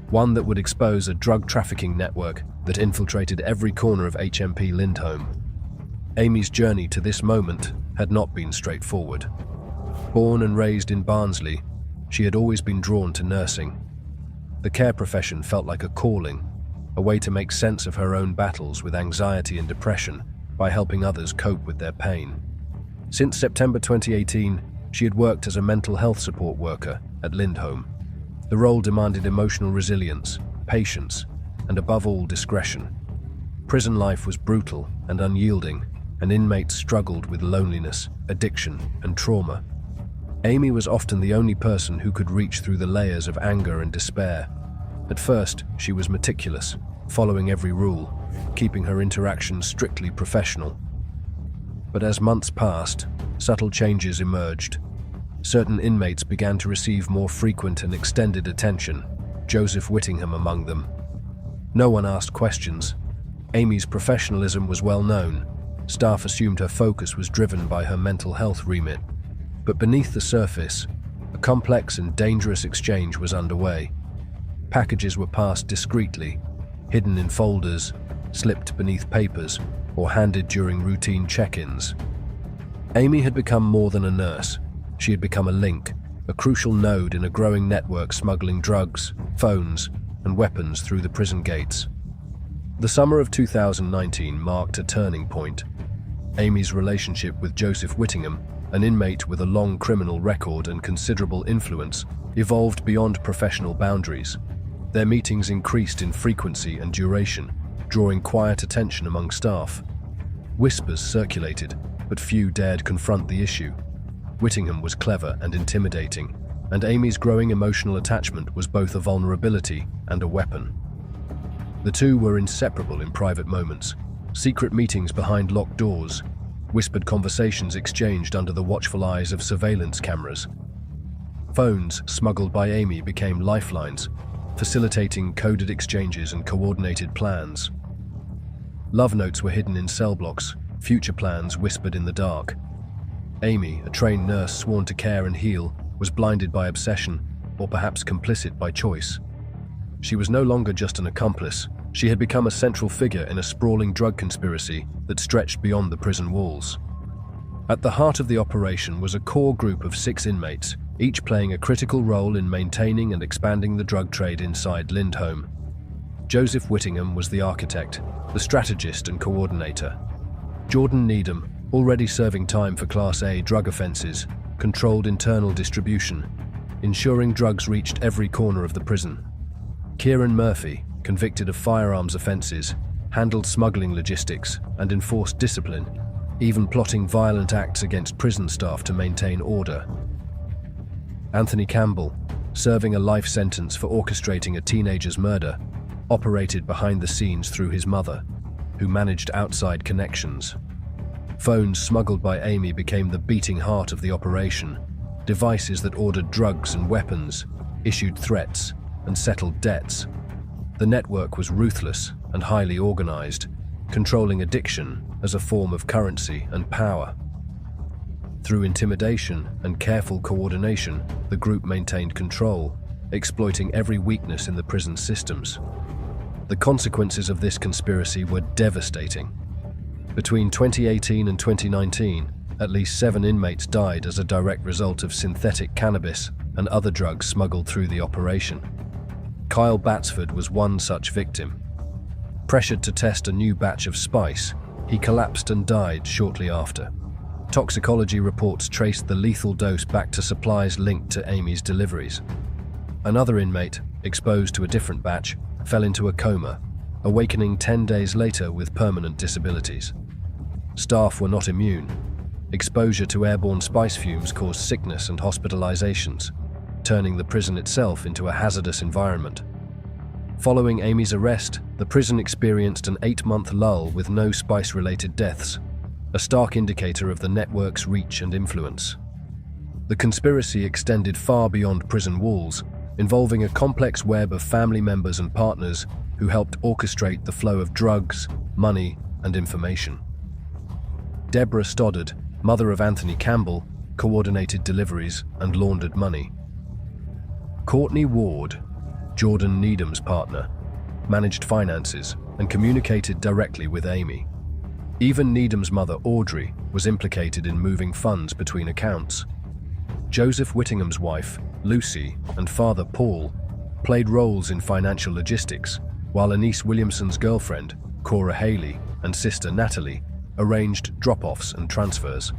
one that would expose a drug trafficking network that infiltrated every corner of HMP Lindholm. Amy's journey to this moment had not been straightforward. Born and raised in Barnsley, she had always been drawn to nursing. The care profession felt like a calling, a way to make sense of her own battles with anxiety and depression by helping others cope with their pain. Since September 2018, she had worked as a mental health support worker at Lindholm. The role demanded emotional resilience, patience, and above all, discretion. Prison life was brutal and unyielding, and inmates struggled with loneliness, addiction, and trauma. Amy was often the only person who could reach through the layers of anger and despair. At first, she was meticulous, following every rule, keeping her interactions strictly professional. But as months passed, subtle changes emerged. Certain inmates began to receive more frequent and extended attention, Joseph Whittingham among them. No one asked questions. Amy's professionalism was well known, Staff assumed her focus was driven by her mental health remit. But beneath the surface, a complex and dangerous exchange was underway. Packages were passed discreetly, hidden in folders, slipped beneath papers, or handed during routine check-ins. Aimee had become more than a nurse. She had become a link, a crucial node in a growing network smuggling drugs, phones, and weapons through the prison gates. The summer of 2019 marked a turning point. Aimee's relationship with Joseph Whittingham, an inmate with a long criminal record and considerable influence, evolved beyond professional boundaries. Their meetings increased in frequency and duration, drawing quiet attention among staff. Whispers circulated, but few dared confront the issue. Whittingham was clever and intimidating, and Aimee's growing emotional attachment was both a vulnerability and a weapon. The two were inseparable in private moments, secret meetings behind locked doors, whispered conversations exchanged under the watchful eyes of surveillance cameras. Phones smuggled by Aimee became lifelines, facilitating coded exchanges and coordinated plans. Love notes were hidden in cell blocks, future plans whispered in the dark. Aimee, a trained nurse sworn to care and heal, was blinded by obsession, or perhaps complicit by choice. She was no longer just an accomplice. She had become a central figure in a sprawling drug conspiracy that stretched beyond the prison walls. At the heart of the operation was a core group of 6 inmates, each playing a critical role in maintaining and expanding the drug trade inside Lindholm. Joseph Whittingham was the architect, the strategist and coordinator. Jordan Needham, already serving time for Class A drug offenses, controlled internal distribution, ensuring drugs reached every corner of the prison. Kieran Murphy, convicted of firearms offenses, handled smuggling logistics and enforced discipline, even plotting violent acts against prison staff to maintain order. Anthony Campbell, serving a life sentence for orchestrating a teenager's murder, operated behind the scenes through his mother, who managed outside connections. Phones smuggled by Aimee became the beating heart of the operation, devices that ordered drugs and weapons, issued threats, and settled debts. The network was ruthless and highly organized, controlling addiction as a form of currency and power. Through intimidation and careful coordination, the group maintained control, exploiting every weakness in the prison systems. The consequences of this conspiracy were devastating. Between 2018 and 2019, at least 7 inmates died as a direct result of synthetic cannabis and other drugs smuggled through the operation. Kyle Batsford was one such victim. Pressured to test a new batch of spice, he collapsed and died shortly after. Toxicology reports traced the lethal dose back to supplies linked to Aimee's deliveries. Another inmate, exposed to a different batch, fell into a coma, awakening 10 days later with permanent disabilities. Staff were not immune. Exposure to airborne spice fumes caused sickness and hospitalizations, turning the prison itself into a hazardous environment. Following Aimee's arrest, the prison experienced an 8-month lull with no spice-related deaths, a stark indicator of the network's reach and influence. The conspiracy extended far beyond prison walls, involving a complex web of family members and partners who helped orchestrate the flow of drugs, money, and information. Deborah Stoddard, mother of Anthony Campbell, coordinated deliveries and laundered money. Courtney Ward, Jordan Needham's partner, managed finances and communicated directly with Aimee. Even Needham's mother, Audrey, was implicated in moving funds between accounts. Joseph Whittingham's wife, Lucy, and father, Paul, played roles in financial logistics, while Anise Williamson's girlfriend, Cora Haley, and sister, Natalie, arranged drop-offs and transfers.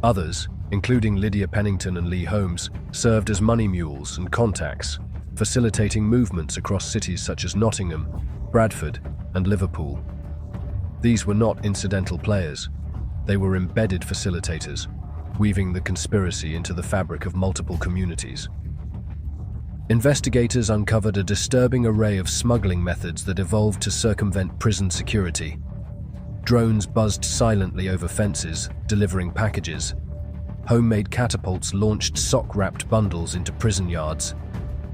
Others, including Lydia Pennington and Lee Holmes, served as money mules and contacts, facilitating movements across cities such as Nottingham, Bradford, and Liverpool. These were not incidental players. They were embedded facilitators, weaving the conspiracy into the fabric of multiple communities. Investigators uncovered a disturbing array of smuggling methods that evolved to circumvent prison security. Drones buzzed silently over fences, delivering packages. Homemade catapults launched sock-wrapped bundles into prison yards.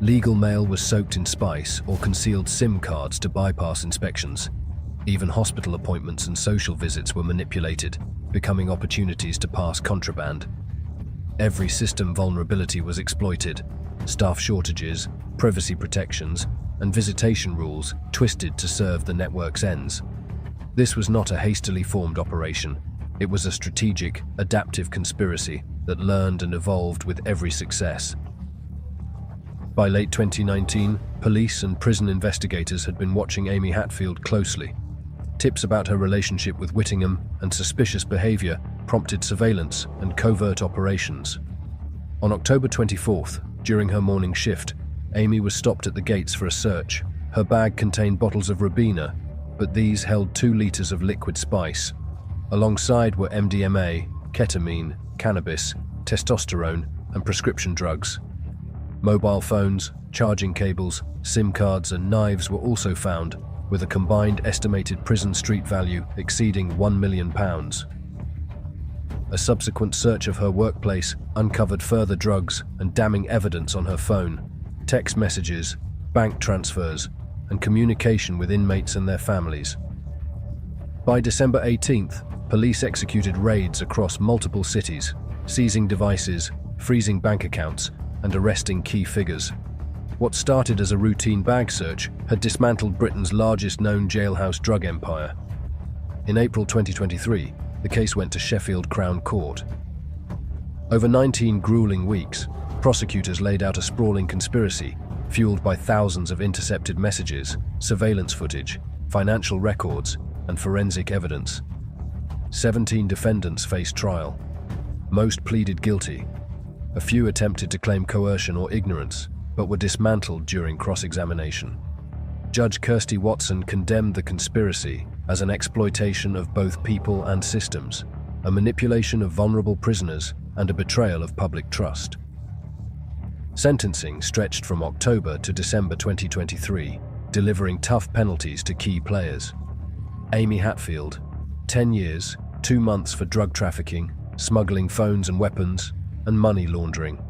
Legal mail was soaked in spice or concealed SIM cards to bypass inspections. Even hospital appointments and social visits were manipulated, becoming opportunities to pass contraband. Every system vulnerability was exploited. Staff shortages, privacy protections, and visitation rules twisted to serve the network's ends. This was not a hastily formed operation. It was a strategic, adaptive conspiracy that learned and evolved with every success. By late 2019, police and prison investigators had been watching Aimee Hatfield closely. Tips about her relationship with Whittingham and suspicious behavior prompted surveillance and covert operations. On October 24th, during her morning shift, Aimee was stopped at the gates for a search. Her bag contained bottles of Ribena, but these held 2 liters of liquid spice. Alongside were MDMA, ketamine, cannabis, testosterone, and prescription drugs. Mobile phones, charging cables, SIM cards, and knives were also found, with a combined estimated prison street value exceeding £1 million. A subsequent search of her workplace uncovered further drugs and damning evidence on her phone, text messages, bank transfers, and communication with inmates and their families. By December 18th, police executed raids across multiple cities, seizing devices, freezing bank accounts, and arresting key figures. What started as a routine bag search had dismantled Britain's largest known jailhouse drug empire. In April 2023, the case went to Sheffield Crown Court. Over 19 grueling weeks, prosecutors laid out a sprawling conspiracy, fueled by thousands of intercepted messages, surveillance footage, financial records, and forensic evidence. 17 defendants faced trial. Most pleaded guilty. A few attempted to claim coercion or ignorance, but were dismantled during cross-examination. Judge Kirsty Watson condemned the conspiracy as an exploitation of both people and systems, a manipulation of vulnerable prisoners, and a betrayal of public trust. Sentencing stretched from October to December 2023, delivering tough penalties to key players. Aimee Hatfield, 10 years, 2 months for drug trafficking, smuggling phones and weapons, and money laundering.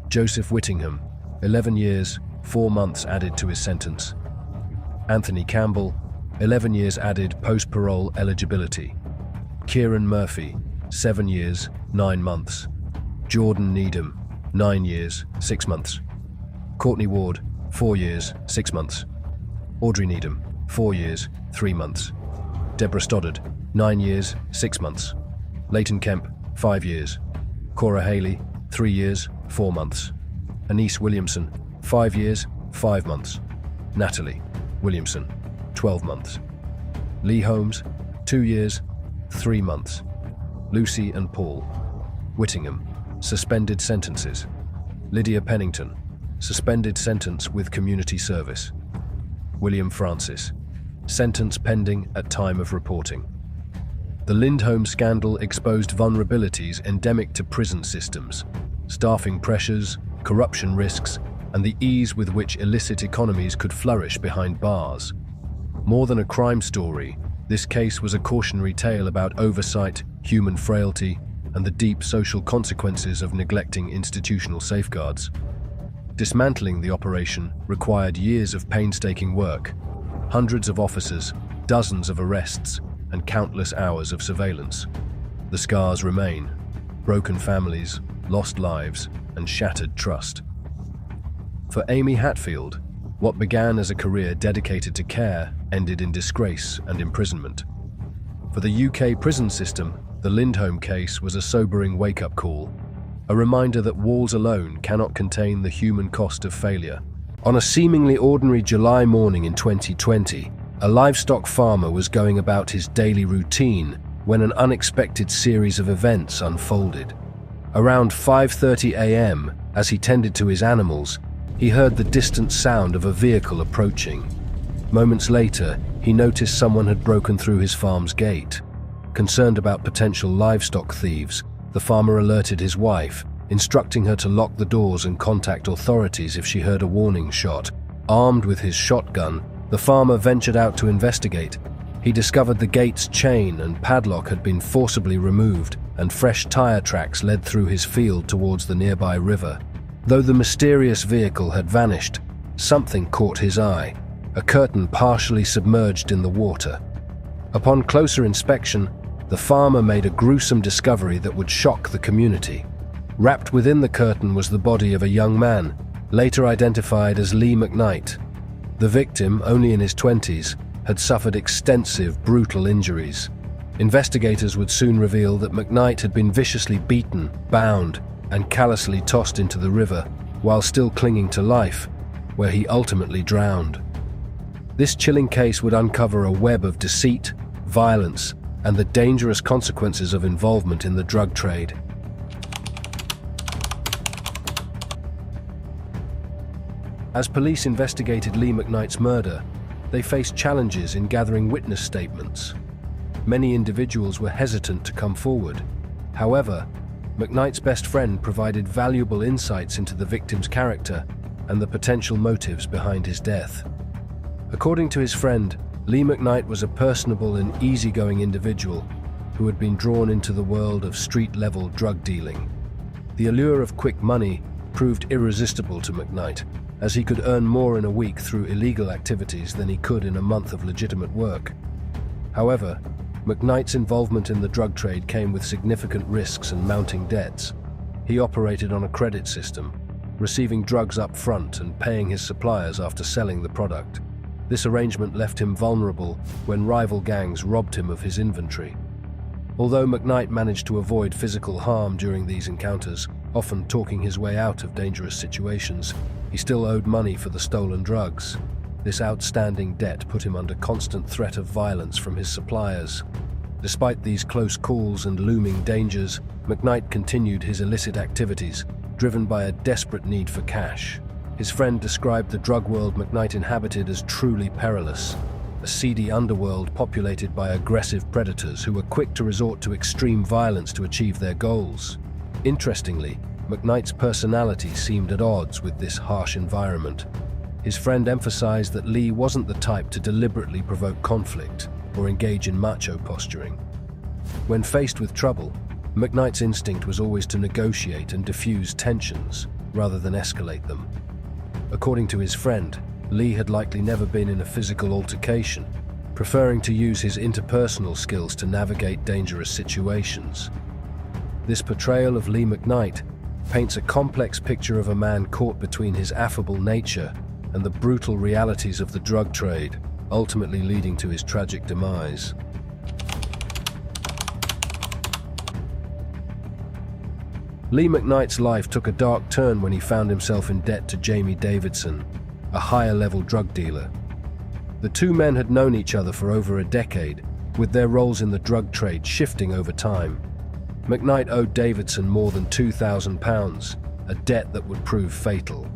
Joseph Whittingham, 11 years, 4 months added to his sentence. Anthony Campbell, 11 years added post-parole eligibility. Kieran Murphy, 7 years, 9 months. Jordan Needham, 9 years, 6 months. Courtney Ward, 4 years, 6 months. Audrey Needham, 4 years, 3 months. Deborah Stoddard, 9 years, 6 months. Leighton Kemp, 5 years. Cora Haley, 3 years, 4 months. Anise Williamson, 5 years, 5 months. Natalie Williamson, 12 months. Lee Holmes, 2 years, 3 months. Lucy and Paul Whittingham, suspended sentences. Lydia Pennington, suspended sentence with community service. William Francis, sentence pending at time of reporting. The Lindholm scandal exposed vulnerabilities endemic to prison systems, staffing pressures, corruption risks, and the ease with which illicit economies could flourish behind bars. More than a crime story, this case was a cautionary tale about oversight, human frailty, and the deep social consequences of neglecting institutional safeguards. Dismantling the operation required years of painstaking work, hundreds of officers, dozens of arrests, and countless hours of surveillance. The scars remain: broken families, lost lives, and shattered trust. For Aimee Hatfield, what began as a career dedicated to care ended in disgrace and imprisonment. For the UK prison system, the Lindholm case was a sobering wake-up call, a reminder that walls alone cannot contain the human cost of failure. On a seemingly ordinary July morning in 2020, a livestock farmer was going about his daily routine when an unexpected series of events unfolded. Around 5:30 a.m., as he tended to his animals, he heard the distant sound of a vehicle approaching. Moments later, he noticed someone had broken through his farm's gate. Concerned about potential livestock thieves, the farmer alerted his wife, instructing her to lock the doors and contact authorities if she heard a warning shot. Armed with his shotgun, the farmer ventured out to investigate. He discovered the gate's chain and padlock had been forcibly removed, and fresh tire tracks led through his field towards the nearby river. Though the mysterious vehicle had vanished, something caught his eye: a curtain partially submerged in the water. Upon closer inspection, the farmer made a gruesome discovery that would shock the community. Wrapped within the curtain was the body of a young man, later identified as Lee McKnight. The victim, only in his 20s, had suffered extensive, brutal injuries. Investigators would soon reveal that McKnight had been viciously beaten, bound, and callously tossed into the river, while still clinging to life, where he ultimately drowned. This chilling case would uncover a web of deceit, violence, and the dangerous consequences of involvement in the drug trade. As police investigated Lee McKnight's murder, they faced challenges in gathering witness statements. Many individuals were hesitant to come forward. However, McKnight's best friend provided valuable insights into the victim's character and the potential motives behind his death. According to his friend, Lee McKnight was a personable and easygoing individual who had been drawn into the world of street-level drug dealing. The allure of quick money proved irresistible to McKnight, as he could earn more in a week through illegal activities than he could in a month of legitimate work. However, McKnight's involvement in the drug trade came with significant risks and mounting debts. He operated on a credit system, receiving drugs up front and paying his suppliers after selling the product. This arrangement left him vulnerable when rival gangs robbed him of his inventory. Although McKnight managed to avoid physical harm during these encounters, often talking his way out of dangerous situations, he still owed money for the stolen drugs. This outstanding debt put him under constant threat of violence from his suppliers. Despite these close calls and looming dangers, McKnight continued his illicit activities, driven by a desperate need for cash. His friend described the drug world McKnight inhabited as truly perilous, a seedy underworld populated by aggressive predators who were quick to resort to extreme violence to achieve their goals. Interestingly, McKnight's personality seemed at odds with this harsh environment. His friend emphasized that Lee wasn't the type to deliberately provoke conflict or engage in macho posturing. When faced with trouble, McKnight's instinct was always to negotiate and diffuse tensions rather than escalate them. According to his friend, Lee had likely never been in a physical altercation, preferring to use his interpersonal skills to navigate dangerous situations. This portrayal of Lee McKnight paints a complex picture of a man caught between his affable nature and the brutal realities of the drug trade, ultimately leading to his tragic demise. Lee McKnight's life took a dark turn when he found himself in debt to Jamie Davidson, a higher-level drug dealer. The two men had known each other for over a decade, with their roles in the drug trade shifting over time. McKnight owed Davidson more than £2,000, a debt that would prove fatal.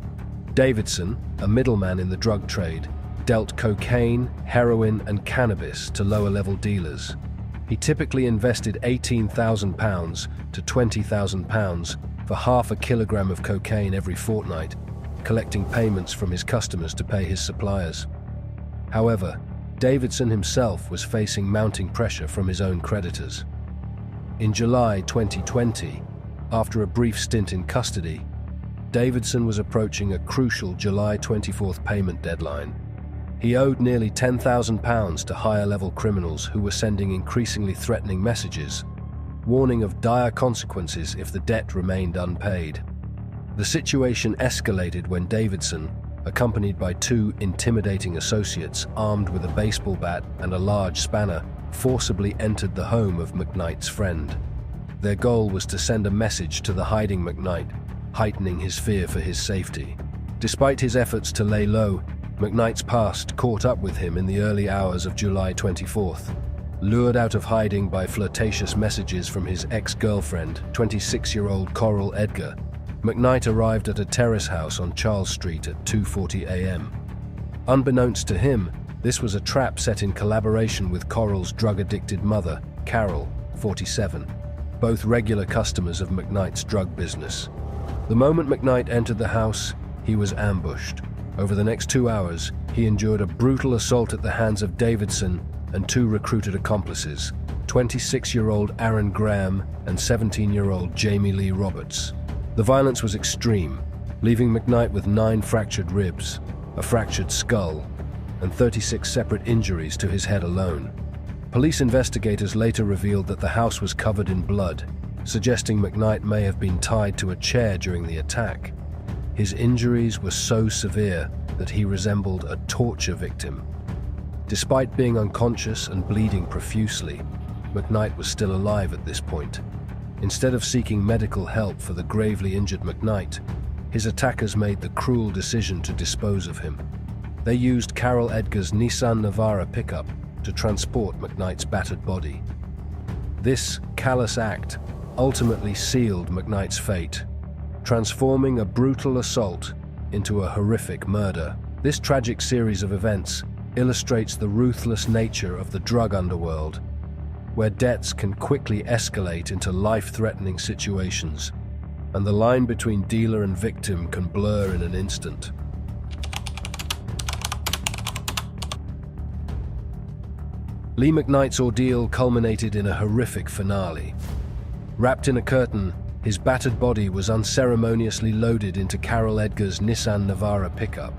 Davidson, a middleman in the drug trade, dealt cocaine, heroin, and cannabis to lower-level dealers. He typically invested £18,000 to £20,000 for half a kilogram of cocaine every fortnight, collecting payments from his customers to pay his suppliers. However, Davidson himself was facing mounting pressure from his own creditors. In July 2020, after a brief stint in custody, Davidson was approaching a crucial July 24th payment deadline. He owed nearly £10,000 to higher-level criminals who were sending increasingly threatening messages, warning of dire consequences if the debt remained unpaid. The situation escalated when Davidson, accompanied by two intimidating associates armed with a baseball bat and a large spanner, forcibly entered the home of McKnight's friend. Their goal was to send a message to the hiding McKnight, heightening his fear for his safety. Despite his efforts to lay low, McKnight's past caught up with him in the early hours of July 24th. Lured out of hiding by flirtatious messages from his ex-girlfriend, 26-year-old Coral Edgar, McKnight arrived at a terrace house on Charles Street at 2:40 a.m. Unbeknownst to him, this was a trap set in collaboration with Coral's drug-addicted mother, Carol, 47, both regular customers of McKnight's drug business. The moment McKnight entered the house, he was ambushed. Over the next 2 hours, he endured a brutal assault at the hands of Davidson and two recruited accomplices, 26-year-old Aaron Graham and 17-year-old Jamie Lee Roberts. The violence was extreme, leaving McKnight with 9 fractured ribs, a fractured skull, and 36 separate injuries to his head alone. Police investigators later revealed that the house was covered in blood, suggesting McKnight may have been tied to a chair during the attack. His injuries were so severe that he resembled a torture victim. Despite being unconscious and bleeding profusely, McKnight was still alive at this point. Instead of seeking medical help for the gravely injured McKnight, his attackers made the cruel decision to dispose of him. They used Carol Edgar's Nissan Navara pickup to transport McKnight's battered body. This callous act ultimately sealed McKnight's fate, transforming a brutal assault into a horrific murder. This tragic series of events illustrates the ruthless nature of the drug underworld, where deaths can quickly escalate into life-threatening situations, and the line between dealer and victim can blur in an instant. Lee McKnight's ordeal culminated in a horrific finale. Wrapped in a curtain, his battered body was unceremoniously loaded into Carol Edgar's Nissan Navara pickup.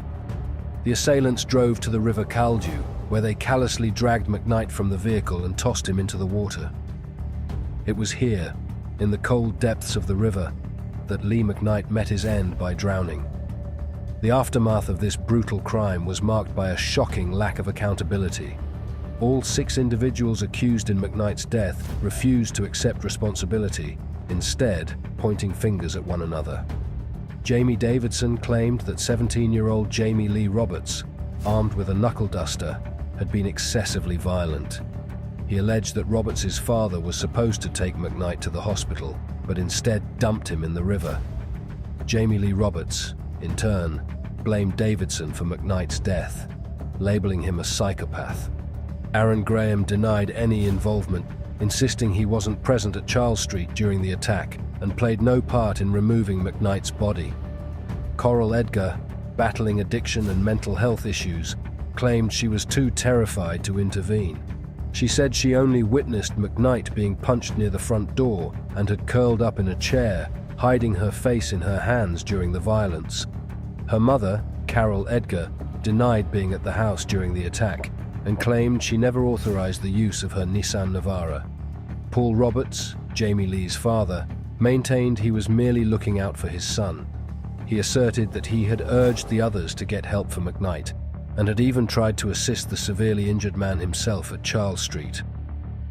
The assailants drove to the River Caldew, where they callously dragged McKnight from the vehicle and tossed him into the water. It was here, in the cold depths of the river, that Lee McKnight met his end by drowning. The aftermath of this brutal crime was marked by a shocking lack of accountability. All 6 individuals accused in McKnight's death refused to accept responsibility, instead pointing fingers at one another. Jamie Davidson claimed that 17-year-old Jamie Lee Roberts, armed with a knuckle duster, had been excessively violent. He alleged that Roberts' father was supposed to take McKnight to the hospital, but instead dumped him in the river. Jamie Lee Roberts, in turn, blamed Davidson for McKnight's death, labeling him a psychopath. Aaron Graham denied any involvement, insisting he wasn't present at Charles Street during the attack and played no part in removing McKnight's body. Coral Edgar, battling addiction and mental health issues, claimed she was too terrified to intervene. She said she only witnessed McKnight being punched near the front door and had curled up in a chair, hiding her face in her hands during the violence. Her mother, Carol Edgar, denied being at the house during the attack and claimed she never authorized the use of her Nissan Navara. Paul Roberts, Jamie Lee's father, maintained he was merely looking out for his son. He asserted that he had urged the others to get help for McKnight and had even tried to assist the severely injured man himself at Charles Street.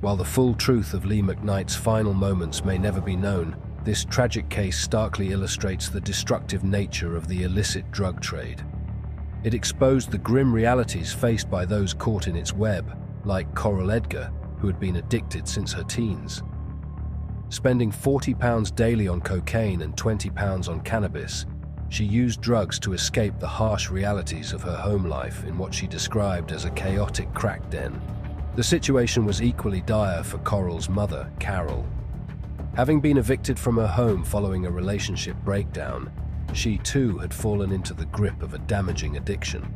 While the full truth of Lee McKnight's final moments may never be known, this tragic case starkly illustrates the destructive nature of the illicit drug trade. It exposed the grim realities faced by those caught in its web, like Coral Edgar, who had been addicted since her teens. Spending £40 daily on cocaine and £20 on cannabis, she used drugs to escape the harsh realities of her home life in what she described as a chaotic crack den. The situation was equally dire for Coral's mother, Carol. Having been evicted from her home following a relationship breakdown, she too had fallen into the grip of a damaging addiction.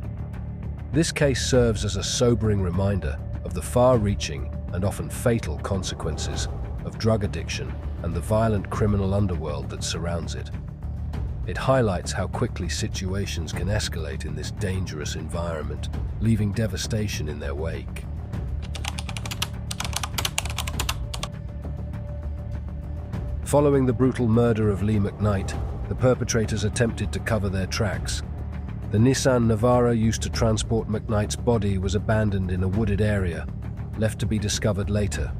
This case serves as a sobering reminder of the far-reaching and often fatal consequences of drug addiction and the violent criminal underworld that surrounds it. It highlights how quickly situations can escalate in this dangerous environment, leaving devastation in their wake. Following the brutal murder of Lee McKnight, the perpetrators attempted to cover their tracks. The Nissan Navara used to transport McKnight's body was abandoned in a wooded area, left to be discovered later.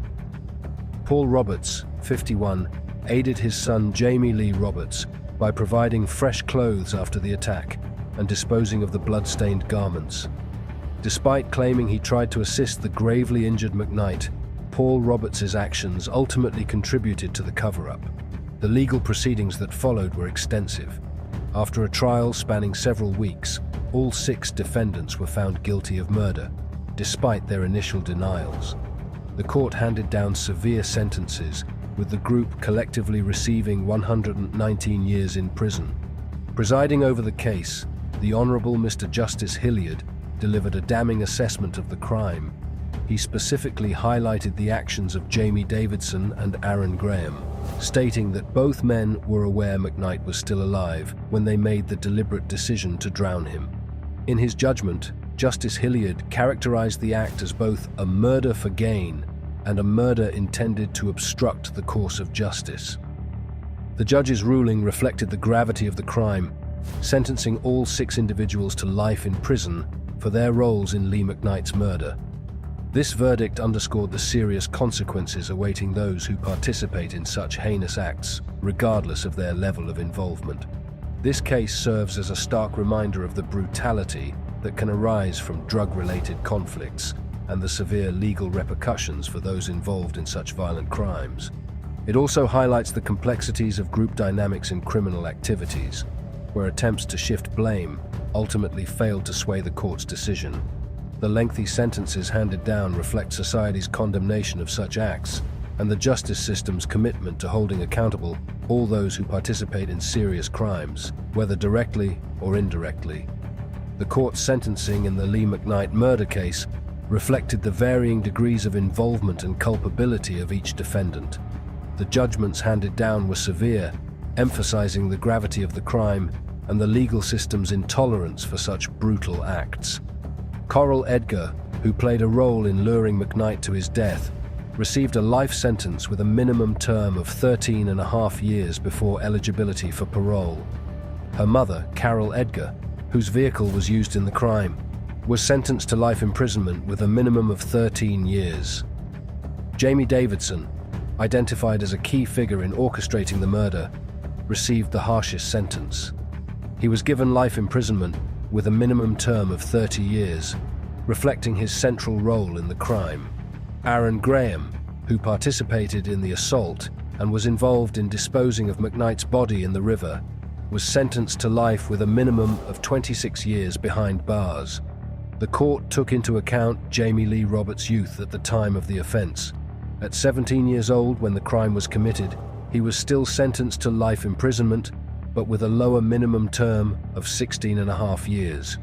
Paul Roberts, 51, aided his son Jamie Lee Roberts by providing fresh clothes after the attack and disposing of the blood-stained garments. Despite claiming he tried to assist the gravely injured McKnight, Paul Roberts' actions ultimately contributed to the cover-up. The legal proceedings that followed were extensive. After a trial spanning several weeks, all 6 defendants were found guilty of murder, despite their initial denials. The court handed down severe sentences, with the group collectively receiving 119 years in prison. Presiding over the case, the Honorable Mr. Justice Hilliard delivered a damning assessment of the crime. He specifically highlighted the actions of Jamie Davidson and Aaron Graham, stating that both men were aware McKnight was still alive when they made the deliberate decision to drown him. In his judgment, Justice Hilliard characterized the act as both a murder for gain and a murder intended to obstruct the course of justice. The judge's ruling reflected the gravity of the crime, sentencing all 6 individuals to life in prison for their roles in Lee McKnight's murder. This verdict underscored the serious consequences awaiting those who participate in such heinous acts, regardless of their level of involvement. This case serves as a stark reminder of the brutality that can arise from drug-related conflicts and the severe legal repercussions for those involved in such violent crimes. It also highlights the complexities of group dynamics in criminal activities, where attempts to shift blame ultimately failed to sway the court's decision. The lengthy sentences handed down reflect society's condemnation of such acts and the justice system's commitment to holding accountable all those who participate in serious crimes, whether directly or indirectly. The court's sentencing in the Lee McKnight murder case reflected the varying degrees of involvement and culpability of each defendant. The judgments handed down were severe, emphasizing the gravity of the crime and the legal system's intolerance for such brutal acts. Coral Edgar, who played a role in luring McKnight to his death, received a life sentence with a minimum term of 13.5 years before eligibility for parole. Her mother, Carol Edgar, whose vehicle was used in the crime, was sentenced to life imprisonment with a minimum of 13 years. Jamie Davidson, identified as a key figure in orchestrating the murder, received the harshest sentence. He was given life imprisonment with a minimum term of 30 years, reflecting his central role in the crime. Aaron Graham, who participated in the assault and was involved in disposing of McKnight's body in the river, was sentenced to life with a minimum of 26 years behind bars. The court took into account Jamie Lee Roberts' youth at the time of the offense. At 17 years old when the crime was committed, he was still sentenced to life imprisonment, but with a lower minimum term of 16.5 years.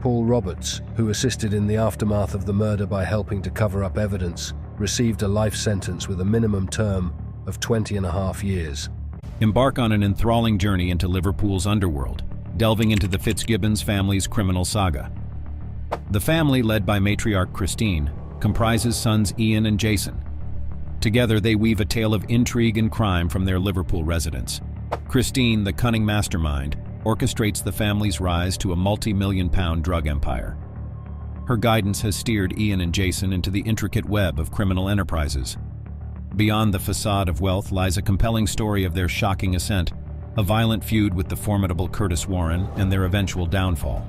Paul Roberts, who assisted in the aftermath of the murder by helping to cover up evidence, received a life sentence with a minimum term of 20.5 years. Embark on an enthralling journey into Liverpool's underworld, delving into the Fitzgibbons family's criminal saga. The family, led by matriarch Christine, comprises sons Ian and Jason. Together, they weave a tale of intrigue and crime from their Liverpool residence. Christine, the cunning mastermind, orchestrates the family's rise to a multi-million-pound drug empire. Her guidance has steered Ian and Jason into the intricate web of criminal enterprises. Beyond the facade of wealth lies a compelling story of their shocking ascent, a violent feud with the formidable Curtis Warren, and their eventual downfall.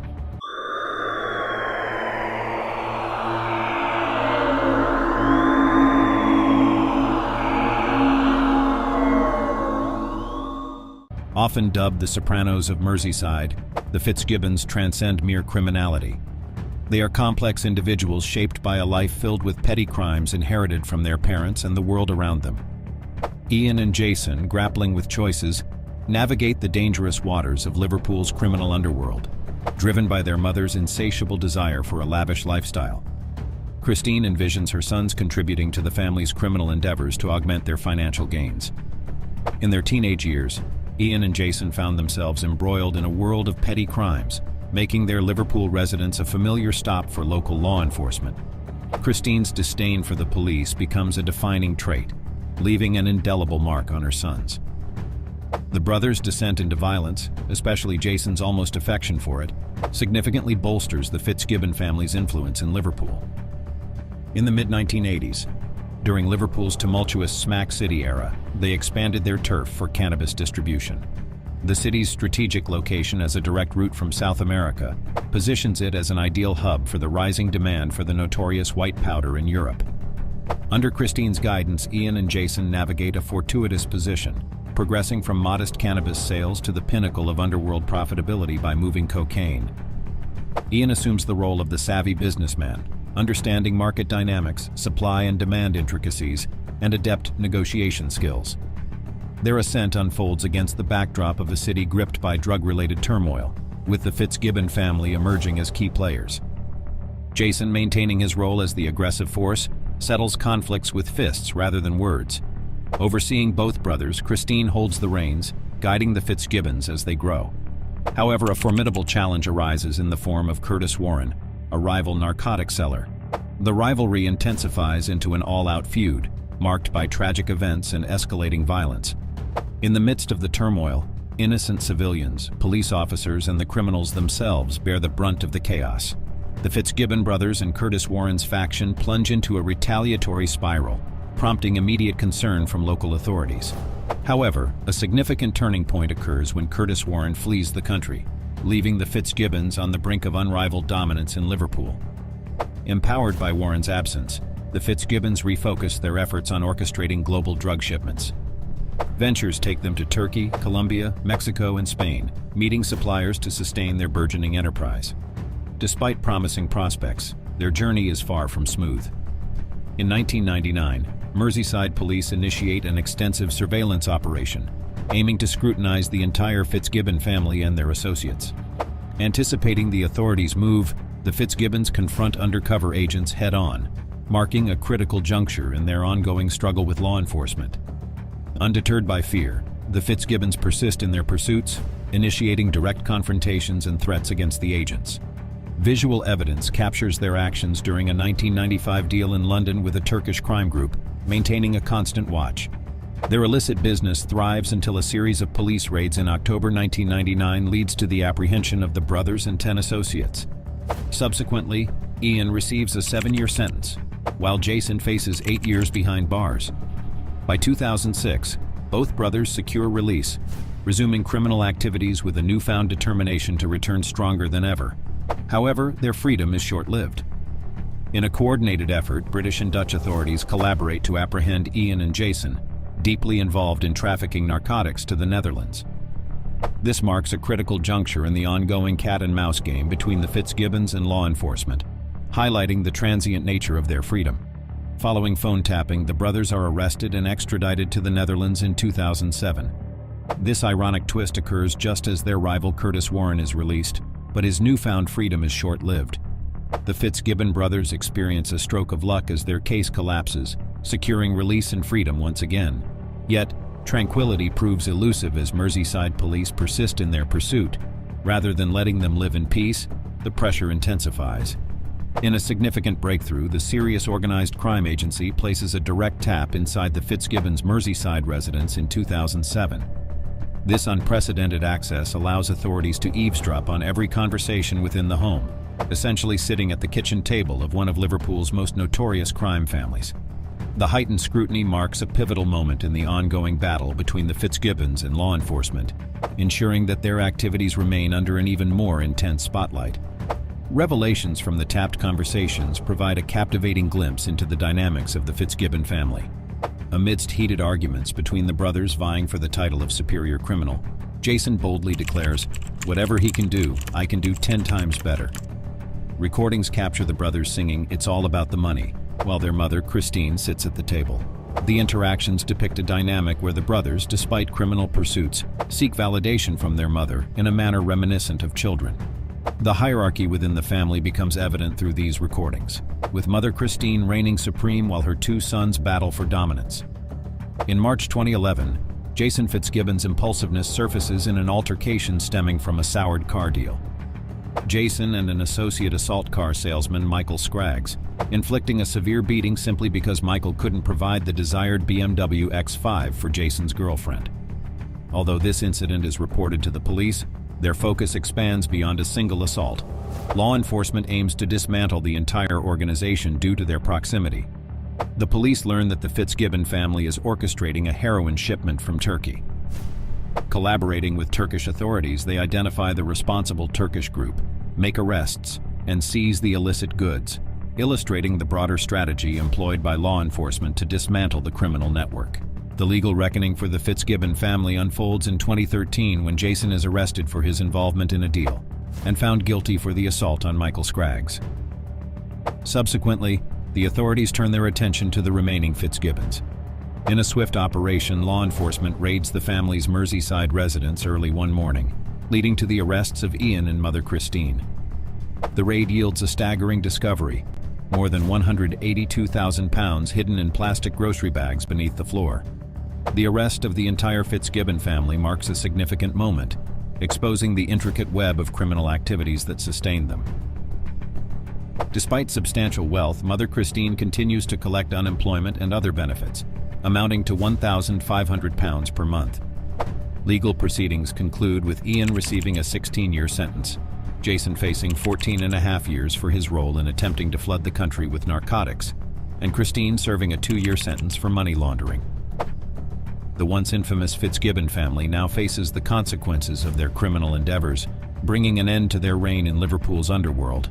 Often dubbed the Sopranos of Merseyside, the Fitzgibbons transcend mere criminality. They are complex individuals shaped by a life filled with petty crimes inherited from their parents and the world around them. Ian and Jason, grappling with choices, navigate the dangerous waters of Liverpool's criminal underworld, driven by their mother's insatiable desire for a lavish lifestyle. Christine envisions her sons contributing to the family's criminal endeavors to augment their financial gains. In their teenage years, Ian and Jason found themselves embroiled in a world of petty crimes, making their Liverpool residence a familiar stop for local law enforcement. Christine's disdain for the police becomes a defining trait, leaving an indelible mark on her sons. The brothers' descent into violence, especially Jason's almost affection for it, significantly bolsters the Fitzgibbon family's influence in Liverpool. In the mid-1980s, during Liverpool's tumultuous Smack City era, they expanded their turf for cannabis distribution. The city's strategic location as a direct route from South America positions it as an ideal hub for the rising demand for the notorious white powder in Europe. Under Christine's guidance, Ian and Jason navigate a fortuitous position, progressing from modest cannabis sales to the pinnacle of underworld profitability by moving cocaine. Ian assumes the role of the savvy businessman, understanding market dynamics, supply and demand intricacies, and adept negotiation skills. Their ascent unfolds against the backdrop of a city gripped by drug-related turmoil, with the Fitzgibbon family emerging as key players. Jason, maintaining his role as the aggressive force, settles conflicts with fists rather than words. Overseeing both brothers, Christine holds the reins, guiding the Fitzgibbons as they grow. However, a formidable challenge arises in the form of Curtis Warren, a rival narcotic seller. The rivalry intensifies into an all-out feud, marked by tragic events and escalating violence. In the midst of the turmoil, innocent civilians, police officers, and the criminals themselves bear the brunt of the chaos. The Fitzgibbon brothers and Curtis Warren's faction plunge into a retaliatory spiral, prompting immediate concern from local authorities. However, a significant turning point occurs when Curtis Warren flees the country, leaving the Fitzgibbons on the brink of unrivaled dominance in Liverpool. Empowered by Warren's absence, the Fitzgibbons refocus their efforts on orchestrating global drug shipments. Ventures take them to Turkey, Colombia, Mexico, and Spain, meeting suppliers to sustain their burgeoning enterprise. Despite promising prospects, their journey is far from smooth. In 1999, Merseyside police initiate an extensive surveillance operation, aiming to scrutinize the entire Fitzgibbon family and their associates. Anticipating the authorities' move, the Fitzgibbons confront undercover agents head-on, marking a critical juncture in their ongoing struggle with law enforcement. Undeterred by fear, the Fitzgibbons persist in their pursuits, initiating direct confrontations and threats against the agents. Visual evidence captures their actions during a 1995 deal in London with a Turkish crime group, maintaining a constant watch. Their illicit business thrives until a series of police raids in October 1999 leads to the apprehension of the brothers and 10 associates. Subsequently, Ian receives a 7-year sentence, while Jason faces 8 years behind bars. By 2006, both brothers secure release, resuming criminal activities with a newfound determination to return stronger than ever. However, their freedom is short-lived. In a coordinated effort, British and Dutch authorities collaborate to apprehend Ian and Jason, deeply involved in trafficking narcotics to the Netherlands. This marks a critical juncture in the ongoing cat-and-mouse game between the Fitzgibbons and law enforcement, highlighting the transient nature of their freedom. Following phone tapping, the brothers are arrested and extradited to the Netherlands in 2007. This ironic twist occurs just as their rival Curtis Warren is released, but his newfound freedom is short-lived. The Fitzgibbon brothers experience a stroke of luck as their case collapses, securing release and freedom once again. Yet, tranquility proves elusive as Merseyside police persist in their pursuit. Rather than letting them live in peace, the pressure intensifies. In a significant breakthrough, the Serious Organized Crime Agency places a direct tap inside the Fitzgibbons' Merseyside residence in 2007. This unprecedented access allows authorities to eavesdrop on every conversation within the home, essentially sitting at the kitchen table of one of Liverpool's most notorious crime families. The heightened scrutiny marks a pivotal moment in the ongoing battle between the Fitzgibbons and law enforcement, ensuring that their activities remain under an even more intense spotlight. Revelations from the tapped conversations provide a captivating glimpse into the dynamics of the Fitzgibbon family. Amidst heated arguments between the brothers vying for the title of superior criminal, Jason boldly declares, "Whatever he can do, I can do 10 times better." Recordings capture the brothers singing "It's All About the Money," while their mother, Christine, sits at the table. The interactions depict a dynamic where the brothers, despite criminal pursuits, seek validation from their mother in a manner reminiscent of children. The hierarchy within the family becomes evident through these recordings, with Mother Christine reigning supreme while her 2 sons battle for dominance. In March 2011, Jason Fitzgibbon's impulsiveness surfaces in an altercation stemming from a soured car deal. Jason and an associate assault car salesman, Michael Scraggs, inflicting a severe beating simply because Michael couldn't provide the desired BMW X5 for Jason's girlfriend. Although this incident is reported to the police, their focus expands beyond a single assault. Law enforcement aims to dismantle the entire organization due to their proximity. The police learn that the Fitzgibbon family is orchestrating a heroin shipment from Turkey. Collaborating with Turkish authorities, they identify the responsible Turkish group, make arrests, and seize the illicit goods, illustrating the broader strategy employed by law enforcement to dismantle the criminal network. The legal reckoning for the Fitzgibbon family unfolds in 2013 when Jason is arrested for his involvement in a deal and found guilty for the assault on Michael Scraggs. Subsequently, the authorities turn their attention to the remaining Fitzgibbons. In a swift operation, law enforcement raids the family's Merseyside residence early one morning, leading to the arrests of Ian and Mother Christine. The raid yields a staggering discovery: more than £182,000 hidden in plastic grocery bags beneath the floor. The arrest of the entire Fitzgibbon family marks a significant moment, exposing the intricate web of criminal activities that sustained them. Despite substantial wealth, Mother Christine continues to collect unemployment and other benefits, amounting to £1,500 per month. Legal proceedings conclude with Ian receiving a 16-year sentence, Jason facing 14.5 years for his role in attempting to flood the country with narcotics, and Christine serving a 2-year sentence for money laundering. The once infamous Fitzgibbon family now faces the consequences of their criminal endeavors, bringing an end to their reign in Liverpool's underworld.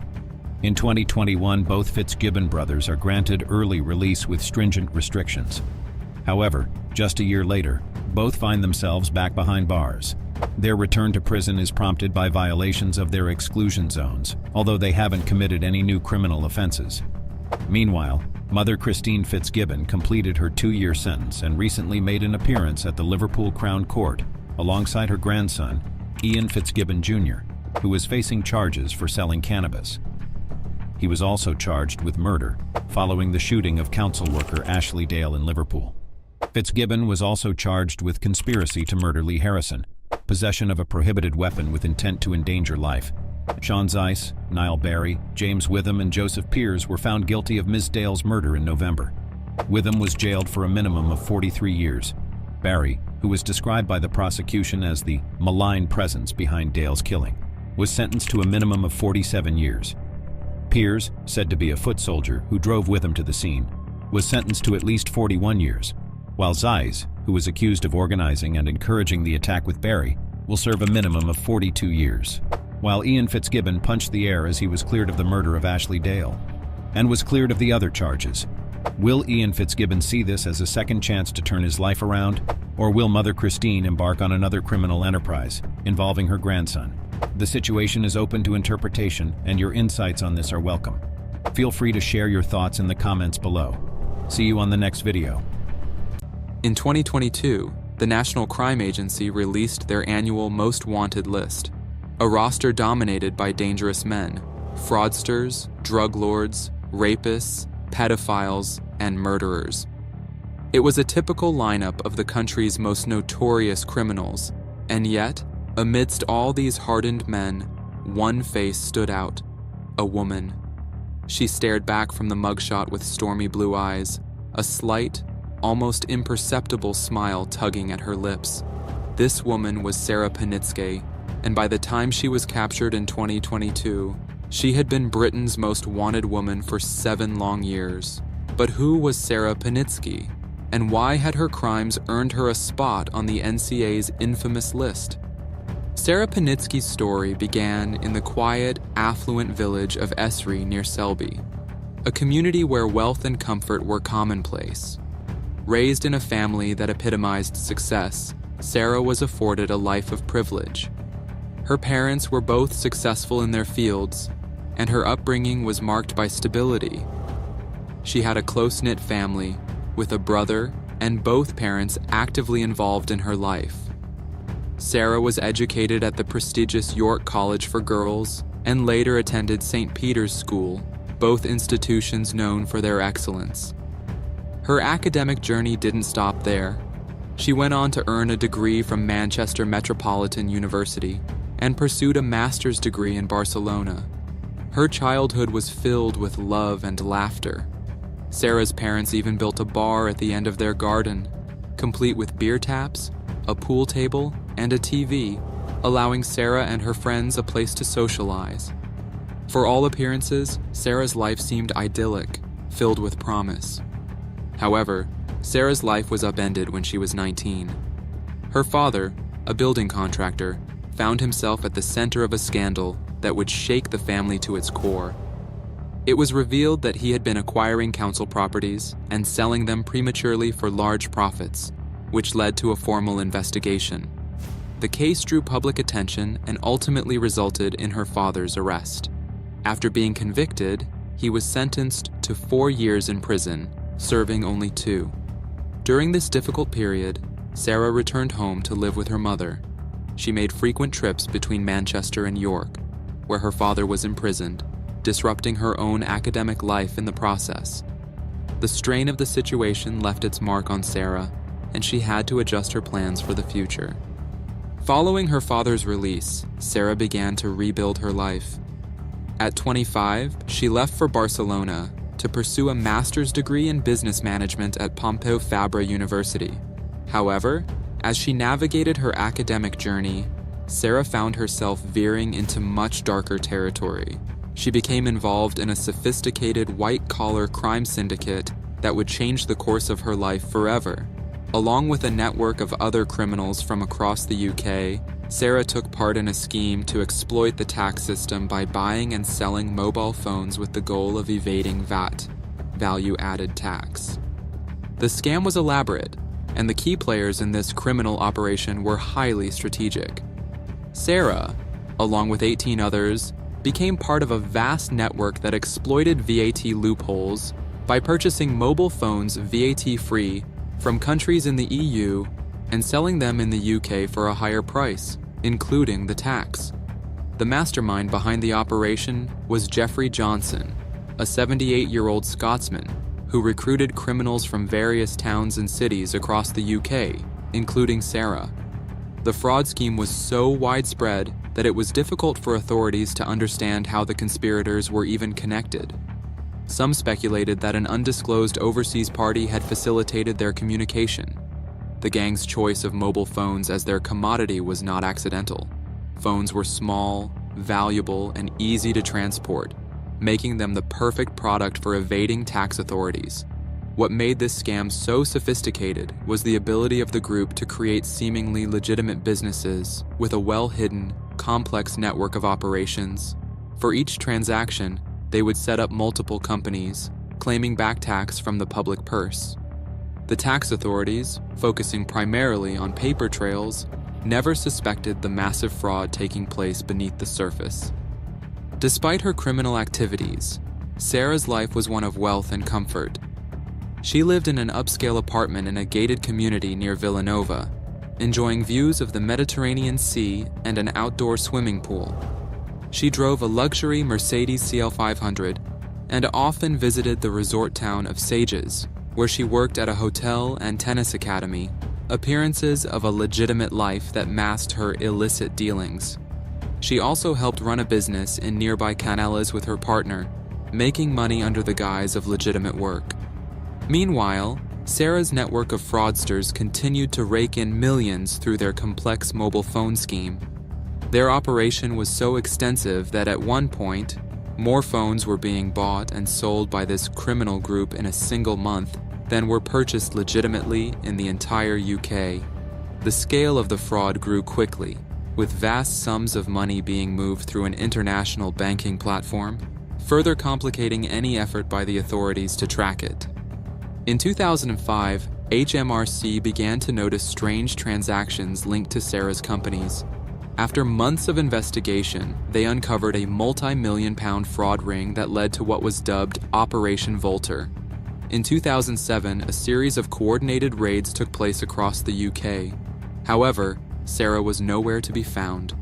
In 2021, both Fitzgibbon brothers are granted early release with stringent restrictions. However, just a year later, both find themselves back behind bars. Their return to prison is prompted by violations of their exclusion zones, although they haven't committed any new criminal offenses. Meanwhile, Mother Christine Fitzgibbon completed her 2-year sentence and recently made an appearance at the Liverpool Crown Court alongside her grandson, Ian Fitzgibbon Jr., who was facing charges for selling cannabis. He was also charged with murder following the shooting of council worker Ashley Dale in Liverpool. Fitzgibbon was also charged with conspiracy to murder Lee Harrison, possession of a prohibited weapon with intent to endanger life. Sean Zeiss, Niall Barry, James Witham, and Joseph Peers were found guilty of Ms. Dale's murder in November. Witham was jailed for a minimum of 43 years. Barry, who was described by the prosecution as the malign presence behind Dale's killing, was sentenced to a minimum of 47 years. Peers, said to be a foot soldier who drove Witham to the scene, was sentenced to at least 41 years, while Zeiss, who was accused of organizing and encouraging the attack with Barry, will serve a minimum of 42 years. While Ian Fitzgibbon punched the air as he was cleared of the murder of Ashley Dale, and was cleared of the other charges. Will Ian Fitzgibbon see this as a second chance to turn his life around, or will Mother Christine embark on another criminal enterprise involving her grandson? The situation is open to interpretation, and your insights on this are welcome. Feel free to share your thoughts in the comments below. See you on the next video. In 2022, the National Crime Agency released their annual Most Wanted list, a roster dominated by dangerous men, fraudsters, drug lords, rapists, pedophiles, and murderers. It was a typical lineup of the country's most notorious criminals, and yet, amidst all these hardened men, one face stood out, a woman. She stared back from the mugshot with stormy blue eyes, a slight, almost imperceptible smile tugging at her lips. This woman was Sarah Panitzke, and by the time she was captured in 2022, she had been Britain's most wanted woman for 7 long years. But who was Sarah Panitzke, and why had her crimes earned her a spot on the NCA's infamous list? Sarah Panitzke's story began in the quiet, affluent village of Esri near Selby, a community where wealth and comfort were commonplace. Raised in a family that epitomized success, Sarah was afforded a life of privilege. Her parents were both successful in their fields, and her upbringing was marked by stability. She had a close-knit family, with a brother and both parents actively involved in her life. Sarah was educated at the prestigious York College for Girls and later attended St. Peter's School, both institutions known for their excellence. Her academic journey didn't stop there. She went on to earn a degree from Manchester Metropolitan University and pursued a master's degree in Barcelona. Her childhood was filled with love and laughter. Sarah's parents even built a bar at the end of their garden, complete with beer taps, a pool table, and a TV, allowing Sarah and her friends a place to socialize. For all appearances, Sarah's life seemed idyllic, filled with promise. However, Sarah's life was upended when she was 19. Her father, a building contractor, found himself at the center of a scandal that would shake the family to its core. It was revealed that he had been acquiring council properties and selling them prematurely for large profits, which led to a formal investigation. The case drew public attention and ultimately resulted in her father's arrest. After being convicted, he was sentenced to 4 years in prison, serving only 2. During this difficult period, Sarah returned home to live with her mother. She made frequent trips between Manchester and York, where her father was imprisoned, disrupting her own academic life in the process. The strain of the situation left its mark on Sarah, and she had to adjust her plans for the future. Following her father's release, Sarah began to rebuild her life. At 25, she left for Barcelona to pursue a master's degree in business management at Pompeu Fabra University. However, as she navigated her academic journey, Sarah found herself veering into much darker territory. She became involved in a sophisticated white-collar crime syndicate that would change the course of her life forever. Along with a network of other criminals from across the UK, Sarah took part in a scheme to exploit the tax system by buying and selling mobile phones with the goal of evading VAT, value-added tax. The scam was elaborate, and the key players in this criminal operation were highly strategic. Sarah, along with 18 others, became part of a vast network that exploited VAT loopholes by purchasing mobile phones VAT-free from countries in the EU and selling them in the UK for a higher price, including the tax. The mastermind behind the operation was Geoffrey Johnson, a 78-year-old Scotsman who recruited criminals from various towns and cities across the UK, including Sarah. The fraud scheme was so widespread that it was difficult for authorities to understand how the conspirators were even connected. Some speculated that an undisclosed overseas party had facilitated their communication. The gang's choice of mobile phones as their commodity was not accidental. Phones were small, valuable, and easy to transport, making them the perfect product for evading tax authorities. What made this scam so sophisticated was the ability of the group to create seemingly legitimate businesses with a well-hidden, complex network of operations. For each transaction, they would set up multiple companies, claiming back tax from the public purse. The tax authorities, focusing primarily on paper trails, never suspected the massive fraud taking place beneath the surface. Despite her criminal activities, Sarah's life was one of wealth and comfort. She lived in an upscale apartment in a gated community near Villanova, enjoying views of the Mediterranean Sea and an outdoor swimming pool. She drove a luxury Mercedes CL500 and often visited the resort town of Sages, where she worked at a hotel and tennis academy, appearances of a legitimate life that masked her illicit dealings. She also helped run a business in nearby Canellas with her partner, making money under the guise of legitimate work. Meanwhile, Sarah's network of fraudsters continued to rake in millions through their complex mobile phone scheme. Their operation was so extensive that at one point, more phones were being bought and sold by this criminal group in a single month than were purchased legitimately in the entire UK. The scale of the fraud grew quickly, with vast sums of money being moved through an international banking platform, further complicating any effort by the authorities to track it. In 2005, HMRC began to notice strange transactions linked to Sarah's companies. After months of investigation, they uncovered a multi-million-pound fraud ring that led to what was dubbed Operation Volter. In 2007, a series of coordinated raids took place across the UK. However, Sarah was nowhere to be found.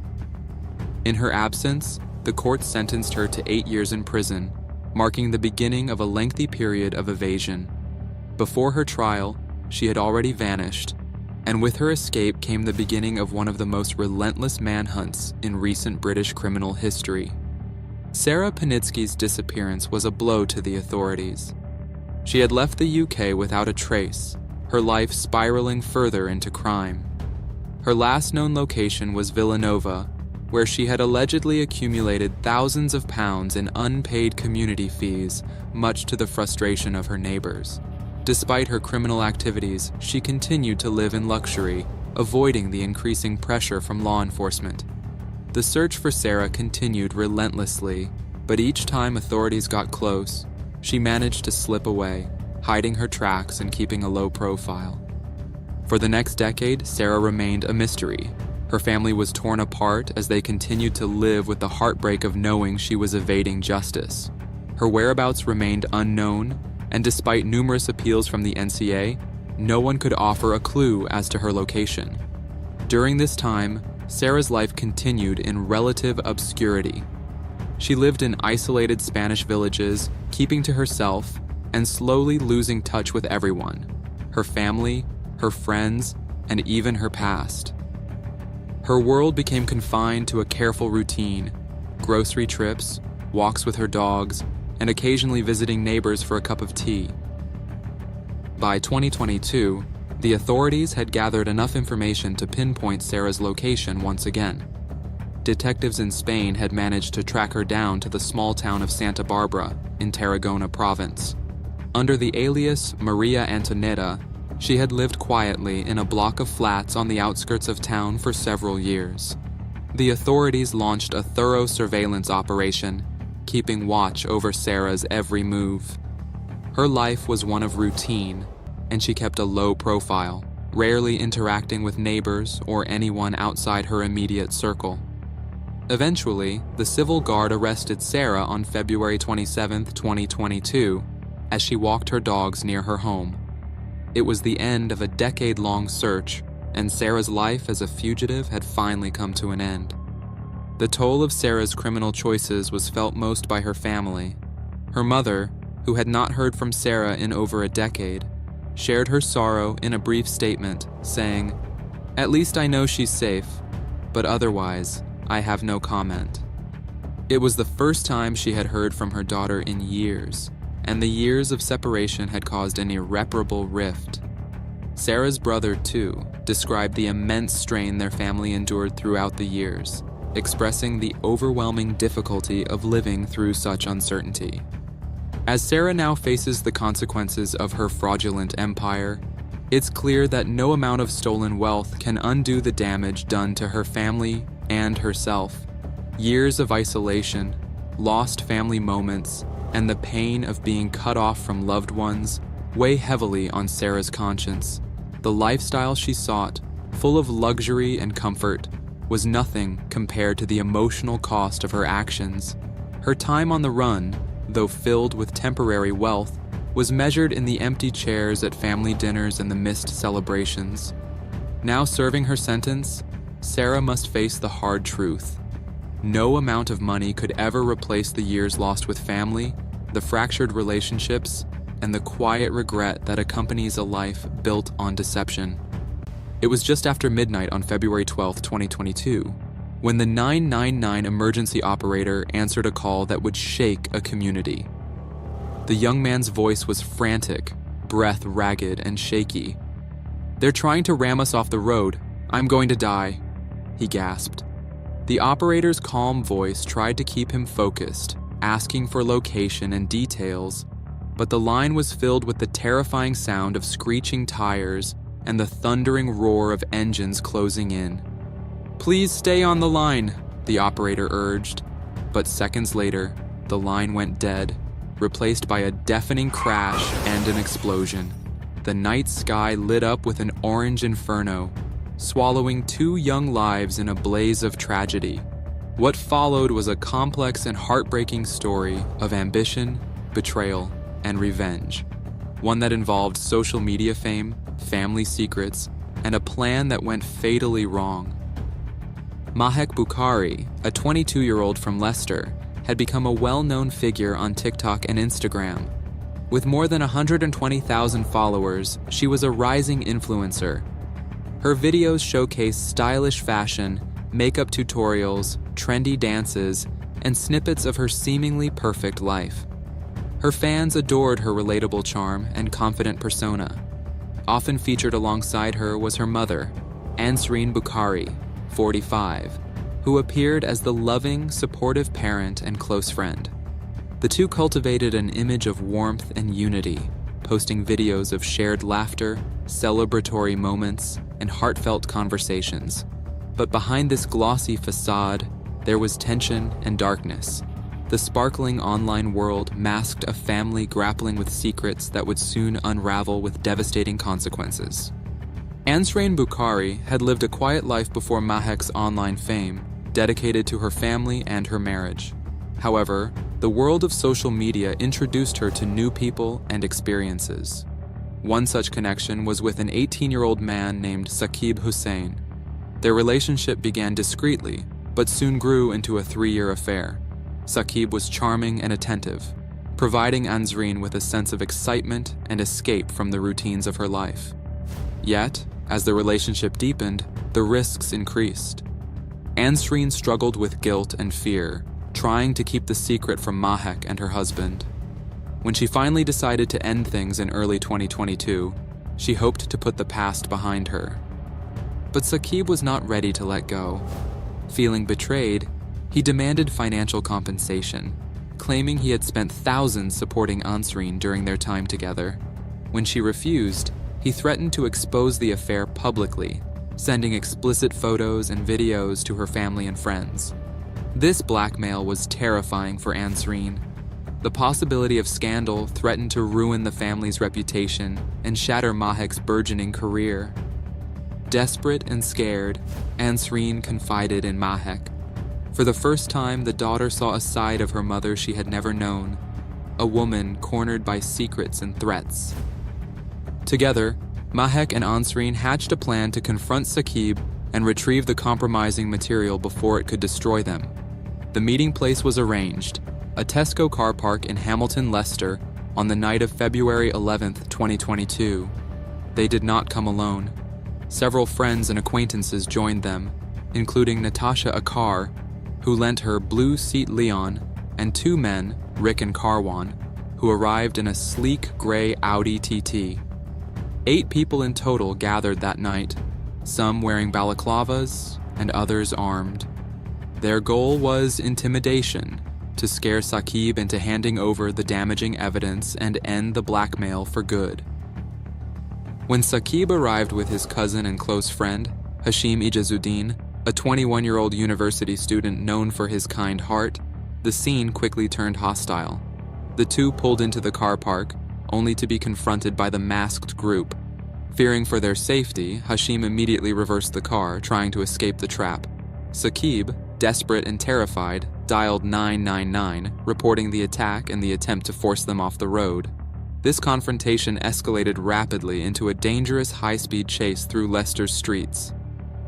In her absence, the court sentenced her to 8 years in prison, marking the beginning of a lengthy period of evasion. Before her trial, she had already vanished, and with her escape came the beginning of one of the most relentless manhunts in recent British criminal history. Sarah Panitzke's disappearance was a blow to the authorities. She had left the UK without a trace, her life spiraling further into crime. Her last known location was Villanova, where she had allegedly accumulated thousands of pounds in unpaid community fees, much to the frustration of her neighbors. Despite her criminal activities, she continued to live in luxury, avoiding the increasing pressure from law enforcement. The search for Sarah continued relentlessly, but each time authorities got close, she managed to slip away, hiding her tracks and keeping a low profile. For the next decade, Sarah remained a mystery. Her family was torn apart as they continued to live with the heartbreak of knowing she was evading justice. Her whereabouts remained unknown, and despite numerous appeals from the NCA, no one could offer a clue as to her location. During this time, Sarah's life continued in relative obscurity. She lived in isolated Spanish villages, keeping to herself and slowly losing touch with everyone: her family, her friends, and even her past. Her world became confined to a careful routine: grocery trips, walks with her dogs, and occasionally visiting neighbors for a cup of tea. By 2022, the authorities had gathered enough information to pinpoint Sarah's location once again. Detectives in Spain had managed to track her down to the small town of Santa Barbara in Tarragona province. Under the alias Maria Antonieta, she had lived quietly in a block of flats on the outskirts of town for several years. The authorities launched a thorough surveillance operation, keeping watch over Sarah's every move. Her life was one of routine, and she kept a low profile, rarely interacting with neighbors or anyone outside her immediate circle. Eventually, the civil guard arrested Sarah on February 27, 2022, as she walked her dogs near her home. It was the end of a decade-long search, and Sarah's life as a fugitive had finally come to an end. The toll of Sarah's criminal choices was felt most by her family. Her mother, who had not heard from Sarah in over a decade, shared her sorrow in a brief statement, saying, "At least I know she's safe, but otherwise, I have no comment." It was the first time she had heard from her daughter in years, and the years of separation had caused an irreparable rift. Sarah's brother, too, described the immense strain their family endured throughout the years, expressing the overwhelming difficulty of living through such uncertainty. As Sarah now faces the consequences of her fraudulent empire, it's clear that no amount of stolen wealth can undo the damage done to her family and herself. Years of isolation, lost family moments, and the pain of being cut off from loved ones weigh heavily on Sarah's conscience. The lifestyle she sought, full of luxury and comfort, was nothing compared to the emotional cost of her actions. Her time on the run, though filled with temporary wealth, was measured in the empty chairs at family dinners and the missed celebrations. Now serving her sentence, Sarah must face the hard truth. No amount of money could ever replace the years lost with family, the fractured relationships, and the quiet regret that accompanies a life built on deception. It was just after midnight on February 12, 2022, when the 999 emergency operator answered a call that would shake a community. The young man's voice was frantic, breath ragged and shaky. "They're trying to ram us off the road. I'm going to die," he gasped. The operator's calm voice tried to keep him focused, asking for location and details, but the line was filled with the terrifying sound of screeching tires and the thundering roar of engines closing in. "Please stay on the line," the operator urged, but seconds later, the line went dead, replaced by a deafening crash and an explosion. The night sky lit up with an orange inferno, swallowing 2 young lives in a blaze of tragedy. What followed was a complex and heartbreaking story of ambition, betrayal, and revenge. One that involved social media fame, family secrets, and a plan that went fatally wrong. Mahek Bukhari, a 22-year-old from Leicester, had become a well-known figure on TikTok and Instagram. With more than 120,000 followers, she was a rising influencer. Her videos showcase stylish fashion, makeup tutorials, trendy dances, and snippets of her seemingly perfect life. Her fans adored her relatable charm and confident persona. Often featured alongside her was her mother, Ansreen Bukhari, 45, who appeared as the loving, supportive parent and close friend. The two cultivated an image of warmth and unity, posting videos of shared laughter, celebratory moments, and heartfelt conversations. But behind this glossy facade, there was tension and darkness. The sparkling online world masked a family grappling with secrets that would soon unravel with devastating consequences. Ansreen Bukhari had lived a quiet life before Mahek's online fame, dedicated to her family and her marriage. However, the world of social media introduced her to new people and experiences. One such connection was with an 18-year-old man named Saqib Hussain. Their relationship began discreetly, but soon grew into a 3-year affair. Saqib was charming and attentive, providing Ansreen with a sense of excitement and escape from the routines of her life. Yet, as the relationship deepened, the risks increased. Ansreen struggled with guilt and fear, trying to keep the secret from Mahek and her husband. When she finally decided to end things in early 2022, she hoped to put the past behind her. But Saqib was not ready to let go. Feeling betrayed, he demanded financial compensation, claiming he had spent thousands supporting Ansreen during their time together. When she refused, he threatened to expose the affair publicly, sending explicit photos and videos to her family and friends. This blackmail was terrifying for Ansreen. The possibility of scandal threatened to ruin the family's reputation and shatter Mahek's burgeoning career. Desperate and scared, Ansreen confided in Mahek. For the first time, the daughter saw a side of her mother she had never known, a woman cornered by secrets and threats. Together, Mahek and Ansreen hatched a plan to confront Saqib and retrieve the compromising material before it could destroy them. The meeting place was arranged, a Tesco car park in Hamilton, Leicester, on the night of February 11, 2022. They did not come alone. Several friends and acquaintances joined them, including Natasha Akar, who lent her blue Seat Leon, and two men, Rick and Karwan, who arrived in a sleek gray Audi TT. 8 people in total gathered that night, some wearing balaclavas and others armed. Their goal was intimidation, to scare Saqib into handing over the damaging evidence and end the blackmail for good. When Saqib arrived with his cousin and close friend, Hashim Ijazuddin, a 21-year-old university student known for his kind heart, the scene quickly turned hostile. The two pulled into the car park, only to be confronted by the masked group. Fearing for their safety, Hashim immediately reversed the car, trying to escape the trap. Saqib, desperate and terrified, dialed 999, reporting the attack and the attempt to force them off the road. This confrontation escalated rapidly into a dangerous high-speed chase through Leicester's streets.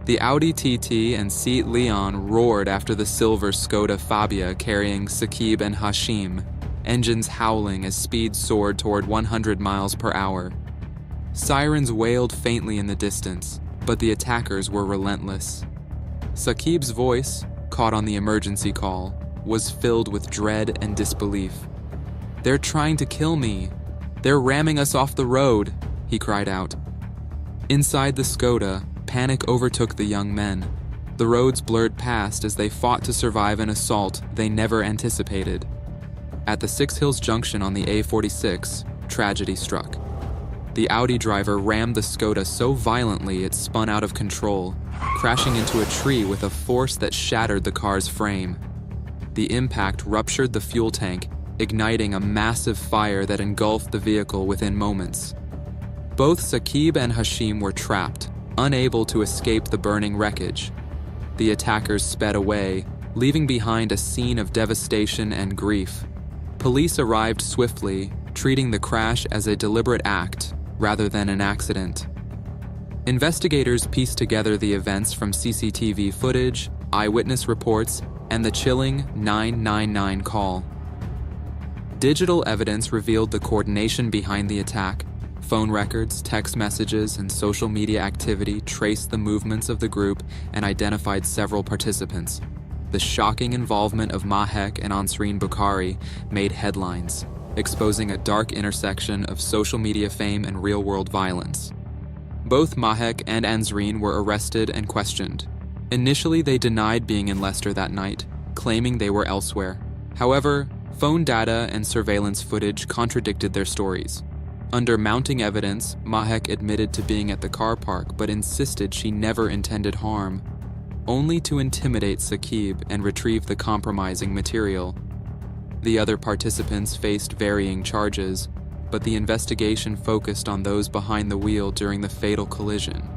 The Audi TT and Seat Leon roared after the silver Skoda Fabia carrying Saqib and Hashim, engines howling as speed soared toward 100 miles per hour. Sirens wailed faintly in the distance, but the attackers were relentless. Saqib's voice, caught on the emergency call, was filled with dread and disbelief. "They're trying to kill me. They're ramming us off the road," he cried out. Inside the Skoda, panic overtook the young men. The roads blurred past as they fought to survive an assault they never anticipated. At the Six Hills Junction on the A46, tragedy struck. The Audi driver rammed the Skoda so violently it spun out of control, crashing into a tree with a force that shattered the car's frame. The impact ruptured the fuel tank, igniting a massive fire that engulfed the vehicle within moments. Both Saqib and Hashim were trapped, unable to escape the burning wreckage. The attackers sped away, leaving behind a scene of devastation and grief. Police arrived swiftly, treating the crash as a deliberate act rather than an accident. Investigators pieced together the events from CCTV footage, eyewitness reports, and the chilling 999 call. Digital evidence revealed the coordination behind the attack. Phone records, text messages, and social media activity traced the movements of the group and identified several participants. The shocking involvement of Mahek and Ansreen Bukhari made headlines, exposing a dark intersection of social media fame and real-world violence. Both Mahek and Ansreen were arrested and questioned. Initially, they denied being in Leicester that night, claiming they were elsewhere. However, phone data and surveillance footage contradicted their stories. Under mounting evidence, Mahek admitted to being at the car park but insisted she never intended harm, only to intimidate Saqib and retrieve the compromising material. The other participants faced varying charges, but the investigation focused on those behind the wheel during the fatal collision.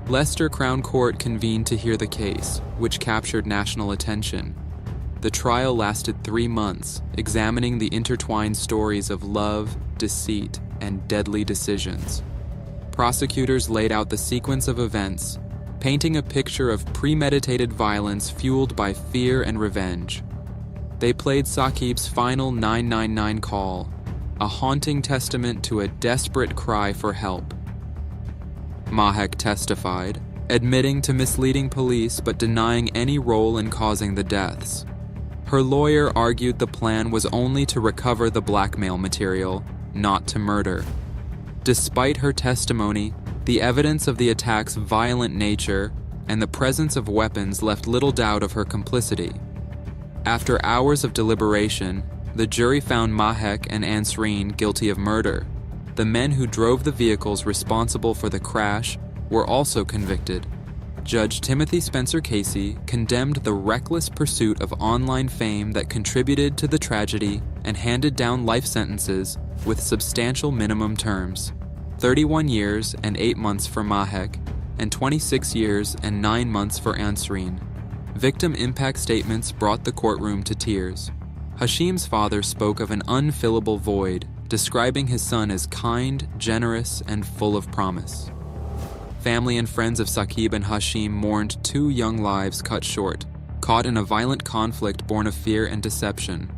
Leicester Crown Court convened to hear the case, which captured national attention. The trial lasted 3 months, examining the intertwined stories of love, deceit, and deadly decisions. Prosecutors laid out the sequence of events, painting a picture of premeditated violence fueled by fear and revenge. They played Saqib's final 999 call, a haunting testament to a desperate cry for help. Mahek testified, admitting to misleading police but denying any role in causing the deaths. Her lawyer argued the plan was only to recover the blackmail material, not to murder. Despite her testimony, the evidence of the attack's violent nature and the presence of weapons left little doubt of her complicity. After hours of deliberation, the jury found Mahek and Ansreen guilty of murder. The men who drove the vehicles responsible for the crash were also convicted. Judge Timothy Spencer Casey condemned the reckless pursuit of online fame that contributed to the tragedy and handed down life sentences with substantial minimum terms: 31 years and 8 months for Mahek, and 26 years and 9 months for Ansreen. Victim impact statements brought the courtroom to tears. Hashim's father spoke of an unfillable void, describing his son as kind, generous, and full of promise. Family and friends of Saqib and Hashim mourned 2 young lives cut short, caught in a violent conflict born of fear and deception.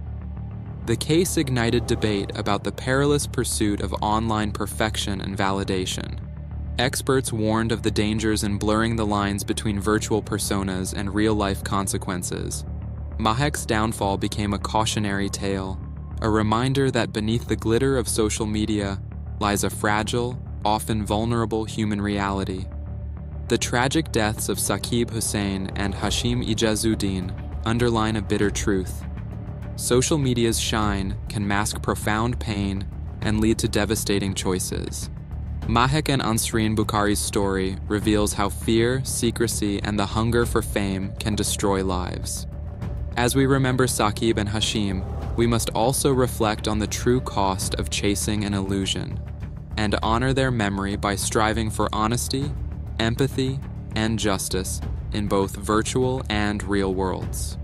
The case ignited debate about the perilous pursuit of online perfection and validation. Experts warned of the dangers in blurring the lines between virtual personas and real-life consequences. Mahek's downfall became a cautionary tale, a reminder that beneath the glitter of social media lies a fragile, often vulnerable human reality. The tragic deaths of Saqib Hussain and Hashim Ijazuddin underline a bitter truth. Social media's shine can mask profound pain and lead to devastating choices. Mahek and Ansreen Bukhari's story reveals how fear, secrecy, and the hunger for fame can destroy lives. As we remember Saqib and Hashim, we must also reflect on the true cost of chasing an illusion, and honor their memory by striving for honesty, empathy, and justice in both virtual and real worlds.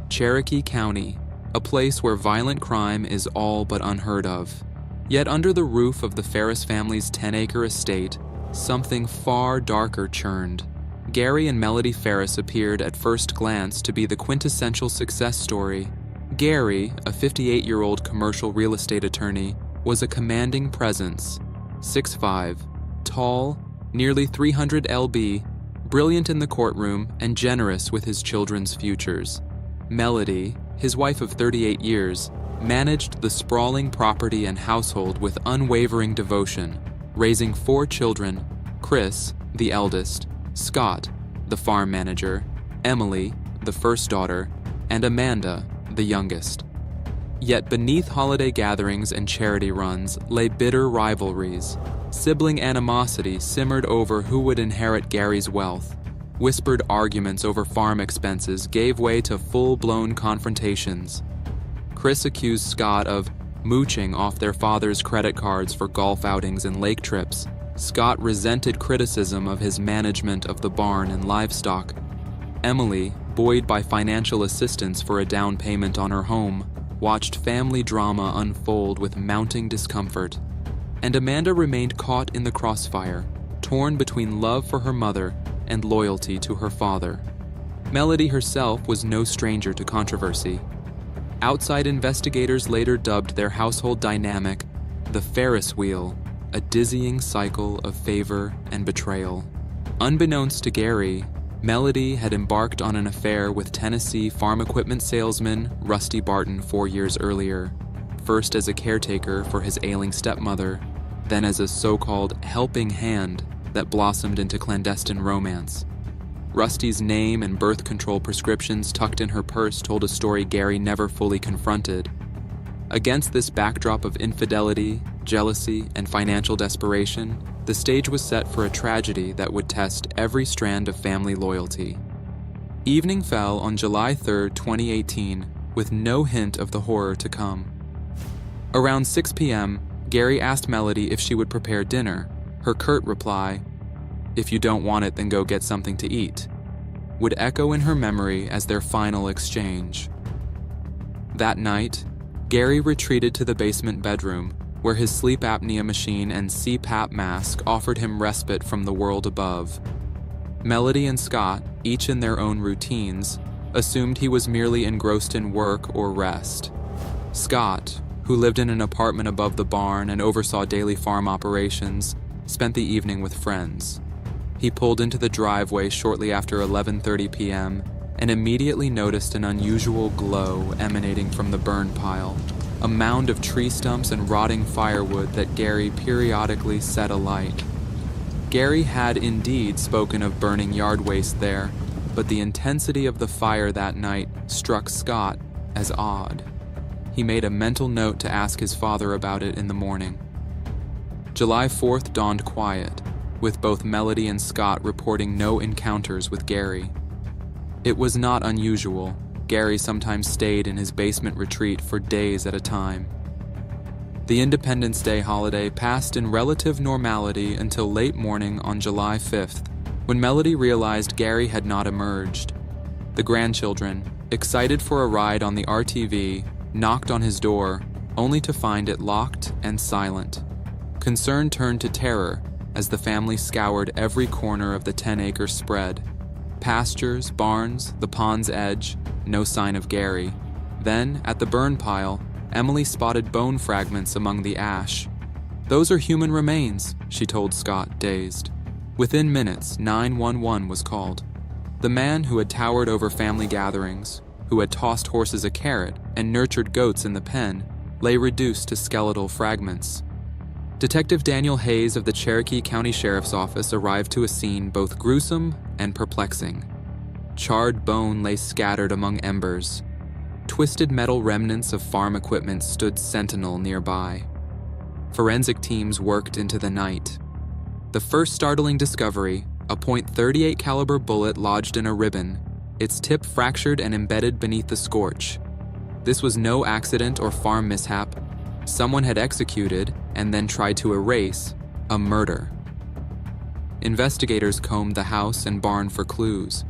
Cherokee County, a place where violent crime is all but unheard of. Yet under the roof of the Farris family's 10-acre estate, something far darker churned. Gary and Melody Farris appeared at first glance to be the quintessential success story. Gary, a 58-year-old commercial real estate attorney, was a commanding presence, 6'5", tall, nearly 300 lb, brilliant in the courtroom, and generous with his children's futures. Melody, his wife of 38 years, managed the sprawling property and household with unwavering devotion, raising 4 children: Chris, the eldest, Scott, the farm manager, Emily, the first daughter, and Amanda, the youngest. Yet beneath holiday gatherings and charity runs lay bitter rivalries. Sibling animosity simmered over who would inherit Gary's wealth. Whispered arguments over farm expenses gave way to full-blown confrontations. Chris accused Scott of mooching off their father's credit cards for golf outings and lake trips. Scott resented criticism of his management of the barn and livestock. Emily, buoyed by financial assistance for a down payment on her home, watched family drama unfold with mounting discomfort. And Amanda remained caught in the crossfire, torn between love for her mother and loyalty to her father. Melody herself was no stranger to controversy. Outside investigators later dubbed their household dynamic the Ferris wheel, a dizzying cycle of favor and betrayal. Unbeknownst to Gary, Melody had embarked on an affair with Tennessee farm equipment salesman Rusty Barton 4 years earlier, first as a caretaker for his ailing stepmother, then as a so-called helping hand that blossomed into clandestine romance. Rusty's name and birth control prescriptions tucked in her purse told a story Gary never fully confronted. Against this backdrop of infidelity, jealousy, and financial desperation, the stage was set for a tragedy that would test every strand of family loyalty. Evening fell on July 3, 2018, with no hint of the horror to come. Around 6 p.m., Gary asked Melody if she would prepare dinner. Her curt reply, "If you don't want it, then go get something to eat," would echo in her memory as their final exchange. That night, Gary retreated to the basement bedroom, where his sleep apnea machine and CPAP mask offered him respite from the world above. Melody and Scott, each in their own routines, assumed he was merely engrossed in work or rest. Scott, who lived in an apartment above the barn and oversaw daily farm operations, spent the evening with friends. He pulled into the driveway shortly after 11:30 p.m., and immediately noticed an unusual glow emanating from the burn pile, a mound of tree stumps and rotting firewood that Gary periodically set alight. Gary had indeed spoken of burning yard waste there, but the intensity of the fire that night struck Scott as odd. He made a mental note to ask his father about it in the morning. July 4th dawned quiet, with both Melody and Scott reporting no encounters with Gary. It was not unusual. Gary sometimes stayed in his basement retreat for days at a time. The Independence Day holiday passed in relative normality until late morning on July 5th, when Melody realized Gary had not emerged. The grandchildren, excited for a ride on the RTV, knocked on his door, only to find it locked and silent. Concern turned to terror as the family scoured every corner of the 10-acre spread. Pastures, barns, the pond's edge, no sign of Gary. Then, at the burn pile, Emily spotted bone fragments among the ash. "Those are human remains," she told Scott, dazed. Within minutes, 911 was called. The man who had towered over family gatherings, who had tossed horses a carrot and nurtured goats in the pen, lay reduced to skeletal fragments. Detective Daniel Hayes of the Cherokee County Sheriff's Office arrived to a scene both gruesome and perplexing. Charred bone lay scattered among embers. Twisted metal remnants of farm equipment stood sentinel nearby. Forensic teams worked into the night. The first startling discovery, a .38 caliber bullet lodged in a ribbon, its tip fractured and embedded beneath the scorch. This was no accident or farm mishap. Someone had executed, and then tried to erase, a murder. Investigators combed the house and barn for clues.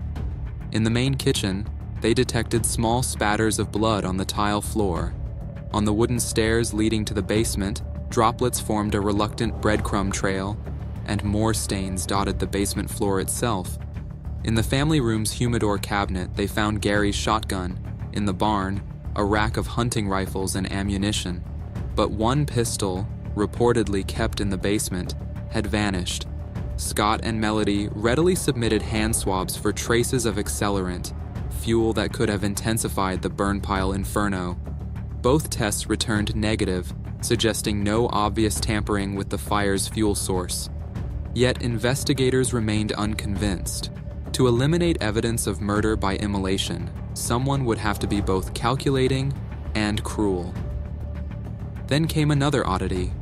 In the main kitchen, they detected small spatters of blood on the tile floor. On the wooden stairs leading to the basement, droplets formed a reluctant breadcrumb trail, and more stains dotted the basement floor itself. In the family room's humidor cabinet, they found Gary's shotgun. In the barn, a rack of hunting rifles and ammunition. But one pistol, reportedly kept in the basement, had vanished. Scott and Melody readily submitted hand swabs for traces of accelerant, fuel that could have intensified the burn pile inferno. Both tests returned negative, suggesting no obvious tampering with the fire's fuel source. Yet investigators remained unconvinced. To eliminate evidence of murder by immolation, someone would have to be both calculating and cruel. Then came another oddity.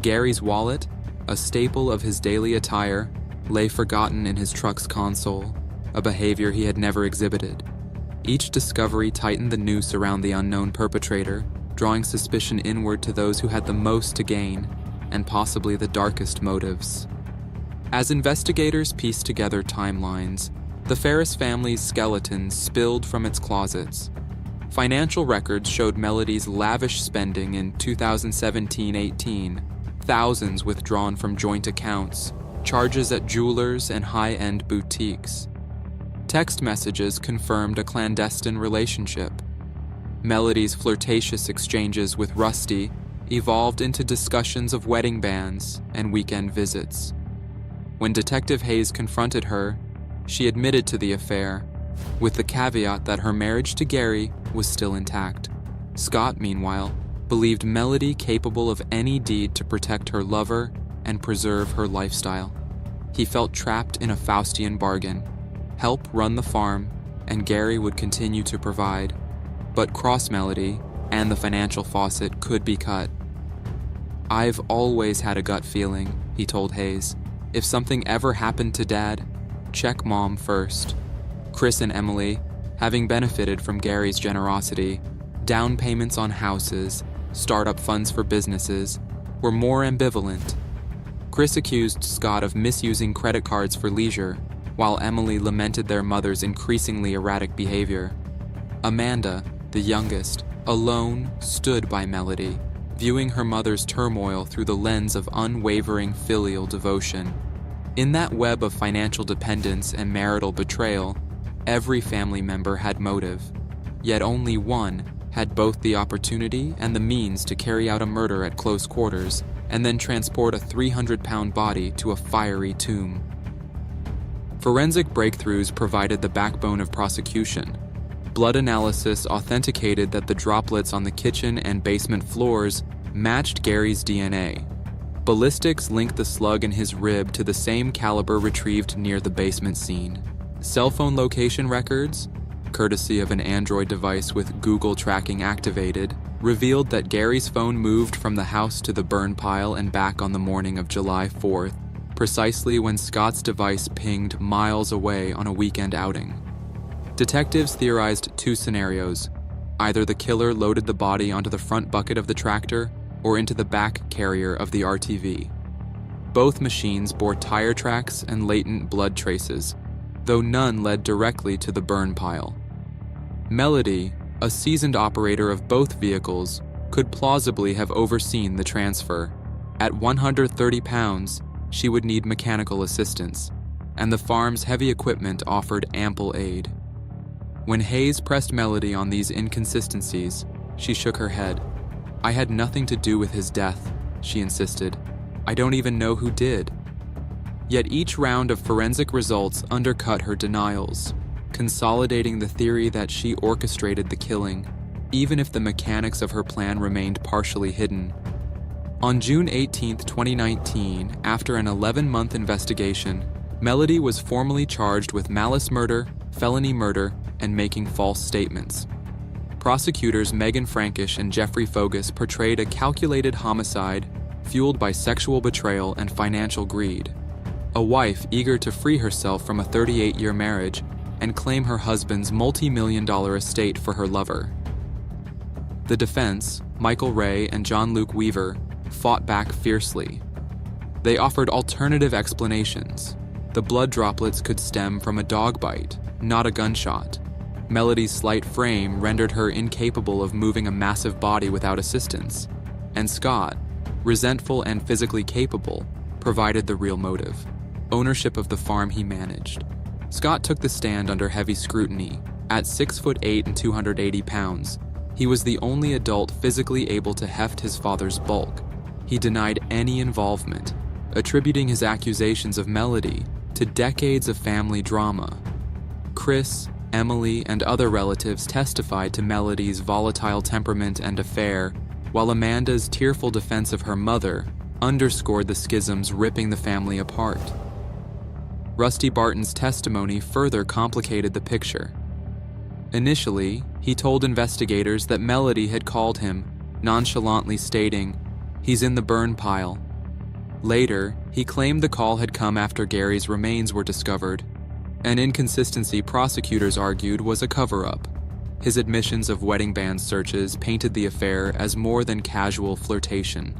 Gary's wallet, a staple of his daily attire, lay forgotten in his truck's console, a behavior he had never exhibited. Each discovery tightened the noose around the unknown perpetrator, drawing suspicion inward to those who had the most to gain, and possibly the darkest motives. As investigators pieced together timelines, the Farris family's skeleton spilled from its closets. Financial records showed Melody's lavish spending in 2017-18, thousands withdrawn from joint accounts, charges at jewelers and high-end boutiques. Text messages confirmed a clandestine relationship. Melody's flirtatious exchanges with Rusty evolved into discussions of wedding bands and weekend visits. When Detective Hayes confronted her, she admitted to the affair, with the caveat that her marriage to Gary was still intact. Scott, meanwhile, believed Melody capable of any deed to protect her lover and preserve her lifestyle. He felt trapped in a Faustian bargain. Help run the farm, and Gary would continue to provide. But cross Melody and the financial faucet could be cut. "I've always had a gut feeling," he told Hayes. "If something ever happened to Dad, check Mom first." Chris and Emily, having benefited from Gary's generosity, down payments on houses, startup funds for businesses, were more ambivalent. Chris accused Scott of misusing credit cards for leisure, while Emily lamented their mother's increasingly erratic behavior. Amanda, the youngest, alone stood by Melody, viewing her mother's turmoil through the lens of unwavering filial devotion. In that web of financial dependence and marital betrayal, every family member had motive, yet only one had both the opportunity and the means to carry out a murder at close quarters and then transport a 300-pound body to a fiery tomb. Forensic breakthroughs provided the backbone of prosecution. Blood analysis authenticated that the droplets on the kitchen and basement floors matched Gary's DNA. Ballistics linked the slug in his rib to the same caliber retrieved near the basement scene. Cell phone location records, courtesy of an Android device with Google tracking activated, revealed that Gary's phone moved from the house to the burn pile and back on the morning of July 4th, precisely when Scott's device pinged miles away on a weekend outing. Detectives theorized two scenarios. Either the killer loaded the body onto the front bucket of the tractor or into the back carrier of the RTV. Both machines bore tire tracks and latent blood traces, though none led directly to the burn pile. Melody, a seasoned operator of both vehicles, could plausibly have overseen the transfer. At 130 pounds, she would need mechanical assistance, and the farm's heavy equipment offered ample aid. When Hayes pressed Melody on these inconsistencies, she shook her head. "I had nothing to do with his death," she insisted. "I don't even know who did." Yet each round of forensic results undercut her denials, consolidating the theory that she orchestrated the killing, even if the mechanics of her plan remained partially hidden. On June 18, 2019, after an 11-month investigation, Melody was formally charged with malice murder, felony murder, and making false statements. Prosecutors Megan Frankish and Jeffrey Fogus portrayed a calculated homicide fueled by sexual betrayal and financial greed. A wife eager to free herself from a 38-year marriage and claim her husband's multi-million-dollar estate for her lover. The defense, Michael Ray and John Luke Weaver, fought back fiercely. They offered alternative explanations. The blood droplets could stem from a dog bite, not a gunshot. Melody's slight frame rendered her incapable of moving a massive body without assistance. And Scott, resentful and physically capable, provided the real motive: ownership of the farm he managed. Scott took the stand under heavy scrutiny. At 6'8" and 280 pounds, he was the only adult physically able to heft his father's bulk. He denied any involvement, attributing his accusations of Melody to decades of family drama. Chris, Emily, and other relatives testified to Melody's volatile temperament and affair, while Amanda's tearful defense of her mother underscored the schisms ripping the family apart. Rusty Barton's testimony further complicated the picture. Initially, he told investigators that Melody had called him, nonchalantly stating, "He's in the burn pile." Later, he claimed the call had come after Gary's remains were discovered, an inconsistency prosecutors argued was a cover-up. His admissions of wedding band searches painted the affair as more than casual flirtation.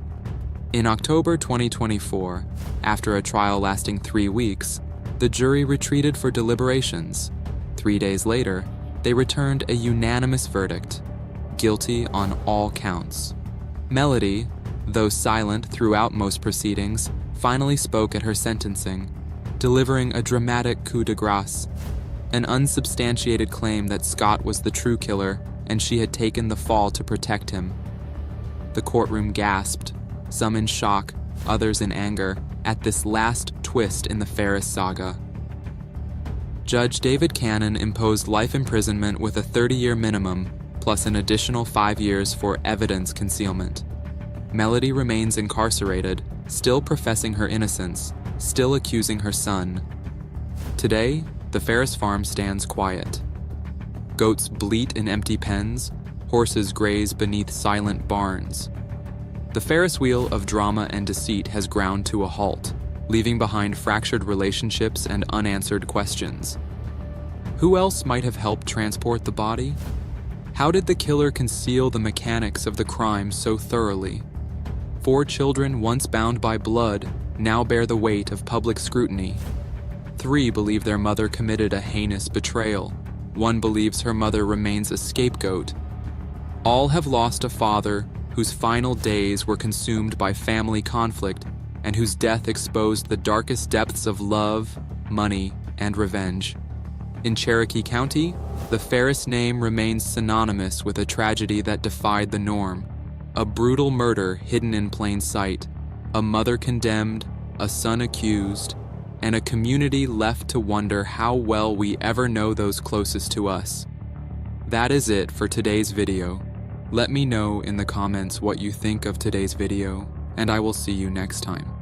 In October 2024, after a trial lasting 3 weeks, the jury retreated for deliberations. 3 days later, they returned a unanimous verdict: guilty on all counts. Melody, though silent throughout most proceedings, finally spoke at her sentencing, delivering a dramatic coup de grace, an unsubstantiated claim that Scott was the true killer and she had taken the fall to protect him. The courtroom gasped, some in shock, others in anger, at this last twist in the Farris saga. Judge David Cannon imposed life imprisonment with a 30-year minimum, plus an additional 5 years for evidence concealment. Melody remains incarcerated, still professing her innocence, still accusing her son. Today, the Farris farm stands quiet. Goats bleat in empty pens, horses graze beneath silent barns. The Ferris wheel of drama and deceit has ground to a halt, leaving behind fractured relationships and unanswered questions. Who else might have helped transport the body? How did the killer conceal the mechanics of the crime so thoroughly? 4 children once bound by blood now bear the weight of public scrutiny. 3 believe their mother committed a heinous betrayal. 1 believes her mother remains a scapegoat. All have lost a father whose final days were consumed by family conflict and whose death exposed the darkest depths of love, money, and revenge. In Cherokee County, the Farris name remains synonymous with a tragedy that defied the norm: a brutal murder hidden in plain sight, a mother condemned, a son accused, and a community left to wonder how well we ever know those closest to us. That is it for today's video. Let me know in the comments what you think of today's video, and I will see you next time.